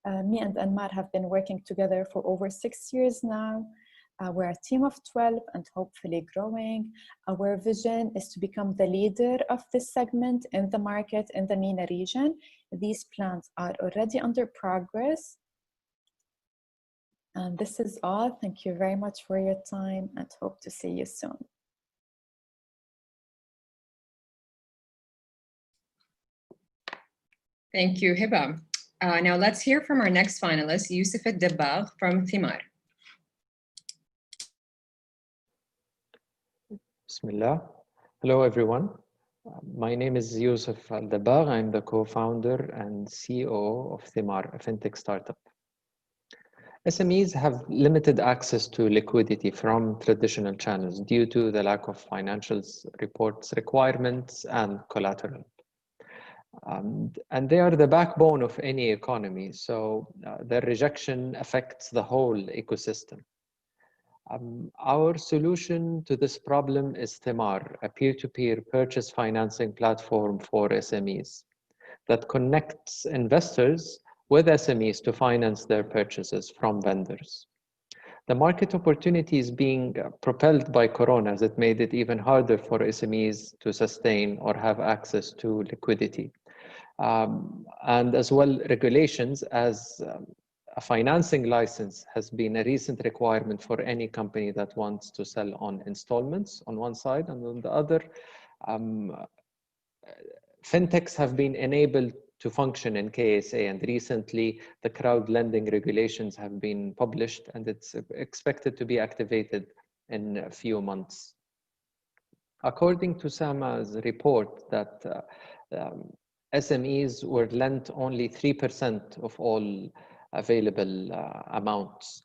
Me and Anmar have been working together for over 6 years now. We're a team of 12 and hopefully growing. Our vision is to become the leader of this segment in the market in the MENA region. These plans are already under progress. And this is all. Thank you very much for your time and hope to see you soon. Thank you, Hiba. Now let's hear from our next finalist, Yusuf Al-Dabbagh from Thimar. Bismillah. Hello, everyone. My name is Yusuf Al-Dabbagh. I'm the co-founder and CEO of Thimar, a fintech startup. SMEs have limited access to liquidity from traditional channels due to the lack of financials reports requirements and collateral. And they are the backbone of any economy, so their rejection affects the whole ecosystem. Our solution to this problem is Thimar, a peer-to-peer purchase financing platform for SMEs that connects investors with SMEs to finance their purchases from vendors. The market opportunity is being propelled by Corona, as it made it even harder for SMEs to sustain or have access to liquidity. And as well, regulations, as a financing license has been a recent requirement for any company that wants to sell on installments on one side, and on the other, fintechs have been enabled to function in KSA, and recently the crowd lending regulations have been published, and it's expected to be activated in a few months. According to SAMA's report, that SMEs were lent only 3% of all available amounts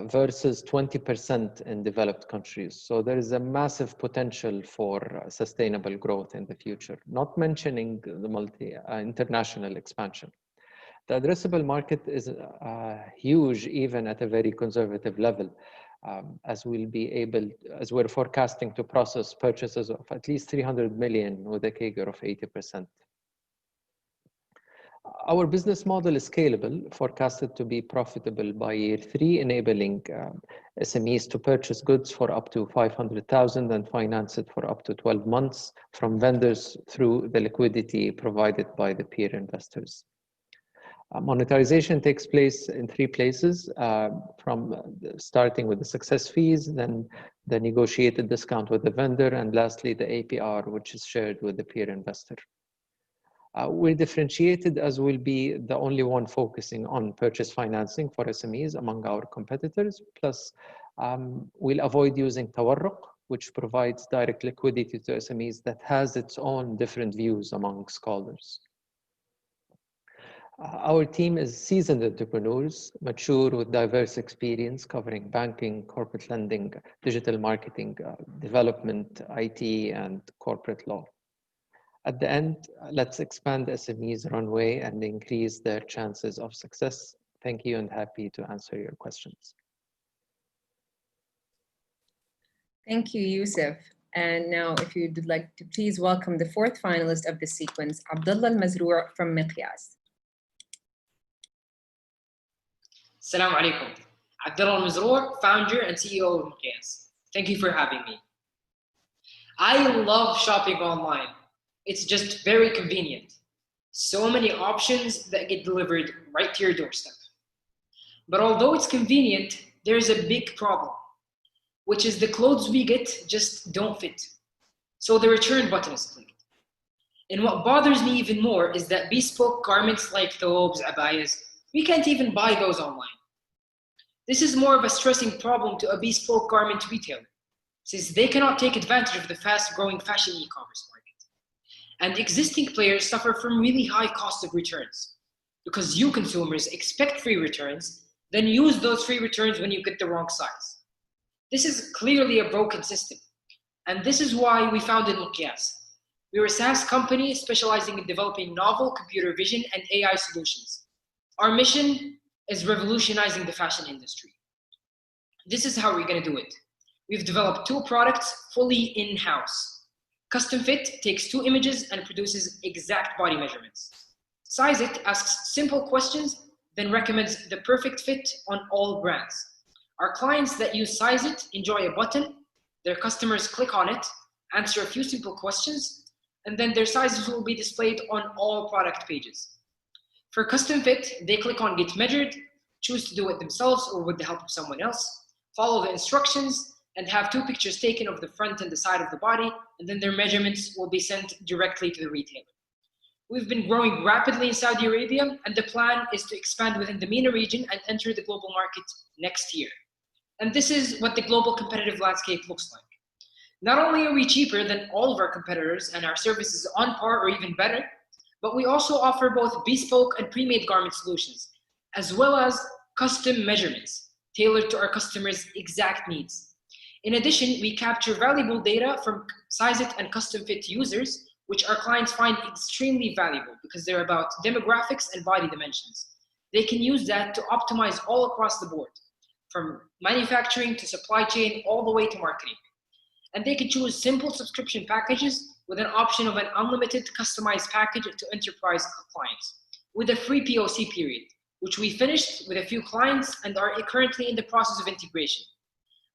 versus 20% in developed countries. So there is a massive potential for sustainable growth in the future, not mentioning the international expansion. The addressable market is huge, even at a very conservative level, as we're forecasting to process purchases of at least 300 million with a CAGR of 80%. Our business model is scalable, forecasted to be profitable by year 3, enabling SMEs to purchase goods for up to 500,000 and finance it for up to 12 months from vendors through the liquidity provided by the peer investors. Monetization takes place in 3 places, starting with the success fees, then the negotiated discount with the vendor, and lastly, the APR, which is shared with the peer investor. We're differentiated as we'll be the only one focusing on purchase financing for SMEs among our competitors. Plus, we'll avoid using tawarruq, which provides direct liquidity to SMEs that has its own different views among scholars. Our team is seasoned entrepreneurs, mature with diverse experience covering banking, corporate lending, digital marketing, development, IT, and corporate law. At the end, let's expand SMEs' runway and increase their chances of success. Thank you, and happy to answer your questions. Thank you, Yusuf. And now, if you'd like to please welcome the 4th finalist of this sequence, Abdullah Al-Mazroor from Miqyas. Assalamu alaikum. Abdullah Al-Mazroor, founder and CEO of Miqyas. Thank you for having me. I love shopping online. It's just very convenient. So many options that get delivered right to your doorstep. But although it's convenient, there's a big problem, which is the clothes we get just don't fit. So the return button is clicked. And what bothers me even more is that bespoke garments like thobes, abayas, we can't even buy those online. This is more of a stressing problem to a bespoke garment retailer, since they cannot take advantage of the fast-growing fashion e-commerce market. And existing players suffer from really high costs of returns, because you consumers expect free returns, then use those free returns when you get the wrong size. This is clearly a broken system, and this is why we founded Miqyas. We're a SaaS company specializing in developing novel computer vision and AI solutions. Our mission is revolutionizing the fashion industry. This is how we're going to do it. We've developed 2 products fully in-house. Custom Fit takes 2 images and produces exact body measurements. Size It asks simple questions, then recommends the perfect fit on all brands. Our clients that use Size It enjoy a button, their customers click on it, answer a few simple questions, and then their sizes will be displayed on all product pages. For Custom Fit, they click on Get Measured, choose to do it themselves or with the help of someone else, follow the instructions, and have 2 pictures taken of the front and the side of the body, and then their measurements will be sent directly to the retailer. We've been growing rapidly in Saudi Arabia, and the plan is to expand within the MENA region and enter the global market next year. And this is what the global competitive landscape looks like. Not only are we cheaper than all of our competitors and our service is on par or even better, but we also offer both bespoke and pre-made garment solutions, as well as custom measurements tailored to our customers' exact needs. In addition, we capture valuable data from Size It and Custom Fit users, which our clients find extremely valuable because they're about demographics and body dimensions. They can use that to optimize all across the board, from manufacturing to supply chain, all the way to marketing. And they can choose simple subscription packages with an option of an unlimited customized package to enterprise clients, with a free POC period, which we finished with a few clients and are currently in the process of integration.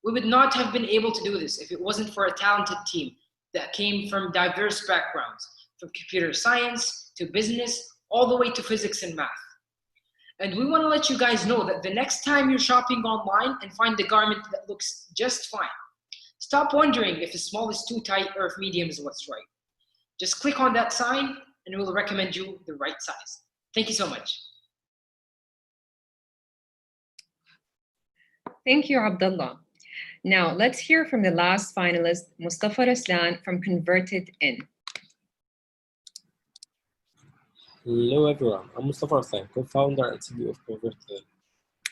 We would not have been able to do this if it wasn't for a talented team that came from diverse backgrounds, from computer science to business, all the way to physics and math. And we want to let you guys know that the next time you're shopping online and find a garment that looks just fine, stop wondering if a small is too tight or if medium is what's right. Just click on that sign and we'll recommend you the right size. Thank you so much. Thank you, Abdullah. Now, let's hear from the last finalist, Mustafa Raslan from Converted In. Hello everyone, I'm Mustafa Raslan, co-founder and CEO of Converted.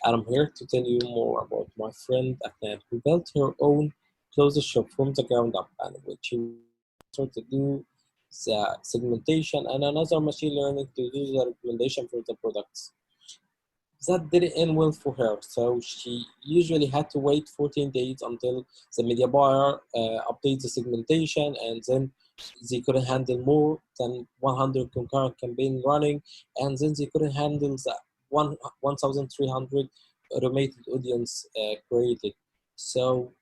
And I'm here to tell you more about my friend Afnan, who built her own clothes shop from the ground up, and which she started to do the segmentation and another machine learning to do the recommendation for the products. That didn't end well for her, so she usually had to wait 14 days until the media buyer updates the segmentation, and then they couldn't handle more than 100 concurrent campaigns running, and then they couldn't handle the 1,300 automated audience created. So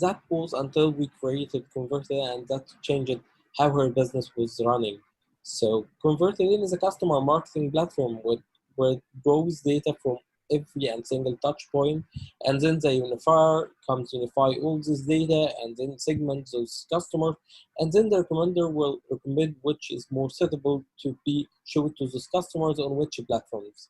that was until we created Converted, and that changed how her business was running. So Converted is a customer marketing platform where it draws data from every and single touch point, and then the unifier comes unify all this data and then segment those customers, and then the recommender will recommend which is more suitable to be shown to those customers on which platforms.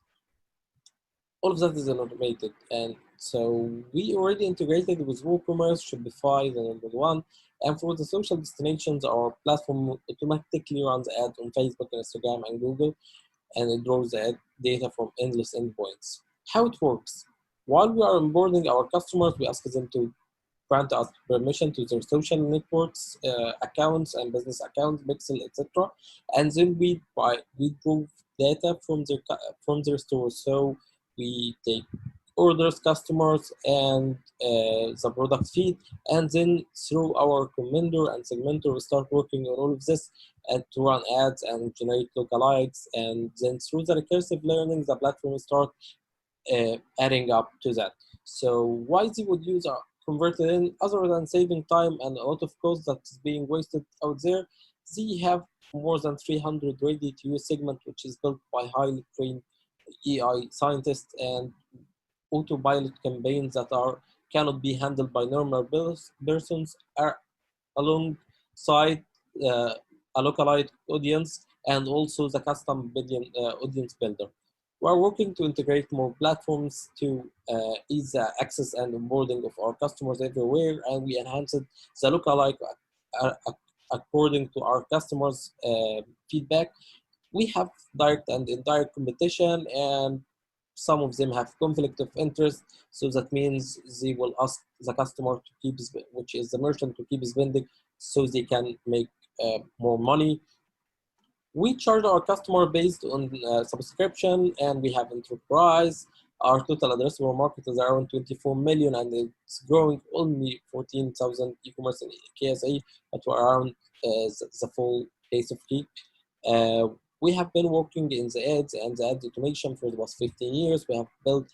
All of that is automated, and so we already integrated with WooCommerce, Shopify, the number one, and for the social destinations, our platform automatically runs ads on Facebook, Instagram, and Google, and it draws the data from endless endpoints. How it works: while we are onboarding our customers, we ask them to grant us permission to their social networks, accounts, and business accounts, Pixel, etc. And then we draw data from their stores. So we take orders, customers, and the product feed, and then through our recommender and segmenter, we start working on all of this and to run ads and generate lookalikes, and then through the recursive learning, the platform will start adding up to that. So why they would use our Converted In, other than saving time and a lot of cost that is being wasted out there, they have more than 300 ready-to-use segment, which is built by highly trained AI scientists, and autopilot campaigns that cannot be handled by normal persons are alongside a localized audience and also the custom audience builder. We're working to integrate more platforms to ease the access and onboarding of our customers everywhere, and we enhanced the lookalike according to our customers' feedback. We have direct and indirect competition, and some of them have conflict of interest, so that means they will ask the customer to keep, which is the merchant, to keep spending so they can make more money. We charge our customer based on subscription, and we have enterprise, Our total addressable market is around 24 million, and it's growing only 14,000 e-commerce in KSA, but we're around the full pace of peak. We have been working in the ads and the ad automation for the past 15 years. We have built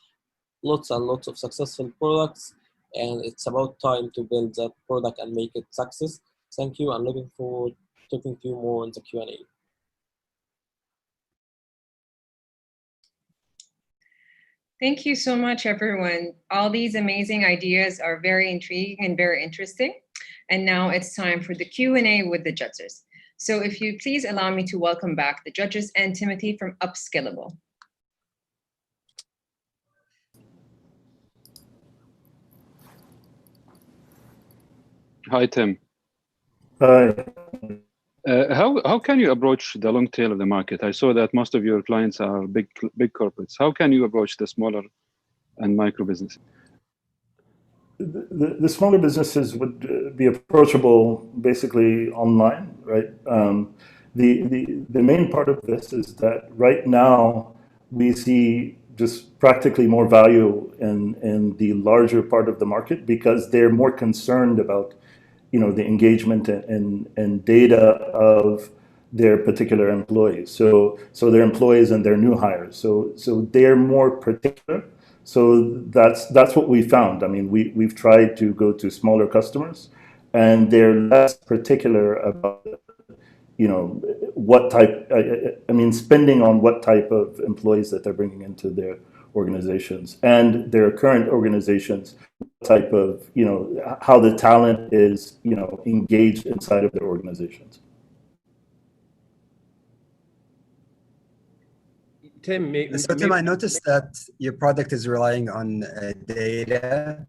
lots and lots of successful products, and it's about time to build that product and make it success. Thank you. I'm looking forward to talking to you more in the Q&A. Thank you so much, everyone. All these amazing ideas are very intriguing and very interesting. And now it's time for the Q&A with the judges. So if you please allow me to welcome back the judges and Timothy from Upskillable. Hi, Tim. Hi. How can you approach the long tail of the market? I saw that most of your clients are big corporates. How can you approach the smaller and micro businesses? The smaller businesses would be approachable basically online, right? The main part of this is that right now we see just practically more value in the larger part of the market because they're more concerned about, you know, the engagement and data of their particular employees. So their employees and their new hires. So they're more particular. So that's what we found. I mean, we've tried to go to smaller customers, and they're less particular about, you know, what type. I mean, spending on what type of employees that they're bringing into their organizations and their current organizations, type of, you know, how the talent is, you know, engaged inside of their organizations. Tim, Tim, I noticed that your product is relying on data.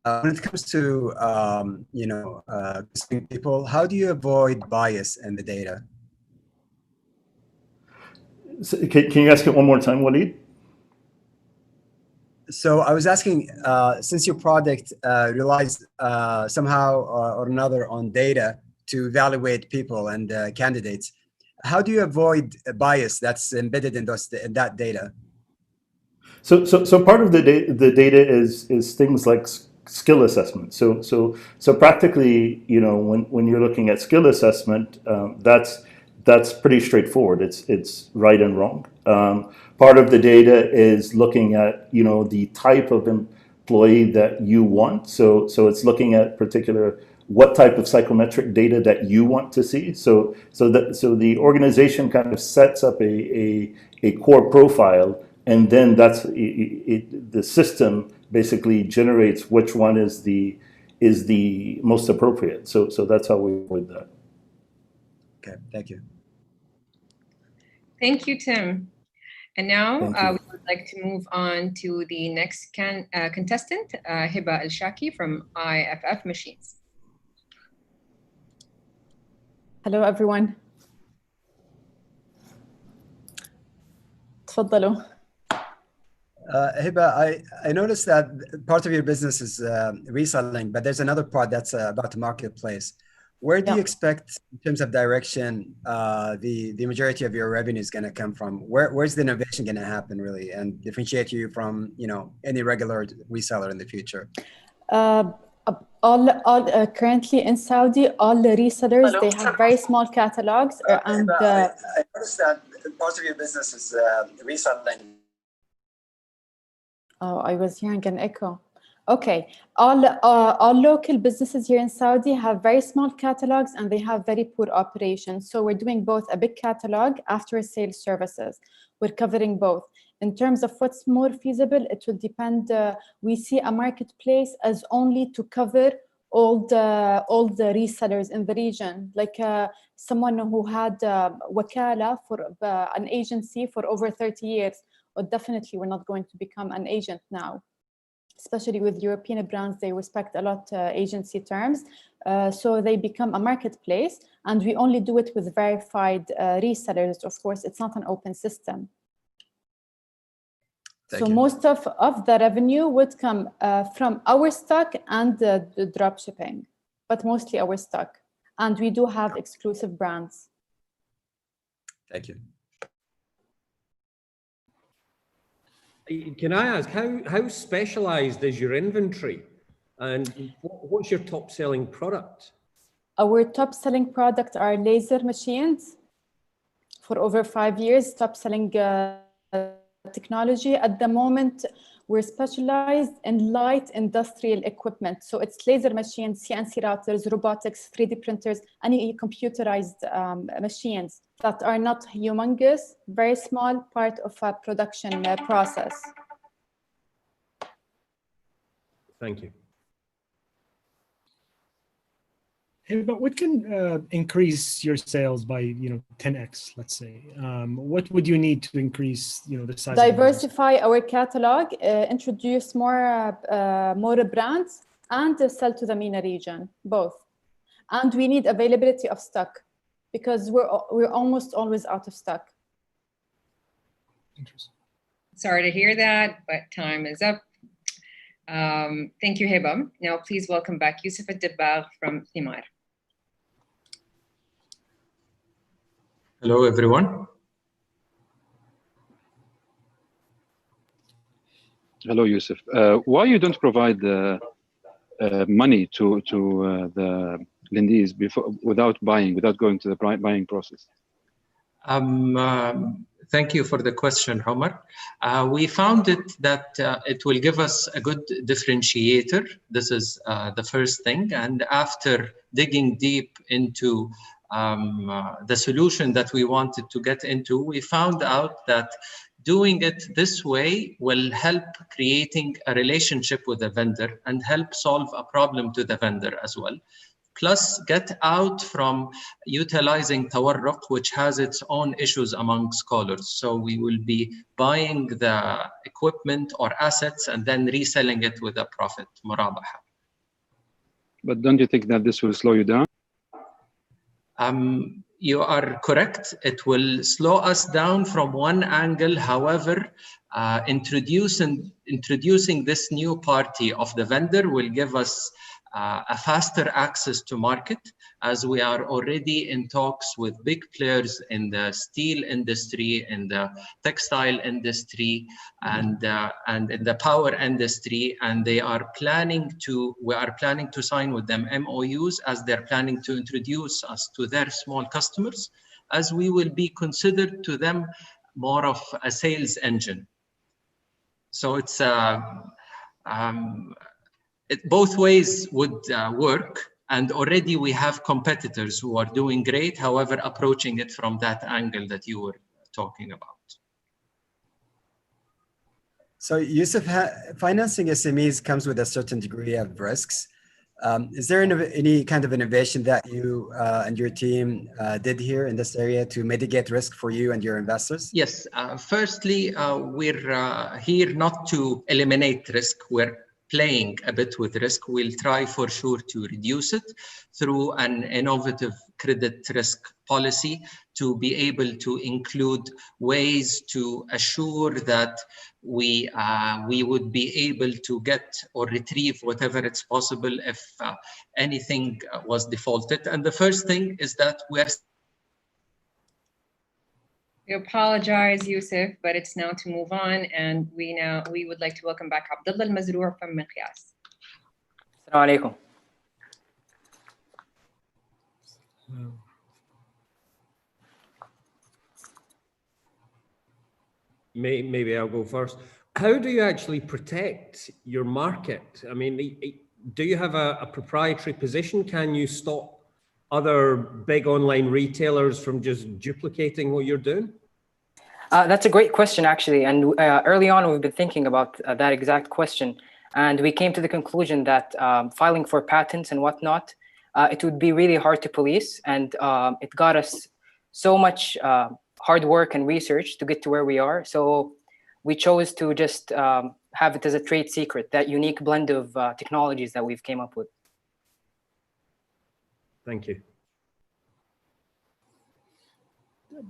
When it comes to you know, people, how do you avoid bias in the data? So can you ask it one more time, Waleed? So I was asking, since your product relies somehow or another on data to evaluate people and candidates, how do you avoid a bias that's embedded in that data? So part of the data is things like skill assessment. So practically, you know, when you're looking at skill assessment, that's pretty straightforward. It's right and wrong. Part of the data is looking at, you know, the type of employee that you want. So it's looking at particular what type of psychometric data that you want to see. So the organization kind of sets up a core profile, and then that's the system basically generates which one is the most appropriate. So that's how we avoid that. Okay, thank you. Thank you, Tim. And now we would like to move on to the next contestant, Hiba Al-Shaki from IFF Machines. Hello, everyone. تفضلوا. Hiba, I noticed that part of your business is reselling, but there's another part that's about the marketplace. Where do you expect, in terms of direction, the majority of your revenue is going to come from? Where's the innovation going to happen, really, and differentiate you from, you know, any regular reseller in the future? Currently in Saudi, all the resellers, they have very small catalogs. And I noticed that part of your business is reselling. Oh, I was hearing an echo. Okay, all local businesses here in Saudi have very small catalogs and they have very poor operations. So we're doing both a big catalog, after sales services. We're covering both. In terms of what's more feasible, it will depend. We see a marketplace as only to cover all the resellers in the region, like someone who had wakala for an agency for over 30 years. But definitely, we're not going to become an agent now. Especially with European brands, they respect a lot agency terms. So they become a marketplace, and we only do it with verified resellers. Of course, it's not an open system. So most of the revenue would come from our stock and the drop shipping, but mostly our stock. And we do have exclusive brands. Thank you. Can I ask, how specialized is your inventory? And what's your top selling product? Our top selling product are laser machines. For over 5 years, top selling technology. At the moment, we're specialized in light industrial equipment. So it's laser machines, CNC routers, robotics, 3D printers, any computerized machines that are not humongous, very small part of a production process. Thank you. Hey, but what can increase your sales by 10x, let's say? What would you need to increase the size? Diversify our catalog, introduce more brands, and sell to the MENA region, both. And we need availability of stock because we're almost always out of stock. Interesting. Sorry to hear that, but time is up. Thank you, Heba. Now, please welcome back Yusuf Ad-Dabagh from Thimar. Hello, everyone. Hello, Yusuf. Why you don't provide money to the Lindees without going to the buying process? Thank you for the question, Omar. We found that it will give us a good differentiator. This is the first thing. And after digging deep into the solution that we wanted to get into, we found out that doing it this way will help creating a relationship with the vendor and help solve a problem to the vendor as well. Plus get out from utilizing tawarruq, which has its own issues among scholars. So we will be buying the equipment or assets and then reselling it with a profit, murabaha. But don't you think that this will slow you down? You are correct. It will slow us down from one angle. However, introducing this new party of the vendor will give us a faster access to market, as we are already in talks with big players in the steel industry, in the textile industry, and in the power industry, and we are planning to sign with them MOUs as they're planning to introduce us to their small customers, as we will be considered to them more of a sales engine. So it's both ways would work, and already we have competitors who are doing great, however, approaching it from that angle that you were talking about. So Yusuf, financing SMEs comes with a certain degree of risks. Is there any kind of innovation that you and your team did here in this area to mitigate risk for you and your investors? Yes, firstly, we're here not to eliminate risk. We're playing a bit with risk. We'll try for sure to reduce it through an innovative credit risk policy, to be able to include ways to assure that we would be able to get or retrieve whatever it's possible if anything was defaulted. And the first thing is that we apologize, Yusuf, but it's now to move on, and we would like to welcome back Abdullah Al-Mazroor from Miqyas. Assalamu alaikum. Maybe I'll go first. How do you actually protect your market? I mean, do you have a proprietary position? Can you stop other big online retailers from just duplicating what you're doing? That's a great question, actually. And early on, we've been thinking about that exact question. And we came to the conclusion that filing for patents and whatnot, it would be really hard to police. And it got us so much hard work and research to get to where we are. So we chose to just have it as a trade secret, that unique blend of technologies that we've came up with. Thank you.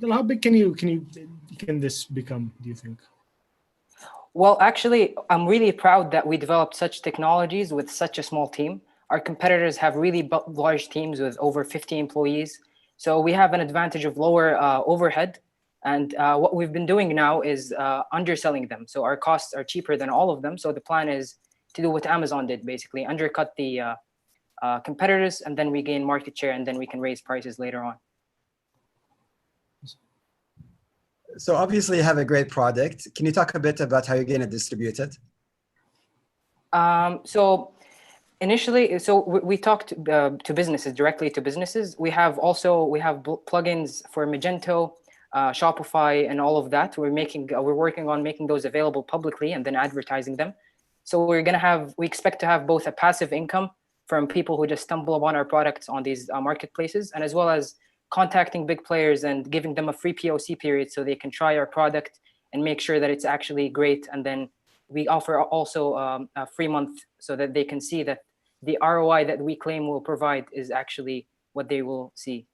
How big can this become, do you think? Well, actually, I'm really proud that we developed such technologies with such a small team. Our competitors have really large teams with over 50 employees. So we have an advantage of lower overhead And what we've been doing now is underselling them. So our costs are cheaper than all of them. So the plan is to do what Amazon did, basically undercut the competitors, and then we gain market share, and then we can raise prices later on. So obviously you have a great product. Can you talk a bit about how you're going to distribute it? So initially, we talked to businesses, directly to businesses. We have plugins for Magento, Shopify, and all of that. We're working on making those available publicly and then advertising them. So we expect to have both a passive income from people who just stumble upon our products on these marketplaces, and as well as contacting big players and giving them a free POC period so they can try our product and make sure that it's actually great. And then we offer also a free month so that they can see that the ROI that we claim will provide is actually what they will see.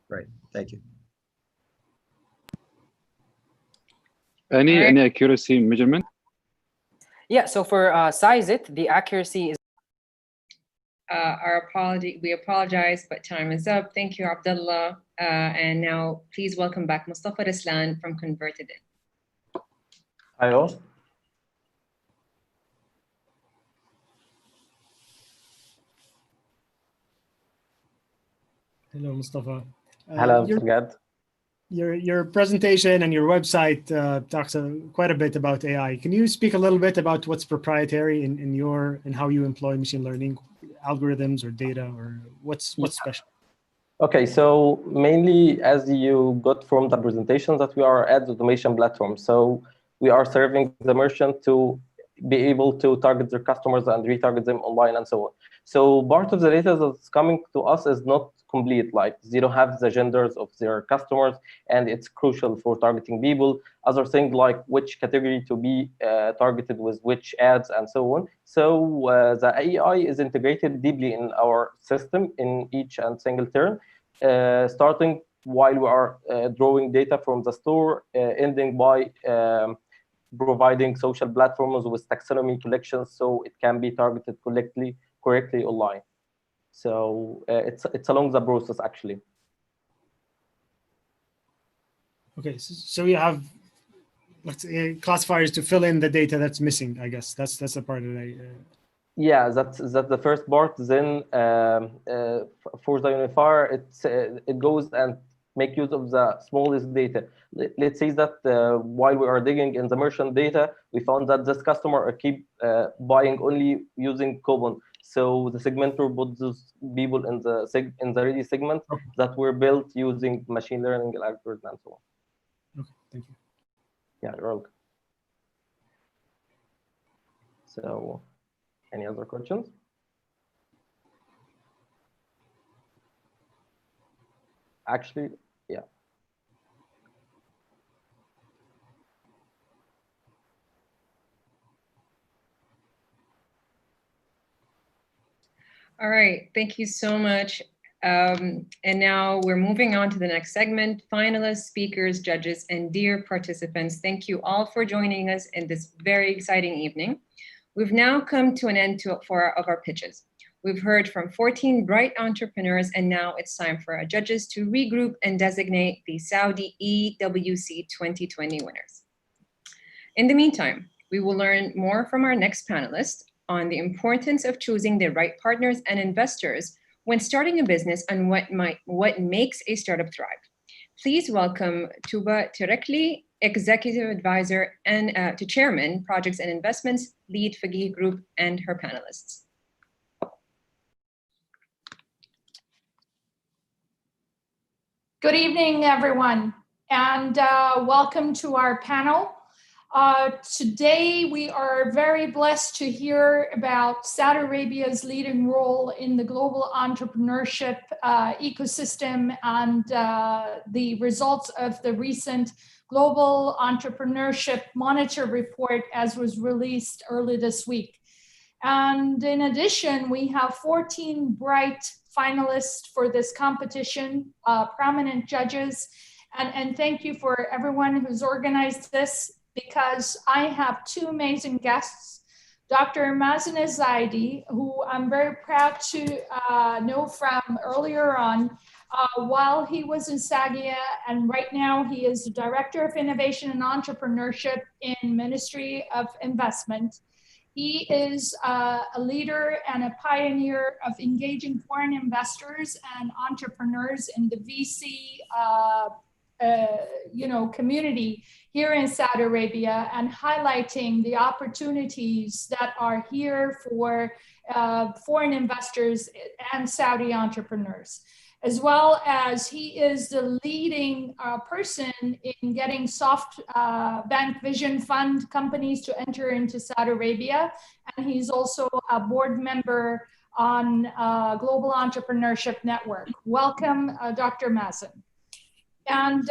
Right. Thank you. Any accuracy measurement? Yeah. So for Size It, the accuracy is. We apologize, but time is up. Thank you, Abdullah. And now please welcome back Mustafa Raslan from Converted In. Hi all. Hello, Mustafa. Hello, Mr. Your presentation and your website talks quite a bit about AI. Can you speak a little bit about what's proprietary in how you employ machine learning algorithms or data, or what's special? Okay, so mainly, as you got from the presentation, that we are ads automation platform. So we are serving the merchant to be able to target their customers and retarget them online and so on. So part of the data that's coming to us is not complete, like they don't have the genders of their customers, and it's crucial for targeting people. Other things like which category to be targeted with which ads and so on. So the AI is integrated deeply in our system in each and single turn, starting while we are drawing data from the store, ending by providing social platforms with taxonomy collections so it can be targeted correctly online. So it's along the process actually. Okay, so you have, let's say, classifiers to fill in the data that's missing. I guess that's a part of it. Yeah, that's the first part. Then for the unifier, it goes and make use of the smallest data. Let's say that while we are digging in the merchant data, we found that this customer keep buying only using coupon. So the segmenter put those people in the ready segment that were built using machine learning algorithms and so on. Okay, thank you. Yeah, you're welcome. So, any other questions? Actually, yeah. All right, thank you so much. And now we're moving on to the next segment. Finalists, speakers, judges, and dear participants, thank you all for joining us in this very exciting evening. We've now come to an end of our pitches. We've heard from 14 bright entrepreneurs, and now it's time for our judges to regroup and designate the Saudi EWC 2020 winners. In the meantime, we will learn more from our next panelist on the importance of choosing the right partners and investors when starting a business and what makes a startup thrive. Please welcome Tuba Terekli, Executive Advisor and to Chairman, Projects and Investments, Lead Fagih Group, and her panelists. Good evening, everyone, and welcome to our panel. Today, we are very blessed to hear about Saudi Arabia's leading role in the global entrepreneurship ecosystem and the results of the recent Global Entrepreneurship Monitor report, as was released early this week. And in addition, we have 14 bright finalists for this competition, prominent judges, and thank you for everyone who's organized this, because I have two amazing guests, Dr. Mazen Zaidi, who I'm very proud to know from earlier on, while he was in Sagia, and right now he is the Director of Innovation and Entrepreneurship in Ministry of Investment. He is a leader and a pioneer of engaging foreign investors and entrepreneurs in the VC community here in Saudi Arabia, and highlighting the opportunities that are here for foreign investors and Saudi entrepreneurs. As well as he is the leading person in getting soft bank vision fund companies to enter into Saudi Arabia. And he's also a board member on Global Entrepreneurship Network. Welcome, Dr. Mazen. And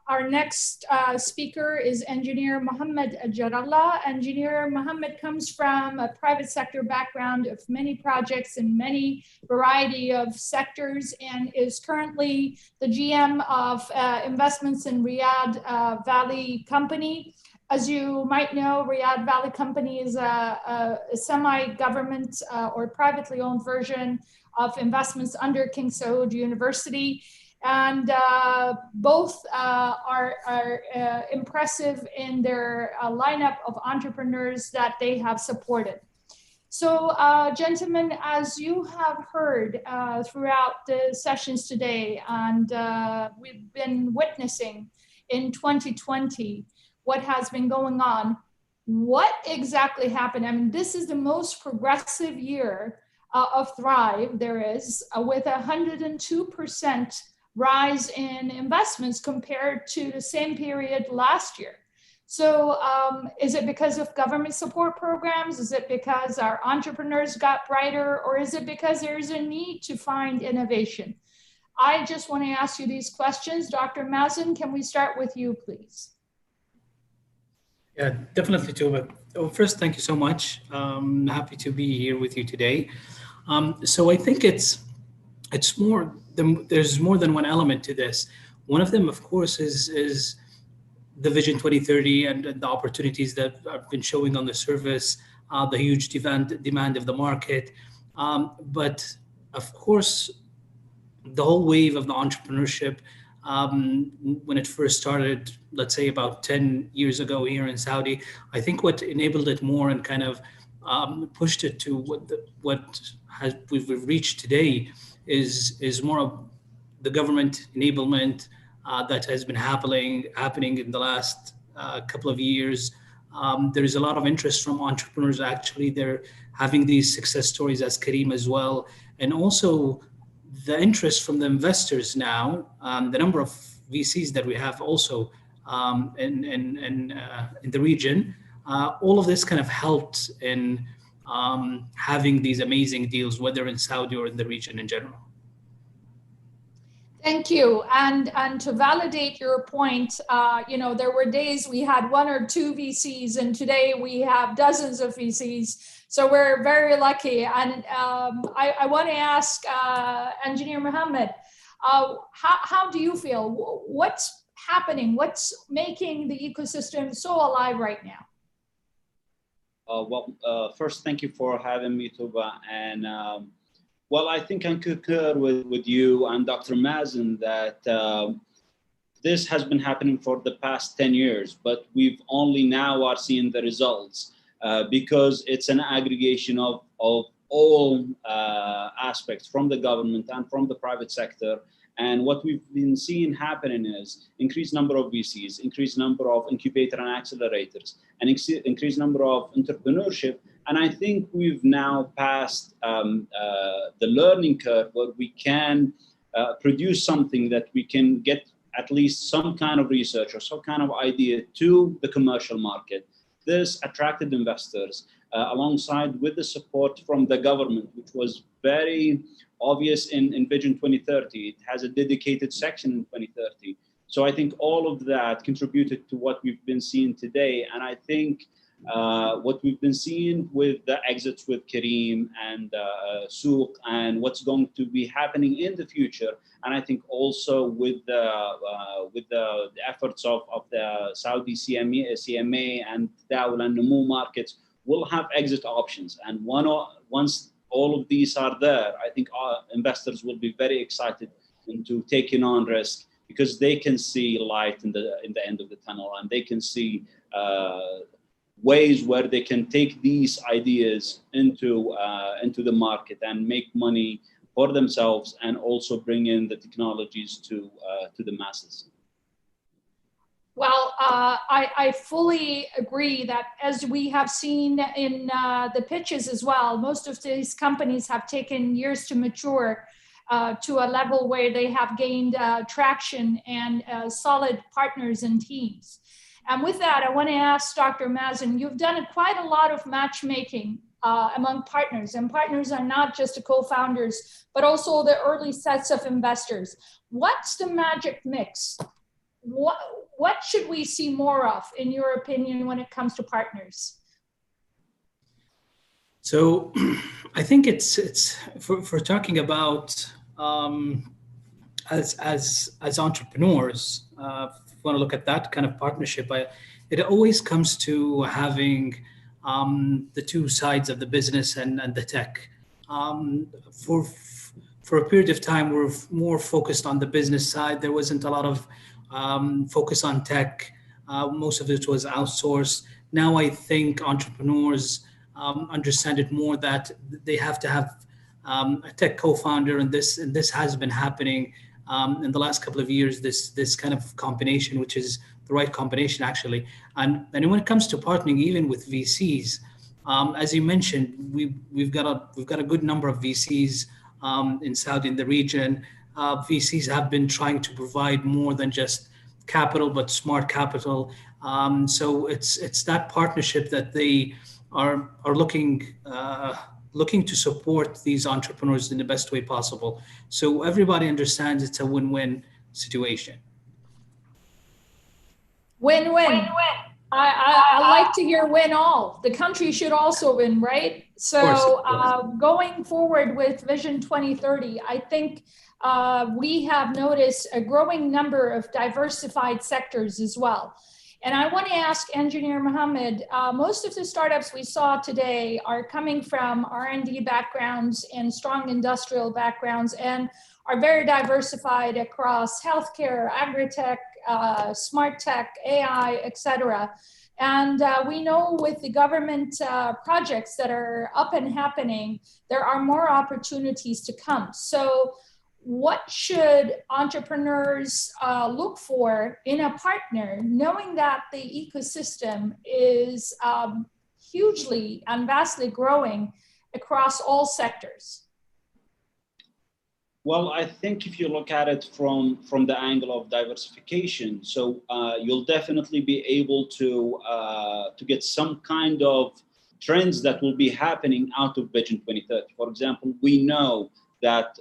our next speaker is Engineer Mohammed Jarallah. Engineer Mohammed comes from a private sector background of many projects in many variety of sectors, and is currently the GM of investments in Riyadh Valley Company. As you might know, Riyadh Valley Company is a semi-government or privately owned version of investments under King Saud University. And both are impressive in their lineup of entrepreneurs that they have supported. So gentlemen, as you have heard throughout the sessions today, and we've been witnessing in 2020 what has been going on, what exactly happened? I mean, this is the most progressive year of Thrive there is, with 102% rise in investments compared to the same period last year. So is it because of government support programs? Is it because our entrepreneurs got brighter? Or is it because there's a need to find innovation? I just want to ask you these questions. Dr. Mazen, can we start with you, please? Yeah, definitely, Tuba. Oh, first, thank you so much. I'm happy to be here with you today. So I think it's more than, there's more than one element to this. One of them, of course, is the Vision 2030 and the opportunities that have been showing on the surface, the huge demand of the market. But of course, the whole wave of the entrepreneurship, when it first started, let's say about 10 years ago here in Saudi, I think what enabled it more and kind of pushed it to what we've reached today is more of the government enablement that has been happening in the last couple of years. There is a lot of interest from entrepreneurs. Actually, they're having these success stories, as Kareem as well, and also the interest from the investors now. The number of VCs that we have also in the region. All of this kind of helped in having these amazing deals, whether in Saudi or in the region in general. Thank you. And to validate your point, there were days we had 1 or 2 VCs, and today we have dozens of VCs. So we're very lucky. And I want to ask Engineer Mohammed, how do you feel? What's happening? What's making the ecosystem so alive right now? First, thank you for having me, Tuba. And well, I think I concur with you and Dr. Mazen that this has been happening for the past 10 years, but we've only now are seeing the results because it's an aggregation of all aspects from the government and from the private sector. And what we've been seeing happening is increased number of VCs, increased number of incubator and accelerators, and increased number of entrepreneurship. And I think we've now passed the learning curve where we can produce something that we can get at least some kind of research or some kind of idea to the commercial market. This attracted investors alongside with the support from the government, which was very obvious in Vision 2030. It has a dedicated section in 2030. So I think all of that contributed to what we've been seeing today. And I think what we've been seeing with the exits with Kareem and Souk and what's going to be happening in the future, and I think also with the efforts of the Saudi CMA and Dawla and Numu markets, will have exit options. And once all of these are there, I think our investors will be very excited into taking on risk, because they can see light in the end of the tunnel, and they can see ways where they can take these ideas into the market and make money for themselves, and also bring in the technologies to the masses. Well, I fully agree that, as we have seen in the pitches as well, most of these companies have taken years to mature to a level where they have gained traction and solid partners and teams. And with that, I want to ask Dr. Mazen, you've done quite a lot of matchmaking among partners, and partners are not just the co-founders, but also the early sets of investors. What's the magic mix? What should we see more of, in your opinion, when it comes to partners? So I think it's for talking about as entrepreneurs, if you want to look at that kind of partnership, it always comes to having the two sides of the business and the tech. For a period of time, we're more focused on the business side. There wasn't a lot of focus on tech. Most of it was outsourced. Now I think entrepreneurs understand it more, that they have to have a tech co-founder, and this has been happening in the last couple of years. This kind of combination, which is the right combination actually. And when it comes to partnering, even with VCs, as you mentioned, we've got a good number of VCs in Saudi, in the region. VCs have been trying to provide more than just capital, but smart capital. So it's that partnership that they are looking to support these entrepreneurs in the best way possible. So everybody understands it's a win-win situation. Win-win. I like to hear win all. The country should also win, right? So going forward with Vision 2030, I think we have noticed a growing number of diversified sectors as well. And I want to ask Engineer Mohammed, most of the startups we saw today are coming from R&D backgrounds and strong industrial backgrounds, and are very diversified across healthcare, agri-tech, smart tech, AI, etc. And we know with the government projects that are up and happening, there are more opportunities to come. So what should entrepreneurs look for in a partner, knowing that the ecosystem is hugely and vastly growing across all sectors? Well, I think if you look at it from the angle of diversification, so you'll definitely be able to get some kind of trends that will be happening out of Vision 2030. For example, we know that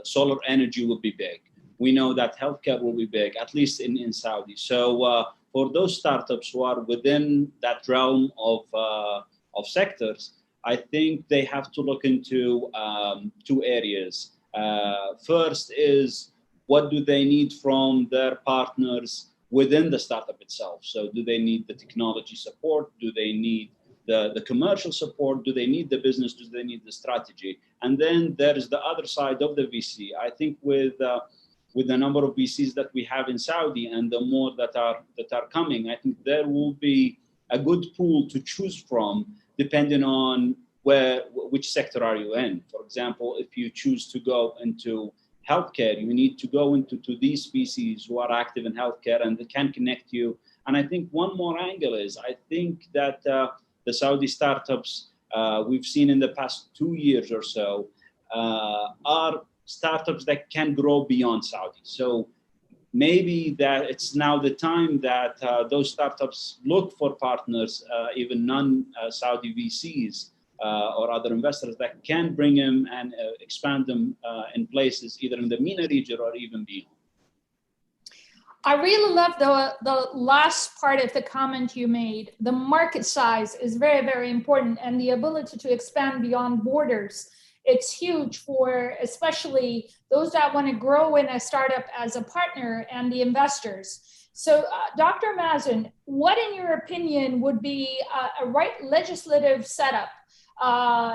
solar energy will be big. We know that healthcare will be big, at least in Saudi. So for those startups who are within that realm of sectors, I think they have to look into two areas. First is, what do they need from their partners within the startup itself? So do they need the technology support? Do they need the commercial support? Do they need the business? Do they need the strategy? And then there is the other side of the VC. I think with the number of VCs that we have in Saudi, and the more that are coming, I think there will be a good pool to choose from, depending on which sector are you in. For example, if you choose to go into healthcare, you need to go into these VCs who are active in healthcare and they can connect you. And I think one more angle is, I think that the Saudi startups we've seen in the past 2 years or so are startups that can grow beyond Saudi. So maybe that it's now the time that those startups look for partners, even non-Saudi VCs, or other investors that can bring them and expand them in places either in the MENA region or even beyond. I really love the last part of the comment you made. The market size is very, very important, and the ability to expand beyond borders. It's huge for especially those that want to grow in a startup as a partner and the investors. So Dr. Mazen, what in your opinion would be a right legislative setup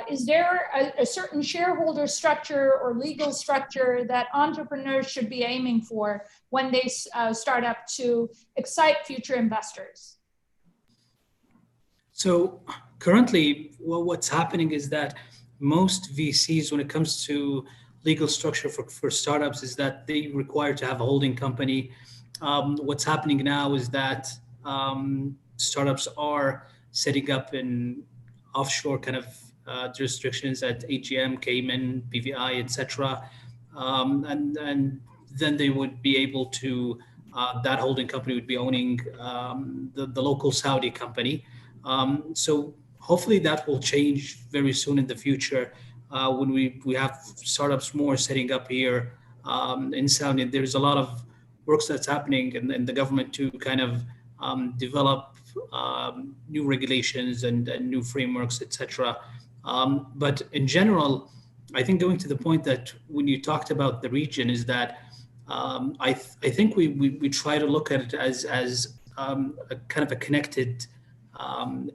Is there a certain shareholder structure or legal structure that entrepreneurs should be aiming for when they start up to excite future investors? So currently, what's happening is that most VCs, when it comes to legal structure for startups, is that they require to have a holding company. What's happening now is that startups are setting up in offshore kind of jurisdictions at AGM, Cayman, BVI, etc. And then they would be able to, that holding company would be owning the local Saudi company. So hopefully that will change very soon in the future when we have startups more setting up here in Saudi. There's a lot of work that's happening in the government to kind of develop new regulations and new frameworks, etc. But in general, I think going to the point that when you talked about the region is that I think we try to look at it as a kind of a connected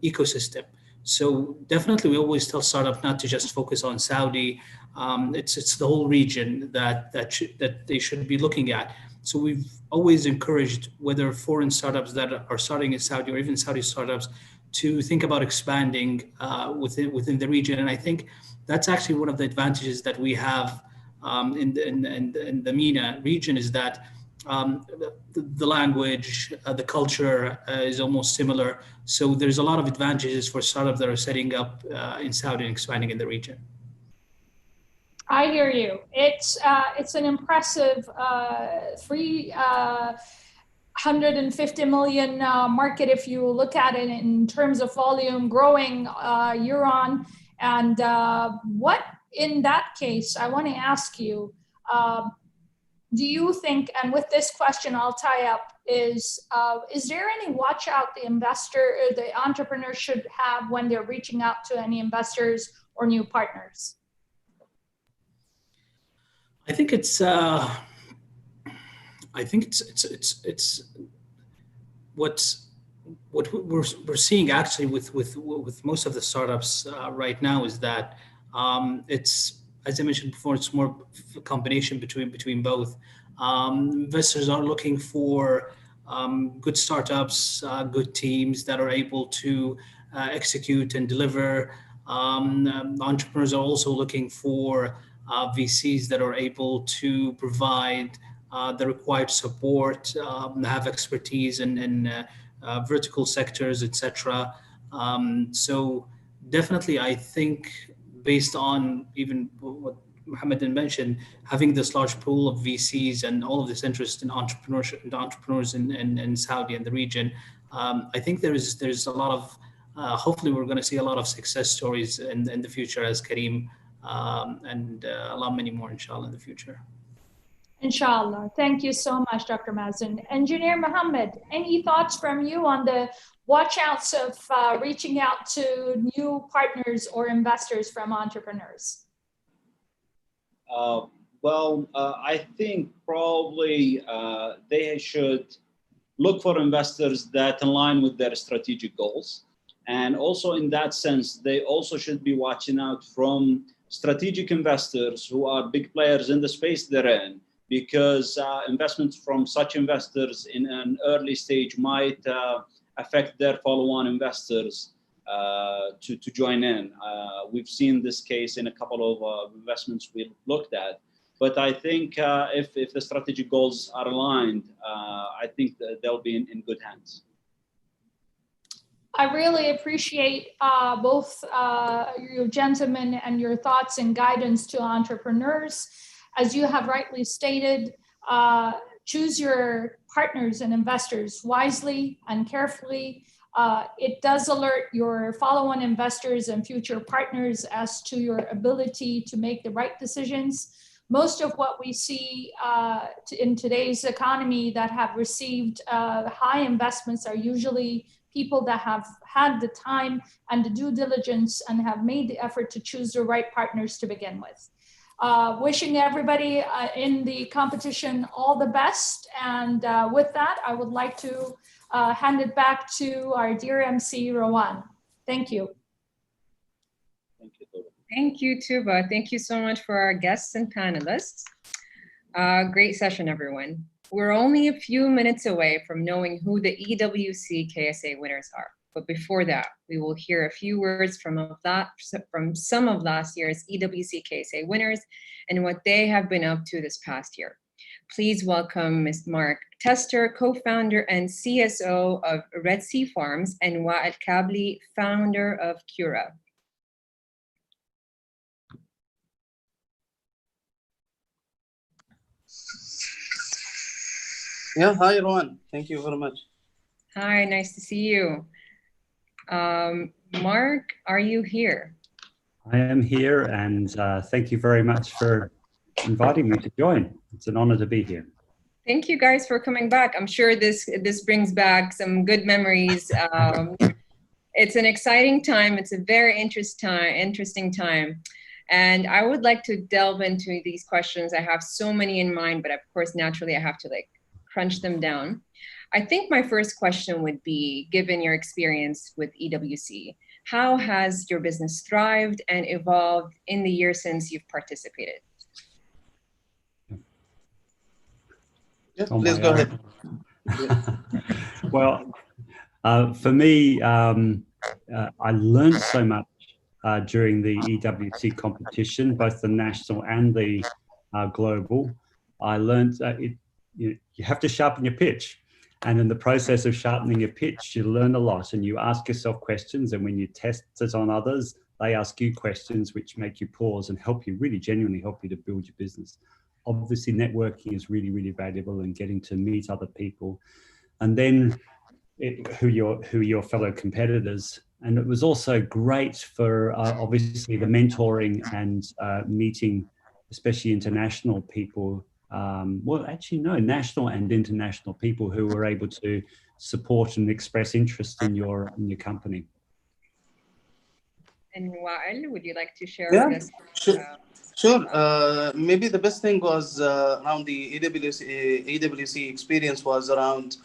ecosystem. So definitely we always tell startups not to just focus on Saudi. It's the whole region that they should be looking at. So we've always encouraged whether foreign startups that are starting in Saudi or even Saudi startups to think about expanding within the region. And I think that's actually one of the advantages that we have in the MENA region is that the language, the culture is almost similar. So there's a lot of advantages for startups that are setting up in Saudi and expanding in the region. I hear you. It's an impressive 350 million market if you look at it in terms of volume, growing year on. And what in that case, I want to ask you, do you think, and with this question I'll tie up, is there any watch out the investor or the entrepreneur should have when they're reaching out to any investors or new partners? I think it's what we're seeing actually with most of the startups right now is that it's, as I mentioned before, it's more a combination between both. Investors are looking for good startups, good teams that are able to execute and deliver. Entrepreneurs are also looking for VCs that are able to provide the required support, have expertise in vertical sectors, etc. So definitely, I think based on even what Mohammed mentioned, having this large pool of VCs and all of this interest in entrepreneurship and entrepreneurs in Saudi and the region, I think there's a lot of hopefully we're going to see a lot of success stories in the future as Kareem and a lot many more, inshallah, in the future. Inshallah. Thank you so much, Dr. Mazen. Engineer Mohammed, any thoughts from you on the watch outs of reaching out to new partners or investors from entrepreneurs? I think probably they should look for investors that align with their strategic goals. And also in that sense, they also should be watching out from strategic investors who are big players in the space they're in, because investments from such investors in an early stage might affect their follow-on investors to join in. We've seen this case in a couple of investments we've looked at. But I think if the strategic goals are aligned, I think that they'll be in good hands. I really appreciate both you gentlemen and your thoughts and guidance to entrepreneurs. As you have rightly stated, choose your partners and investors wisely and carefully. It does alert your follow-on investors and future partners as to your ability to make the right decisions. Most of what we see in today's economy that have received high investments are usually people that have had the time and the due diligence and have made the effort to choose the right partners to begin with. Wishing everybody in the competition all the best. And with that, I would like to hand it back to our dear MC, Rowan. Thank you. Thank you, Tuba. Thank you so much for our guests and panelists. Great session, everyone. We're only a few minutes away from knowing who the EWC KSA winners are. But before that, we will hear a few words from some of last year's EWC KSA winners and what they have been up to this past year. Please welcome Ms. Mark Tester, co-founder and CSO of Red Sea Farms, and Wael Kabli, founder of Cura. Yeah, hi everyone. Thank you very much. Hi, nice to see you. Mark, are you here? I am here, and thank you very much for inviting me to join. It's an honor to be here. Thank you guys for coming back. I'm sure this brings back some good memories. It's an exciting time. It's a very interesting time. And I would like to delve into these questions. I have so many in mind, but of course, naturally, I have to crunch them down. I think my first question would be, given your experience with EWC, how has your business thrived and evolved in the year since you've participated? Yeah, please go ahead. Well, for me, I learned so much during the EWC competition, both the national and the global. I learned you have to sharpen your pitch. And in the process of sharpening your pitch, you learn a lot and you ask yourself questions. And when you test it on others, they ask you questions which make you pause and help you, really genuinely help you to build your business. Obviously, networking is really, really valuable, and getting to meet other people. And then who your fellow competitors. And it was also great for obviously the mentoring and meeting, especially international people. Well, actually, no, national and international people who were able to support and express interest in your company. And Wael, would you like to share with us? Sure. Maybe the best thing was around the EWC experience was around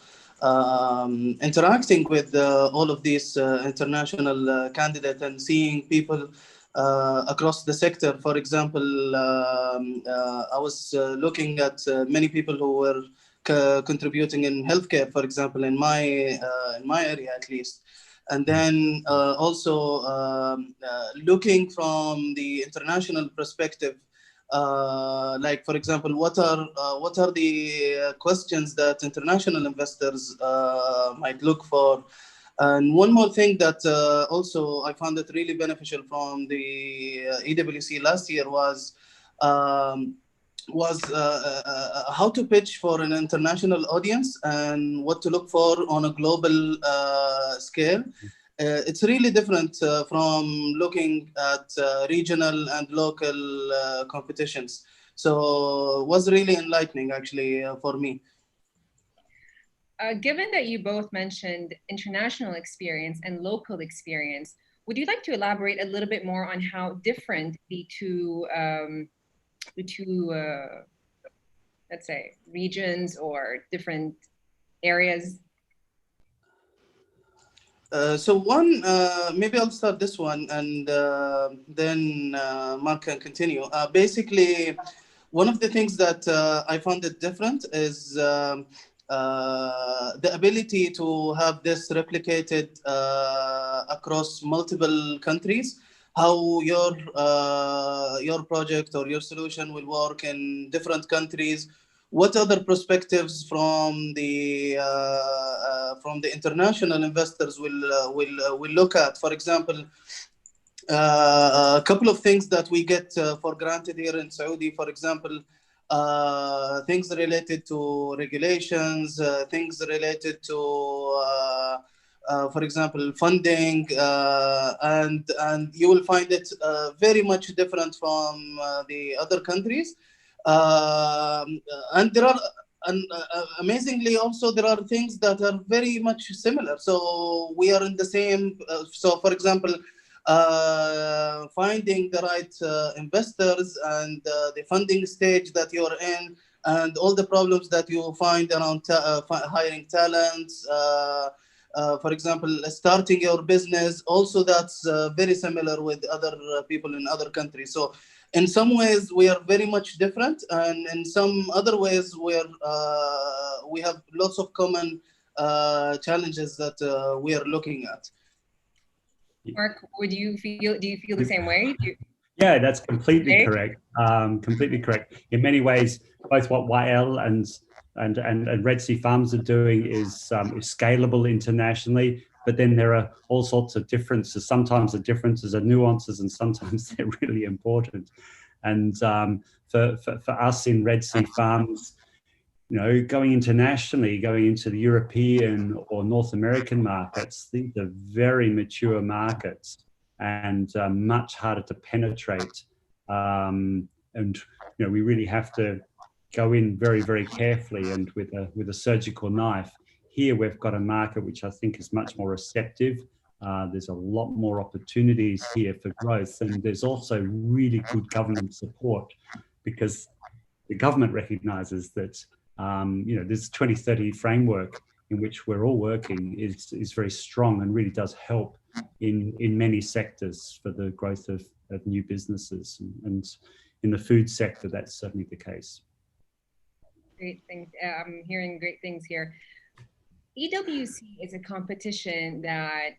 interacting with all of these international candidates and seeing people across the sector. For example, I was looking at many people who were contributing in healthcare, for example, in my area at least. And then also looking from the international perspective, like for example, what are the questions that international investors might look for? And one more thing that also I found it really beneficial from the EWC last year was how to pitch for an international audience and what to look for on a global scale. It's really different from looking at regional and local competitions. So it was really enlightening actually for me. Given that you both mentioned international experience and local experience, would you like to elaborate a little bit more on how different the two let's say, regions or different areas? So one, maybe I'll start this one and then Mark can continue. Basically, one of the things that I found it different is the ability to have this replicated across multiple countries, how your project or your solution will work in different countries. What other perspectives from the international investors will look at? For example, a couple of things that we get for granted here in Saudi, for example, things related to regulations, things related to, for example, funding, and you will find it very much different from the other countries. And there are, amazingly also, there are things that are very much similar. So we are in the same, so for example, finding the right investors and the funding stage that you're in, and all the problems that you find around hiring talents, for example, starting your business. Also, that's very similar with other people in other countries. So in some ways, we are very much different. And in some other ways, we have lots of common challenges that we are looking at. Mark, do you feel the same way? Yeah, that's completely correct. Completely correct. In many ways, both what YL and Red Sea Farms are doing is scalable internationally, but then there are all sorts of differences. Sometimes the differences are nuances, and sometimes they're really important. And for us in Red Sea Farms, you know, going internationally, going into the European or North American markets, these are very mature markets and much harder to penetrate. And you know, we really have to go in very, very carefully and with a surgical knife. Here we've got a market which I think is much more receptive. There's a lot more opportunities here for growth, and there's also really good government support, because the government recognises that you know, this 2030 framework in which we're all working is very strong and really does help in many sectors for the growth of new businesses, and in the food sector that's certainly the case. Great things. I'm hearing great things here. EWC is a competition that,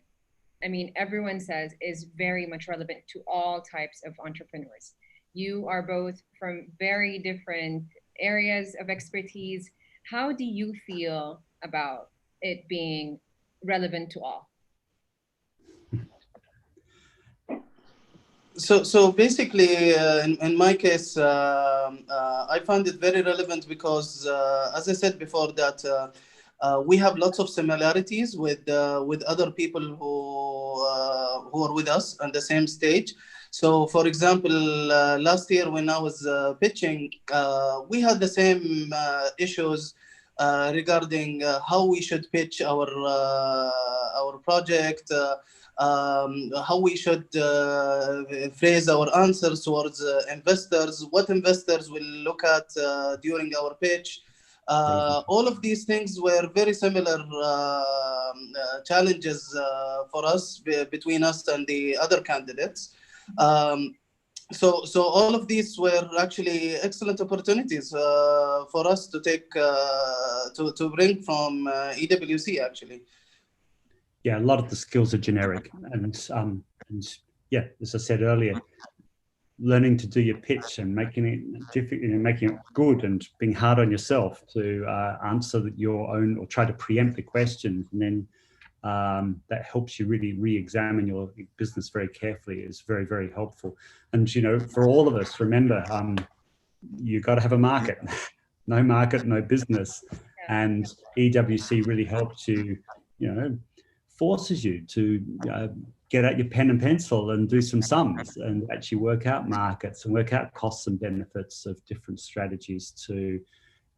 I mean, everyone says is very much relevant to all types of entrepreneurs. You are both from very different areas of expertise. How do you feel about it being relevant to all? So basically, in my case, I found it very relevant because, as I said before, that we have lots of similarities with other people who are with us on the same stage. So, for example, last year when I was pitching, we had the same issues regarding how we should pitch our project. How we should phrase our answers towards investors, what investors will look at during our pitch. All of these things were very similar challenges for us, between us and the other candidates. So all of these were actually excellent opportunities for us to take to bring from EWC actually. Yeah, a lot of the skills are generic, and yeah, as I said earlier, learning to do your pitch and making it difficult, making it good, and being hard on yourself to answer your own or try to preempt the question, and then that helps you really re-examine your business very carefully, is very, very helpful. And you know, for all of us, remember, you got to have a market. No market, no business, and EWC really helps you. You know, forces you to get out your pen and pencil and do some sums and actually work out markets and work out costs and benefits of different strategies to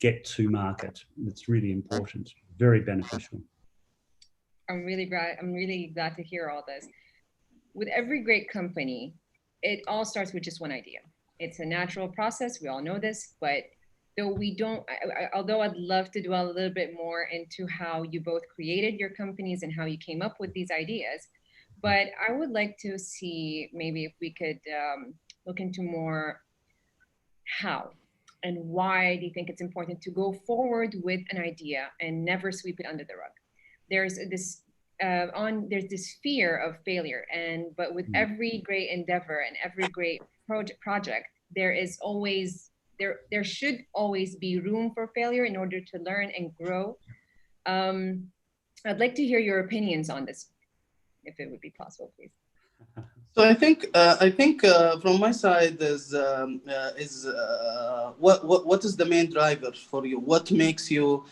get to market. It's really important, very beneficial. I'm really glad to hear all this. With every great company, it all starts with just one idea. It's a natural process. We all know this, but though we don't, although I'd love to dwell a little bit more into how you both created your companies and how you came up with these ideas, but I would like to see maybe if we could look into more how and why do you think it's important to go forward with an idea and never sweep it under the rug? There's this fear of failure, but with every great endeavor and every great project, there should always be room for failure in order to learn and grow. I'd like to hear your opinions on this, if it would be possible, please. So I think from my side is what is the main driver for you? What makes you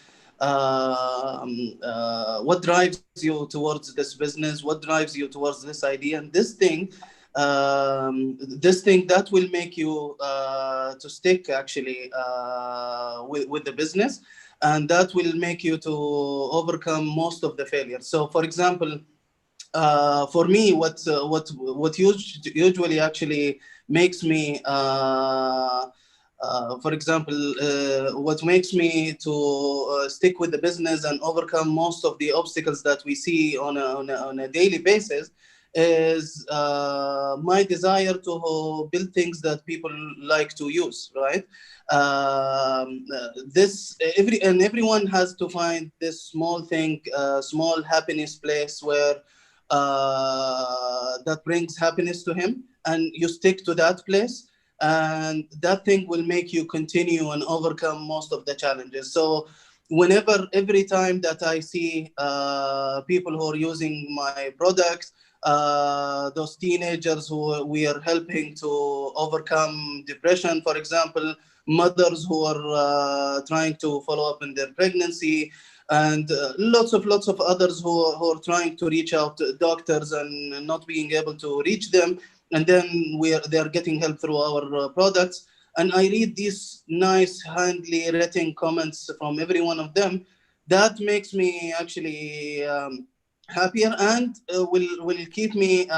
what drives you towards this business? What drives you towards this idea? And this thing that will make you to stick actually with the business, and that will make you to overcome most of the failures. So, for example, for me, what usually actually makes me For example, what makes me to stick with the business and overcome most of the obstacles that we see on a daily basis is my desire to build things that people like to use, right? Everyone has to find this small thing, small happiness place where that brings happiness to him, and you stick to that place, and that thing will make you continue and overcome most of the challenges. So every time that I see people who are using my products, those teenagers who we are helping to overcome depression, for example, mothers who are trying to follow up in their pregnancy, and lots of others who are trying to reach out to doctors and not being able to reach them, and then they are getting help through our products. And I read these nice, handly written comments from every one of them. That makes me actually happier, and will keep me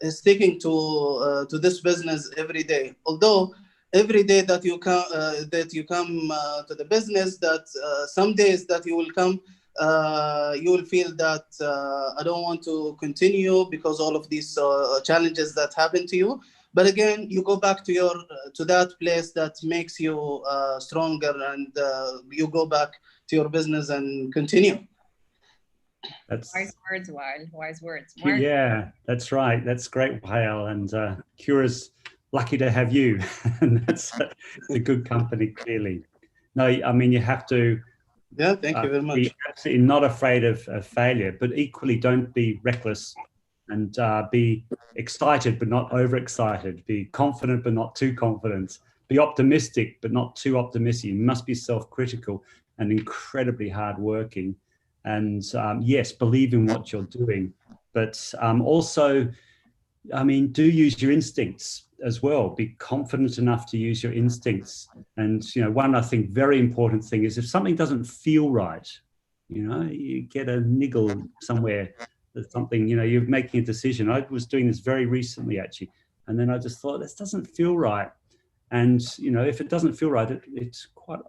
sticking to this business every day. Although every day that you come to the business, that some days that you will come, you will feel that I don't want to continue because all of these challenges that happen to you. But again, you go back to that place that makes you stronger, and you go back to your business and continue. That's wise words, Wael. Wise words. Mark? Yeah, that's right. That's great, Wael. And Cura's lucky to have you. And that's a good company, clearly. No, I mean, you have to thank you very much. Be absolutely not afraid of failure, but equally don't be reckless, and be excited but not overexcited. Be confident but not too confident. Be optimistic but not too optimistic. You must be self-critical and incredibly hardworking. And yes, believe in what you're doing, but also, I mean, do use your instincts as well. Be confident enough to use your instincts. And, one, I think, very important thing is if something doesn't feel right, you get a niggle somewhere, there's something, you're making a decision. I was doing this very recently, actually. And then I just thought, this doesn't feel right. And, if it doesn't feel right, it's quite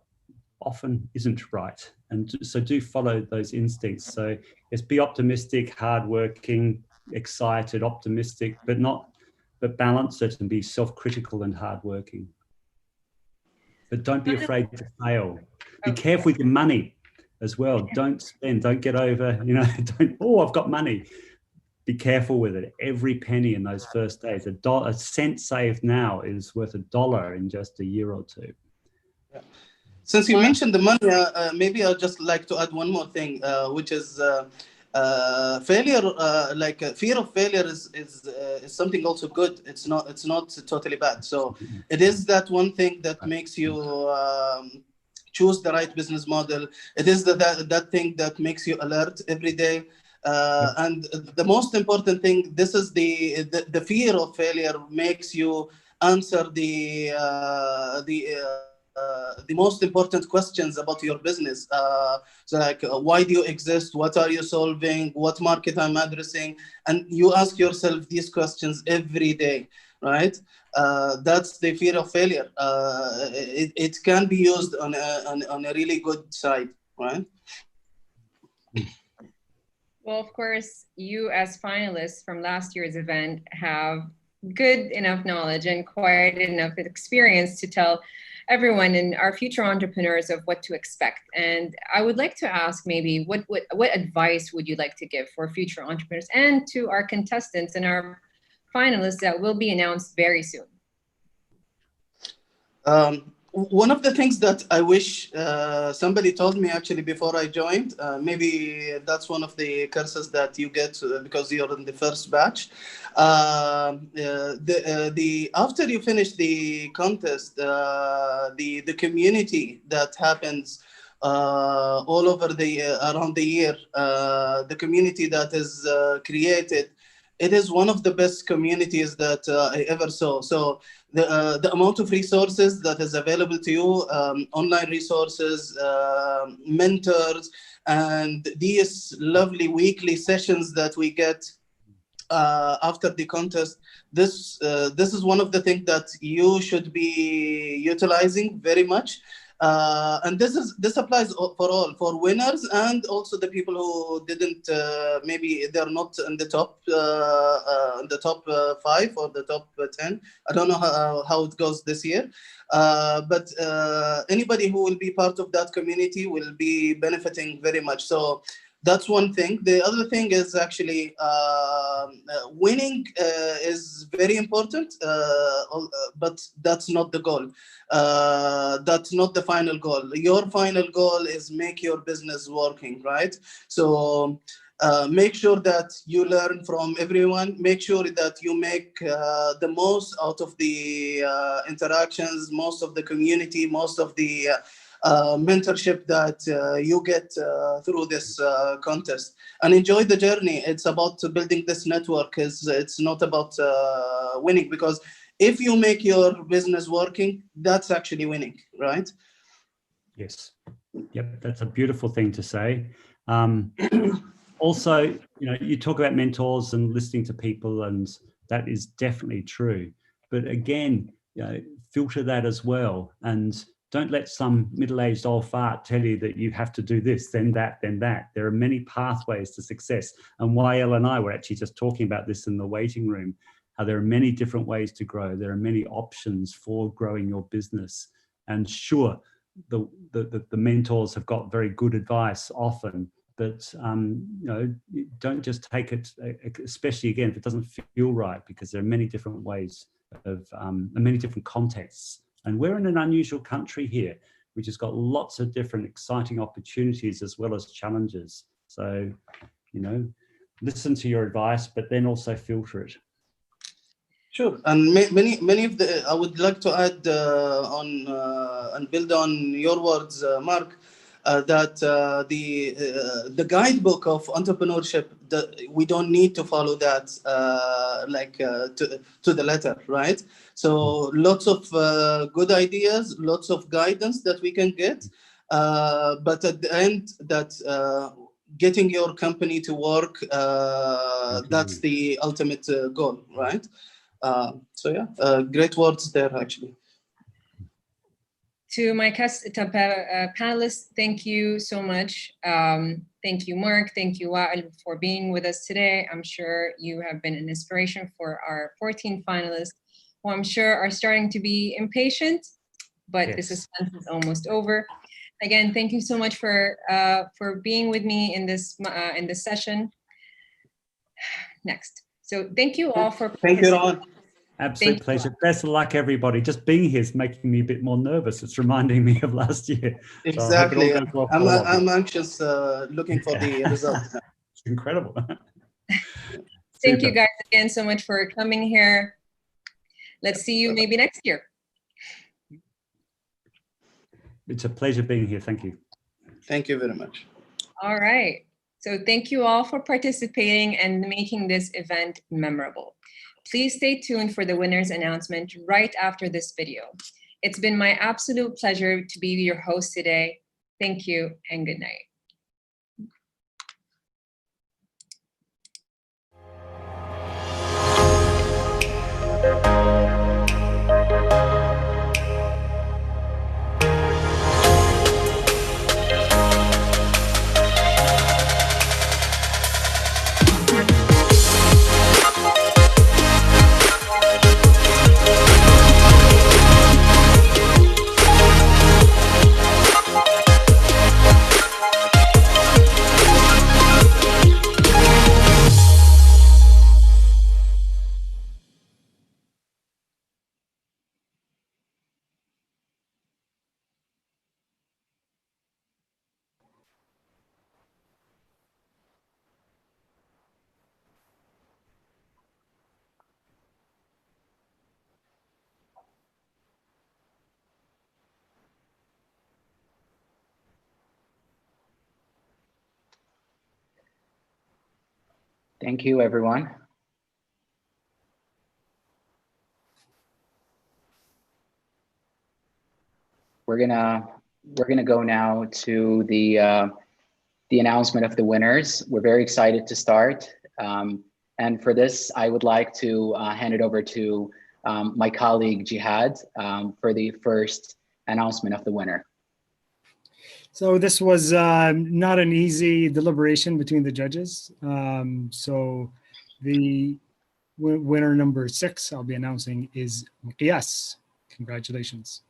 often isn't right. And so do follow those instincts. So yes, be optimistic, hardworking, excited, optimistic, but balance it and be self-critical and hardworking. But don't be afraid to fail. Be careful with your money as well. Don't spend, don't get over, I've got money. Be careful with it. Every penny in those first days. A cent saved now is worth $1 in just a year or two. Yeah. Since you mentioned the money, maybe I'd just like to add one more thing, which is failure. Fear of failure is something also good. It's not totally bad. So it is that one thing that makes you choose the right business model. It is that thing that makes you alert every day. And the most important thing, this is the fear of failure makes you answer the most important questions about your business. So why do you exist? What are you solving? What market I'm addressing? And you ask yourself these questions every day, right? That's the fear of failure. It can be used on a really good side, right? Well, of course, you as finalists from last year's event have good enough knowledge and quite enough experience to tell everyone and our future entrepreneurs of what to expect. And I would like to ask maybe what advice would you like to give for future entrepreneurs and to our contestants and our finalists that will be announced very soon? One of the things that I wish somebody told me actually before I joined, maybe that's one of the curses that you get because you're in the first batch. After you finish the contest, the community that happens all over around the year, the community that is created, it is one of the best communities that I ever saw. So the amount of resources that is available to you, online resources, mentors, and these lovely weekly sessions that we get after the contest. This is one of the things that you should be utilizing very much. And this applies for all, for winners and also the people who didn't, maybe they're not in the top 5 or the top 10. I don't know how it goes this year, but anybody who will be part of that community will be benefiting very much. So that's one thing. The other thing is actually winning is very important, but that's not the goal. That's not the final goal. Your final goal is make your business working, right? So make sure that you learn from everyone. Make sure that you make the most out of the interactions, most of the community, most of the mentorship that you get through this contest, and enjoy the journey. It's about building this network. It's not about winning, because if you make your business working, that's actually winning, right? Yes. Yep, that's a beautiful thing to say. Also, you talk about mentors and listening to people, and that is definitely true. But again, filter that as well, and don't let some middle-aged old fart tell you that you have to do this, then that, then that. There are many pathways to success. And YL and I were actually just talking about this in the waiting room, how there are many different ways to grow. There are many options for growing your business. And sure, the mentors have got very good advice often, but don't just take it, especially again, if it doesn't feel right, because there are many different ways of, many different contexts. And we're in an unusual country here, which has got lots of different exciting opportunities as well as challenges. So, listen to your advice, but then also filter it. Sure, and many of the, I would like to add on and build on your words, Mark, that the guidebook of entrepreneurship, we don't need to follow that to the letter, right? So lots of good ideas, lots of guidance that we can get, but at the end, that getting your company to work, that's the ultimate goal, right? So yeah, great words there, actually. To my panelists, thank you so much. Thank you, Mark. Thank you, Wael, for being with us today. I'm sure you have been an inspiration for our 14 finalists, who I'm sure are starting to be impatient, but the suspense is almost over. Again, thank you so much for being with me in this session. Next. So thank you all for participating. Thank you, Ron. Absolute pleasure. Best of luck, everybody. Just being here is making me a bit more nervous. It's reminding me of last year. Exactly. So well. I'm anxious, looking for the results. It's incredible. Thank you guys again so much for coming here. Let's see you maybe next year. It's a pleasure being here. Thank you. Thank you very much. All right. So thank you all for participating and making this event memorable. Please stay tuned for the winner's announcement right after this video. It's been my absolute pleasure to be your host today. Thank you and good night. Thank you, everyone. We're gonna go now to the announcement of the winners. We're very excited to start. And for this, I would like to hand it over to my colleague Jihad for the first announcement of the winner. So this was not an easy deliberation between the judges. So the winner number 6 I'll be announcing is Miqyas. Congratulations.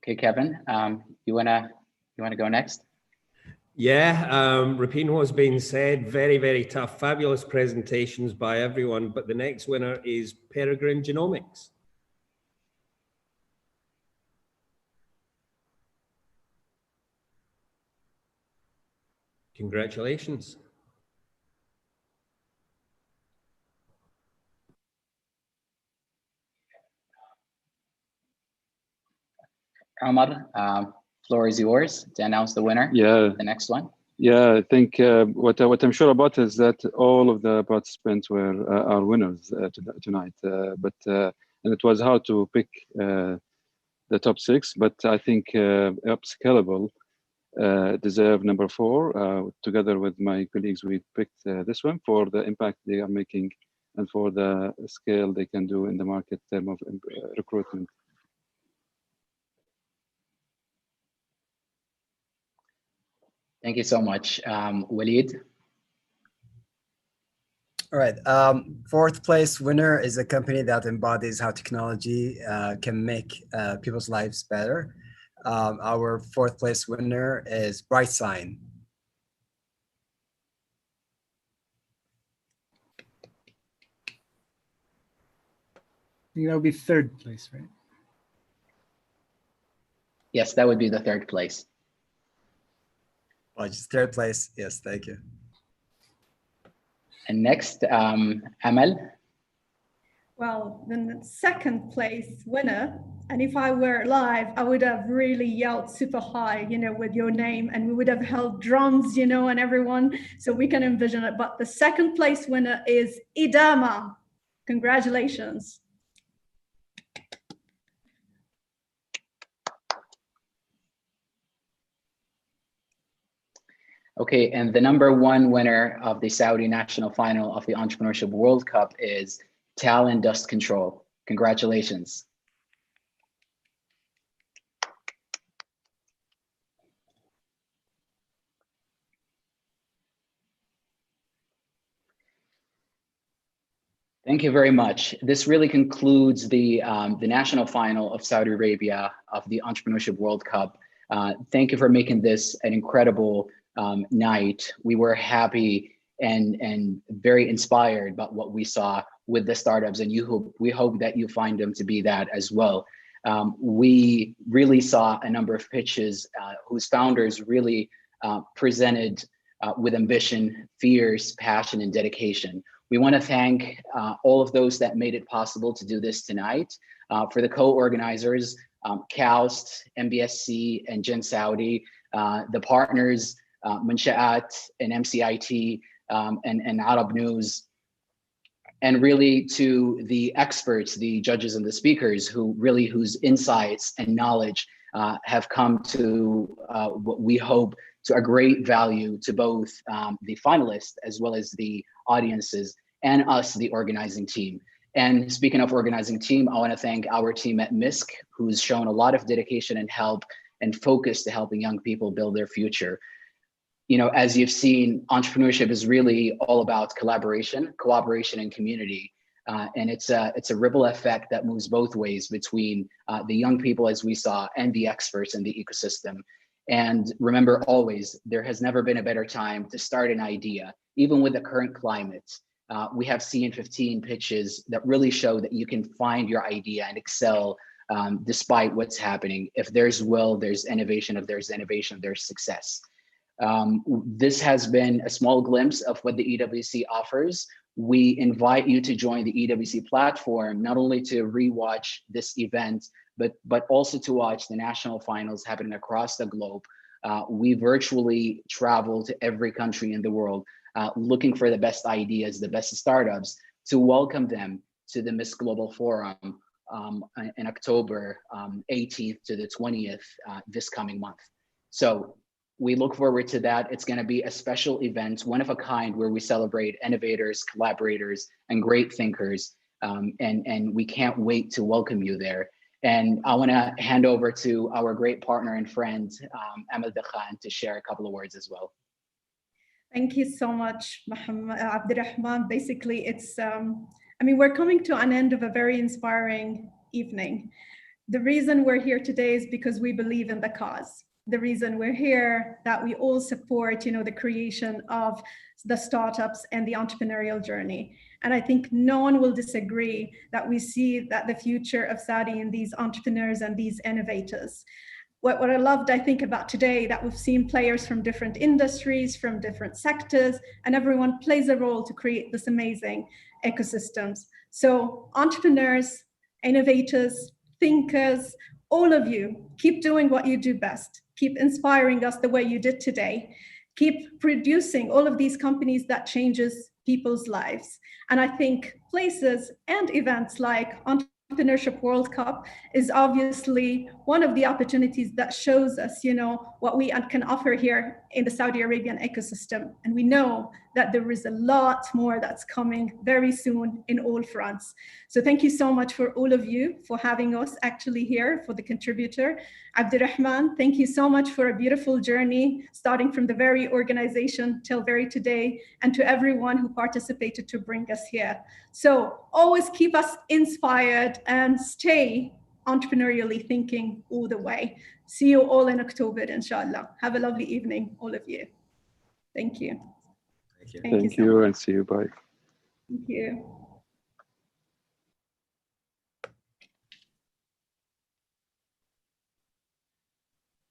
Okay, Kevin, you wanna go next? Yeah, repeating what's been said, very, very tough, fabulous presentations by everyone, but the next winner is Peregrine Genomics. Congratulations. Omar, floor is yours to announce the winner. Yeah. The next one. Yeah, I think what I'm sure about is that all of the participants were our winners tonight. And it was hard to pick the top 6, but I think Upscalable deserve number 4. Together with my colleagues, we picked this one for the impact they are making and for the scale they can do in the market in terms of recruitment. Thank you so much. Walid. All right. 4th place winner is a company that embodies how technology can make people's lives better. Our 4th place winner is BrightSign. I think that would be 3rd place, right? Yes, that would be the 3rd place. Oh, just 3rd place. Yes, thank you. And next, Amal. Well, then the 2nd place winner, and if I were live, I would have really yelled super high, with your name, and we would have held drums, and everyone, so we can envision it. But the 2nd place winner is Edama. Congratulations. Okay, and the number 1 winner of the Saudi national final of the Entrepreneurship World Cup is Talon Dust Control. Congratulations. Thank you very much. This really concludes the national final of Saudi Arabia of the Entrepreneurship World Cup. Thank you for making this an incredible night. We were happy and very inspired by what we saw with the startups, and we hope that you find them to be that as well. We really saw a number of pitches whose founders really presented with ambition, fierce passion, and dedication. We want to thank all of those that made it possible to do this tonight. For the co-organizers, KAUST, MBSC, and Gen Saudi, the partners, Munshaat and MCIT, and Arab News, and really to the experts, the judges and the speakers whose insights and knowledge have come to what we hope to a great value to both the finalists as well as the audiences and us, the organizing team. And speaking of organizing team, I want to thank our team at Misk, who's shown a lot of dedication and help and focus to helping young people build their future. As you've seen, entrepreneurship is really all about collaboration, cooperation, and community. And it's a ripple effect that moves both ways between the young people, as we saw, and the experts in the ecosystem. And remember always, there has never been a better time to start an idea, even with the current climate. We have seen 15 pitches that really show that you can find your idea and excel despite what's happening. If there's will, there's innovation. If there's innovation, there's success. This has been a small glimpse of what the EWC offers. We invite you to join the EWC platform, not only to rewatch this event, but also to watch the national finals happening across the globe. We virtually travel to every country in the world, looking for the best ideas, the best startups, to welcome them to the Misk Global Forum in October 18th to the 20th this coming month. So we look forward to that. It's going to be a special event, one of a kind, where we celebrate innovators, collaborators, and great thinkers. And we can't wait to welcome you there. And I want to hand over to our great partner and friend, Amal Dakhan, to share a couple of words as well. Thank you so much, Abdurrahman. Basically, it's, I mean, we're coming to an end of a very inspiring evening. The reason we're here today is because we believe in the cause. The reason we're here, that we all support, the creation of the startups and the entrepreneurial journey. And I think no one will disagree that we see that the future of Saudi in these entrepreneurs and these innovators. What I loved, I think, about today, that we've seen players from different industries, from different sectors, and everyone plays a role to create this amazing ecosystems. So entrepreneurs, innovators, thinkers, all of you, keep doing what you do best. Keep inspiring us the way you did today. Keep producing all of these companies that changes people's lives. And I think places and events like Entrepreneurship World Cup is obviously one of the opportunities that shows us, what we can offer here in the Saudi Arabian ecosystem. And we know that there is a lot more that's coming very soon in all fronts. So thank you so much for all of you for having us actually here, for the contributor. Abdurrahman, thank you so much for a beautiful journey, starting from the very organization till very today, and to everyone who participated to bring us here. So always keep us inspired and stay entrepreneurially thinking all the way. See you all in October, inshallah. Have a lovely evening, all of you. Thank you. Thank you, and see you. Bye. Thank you.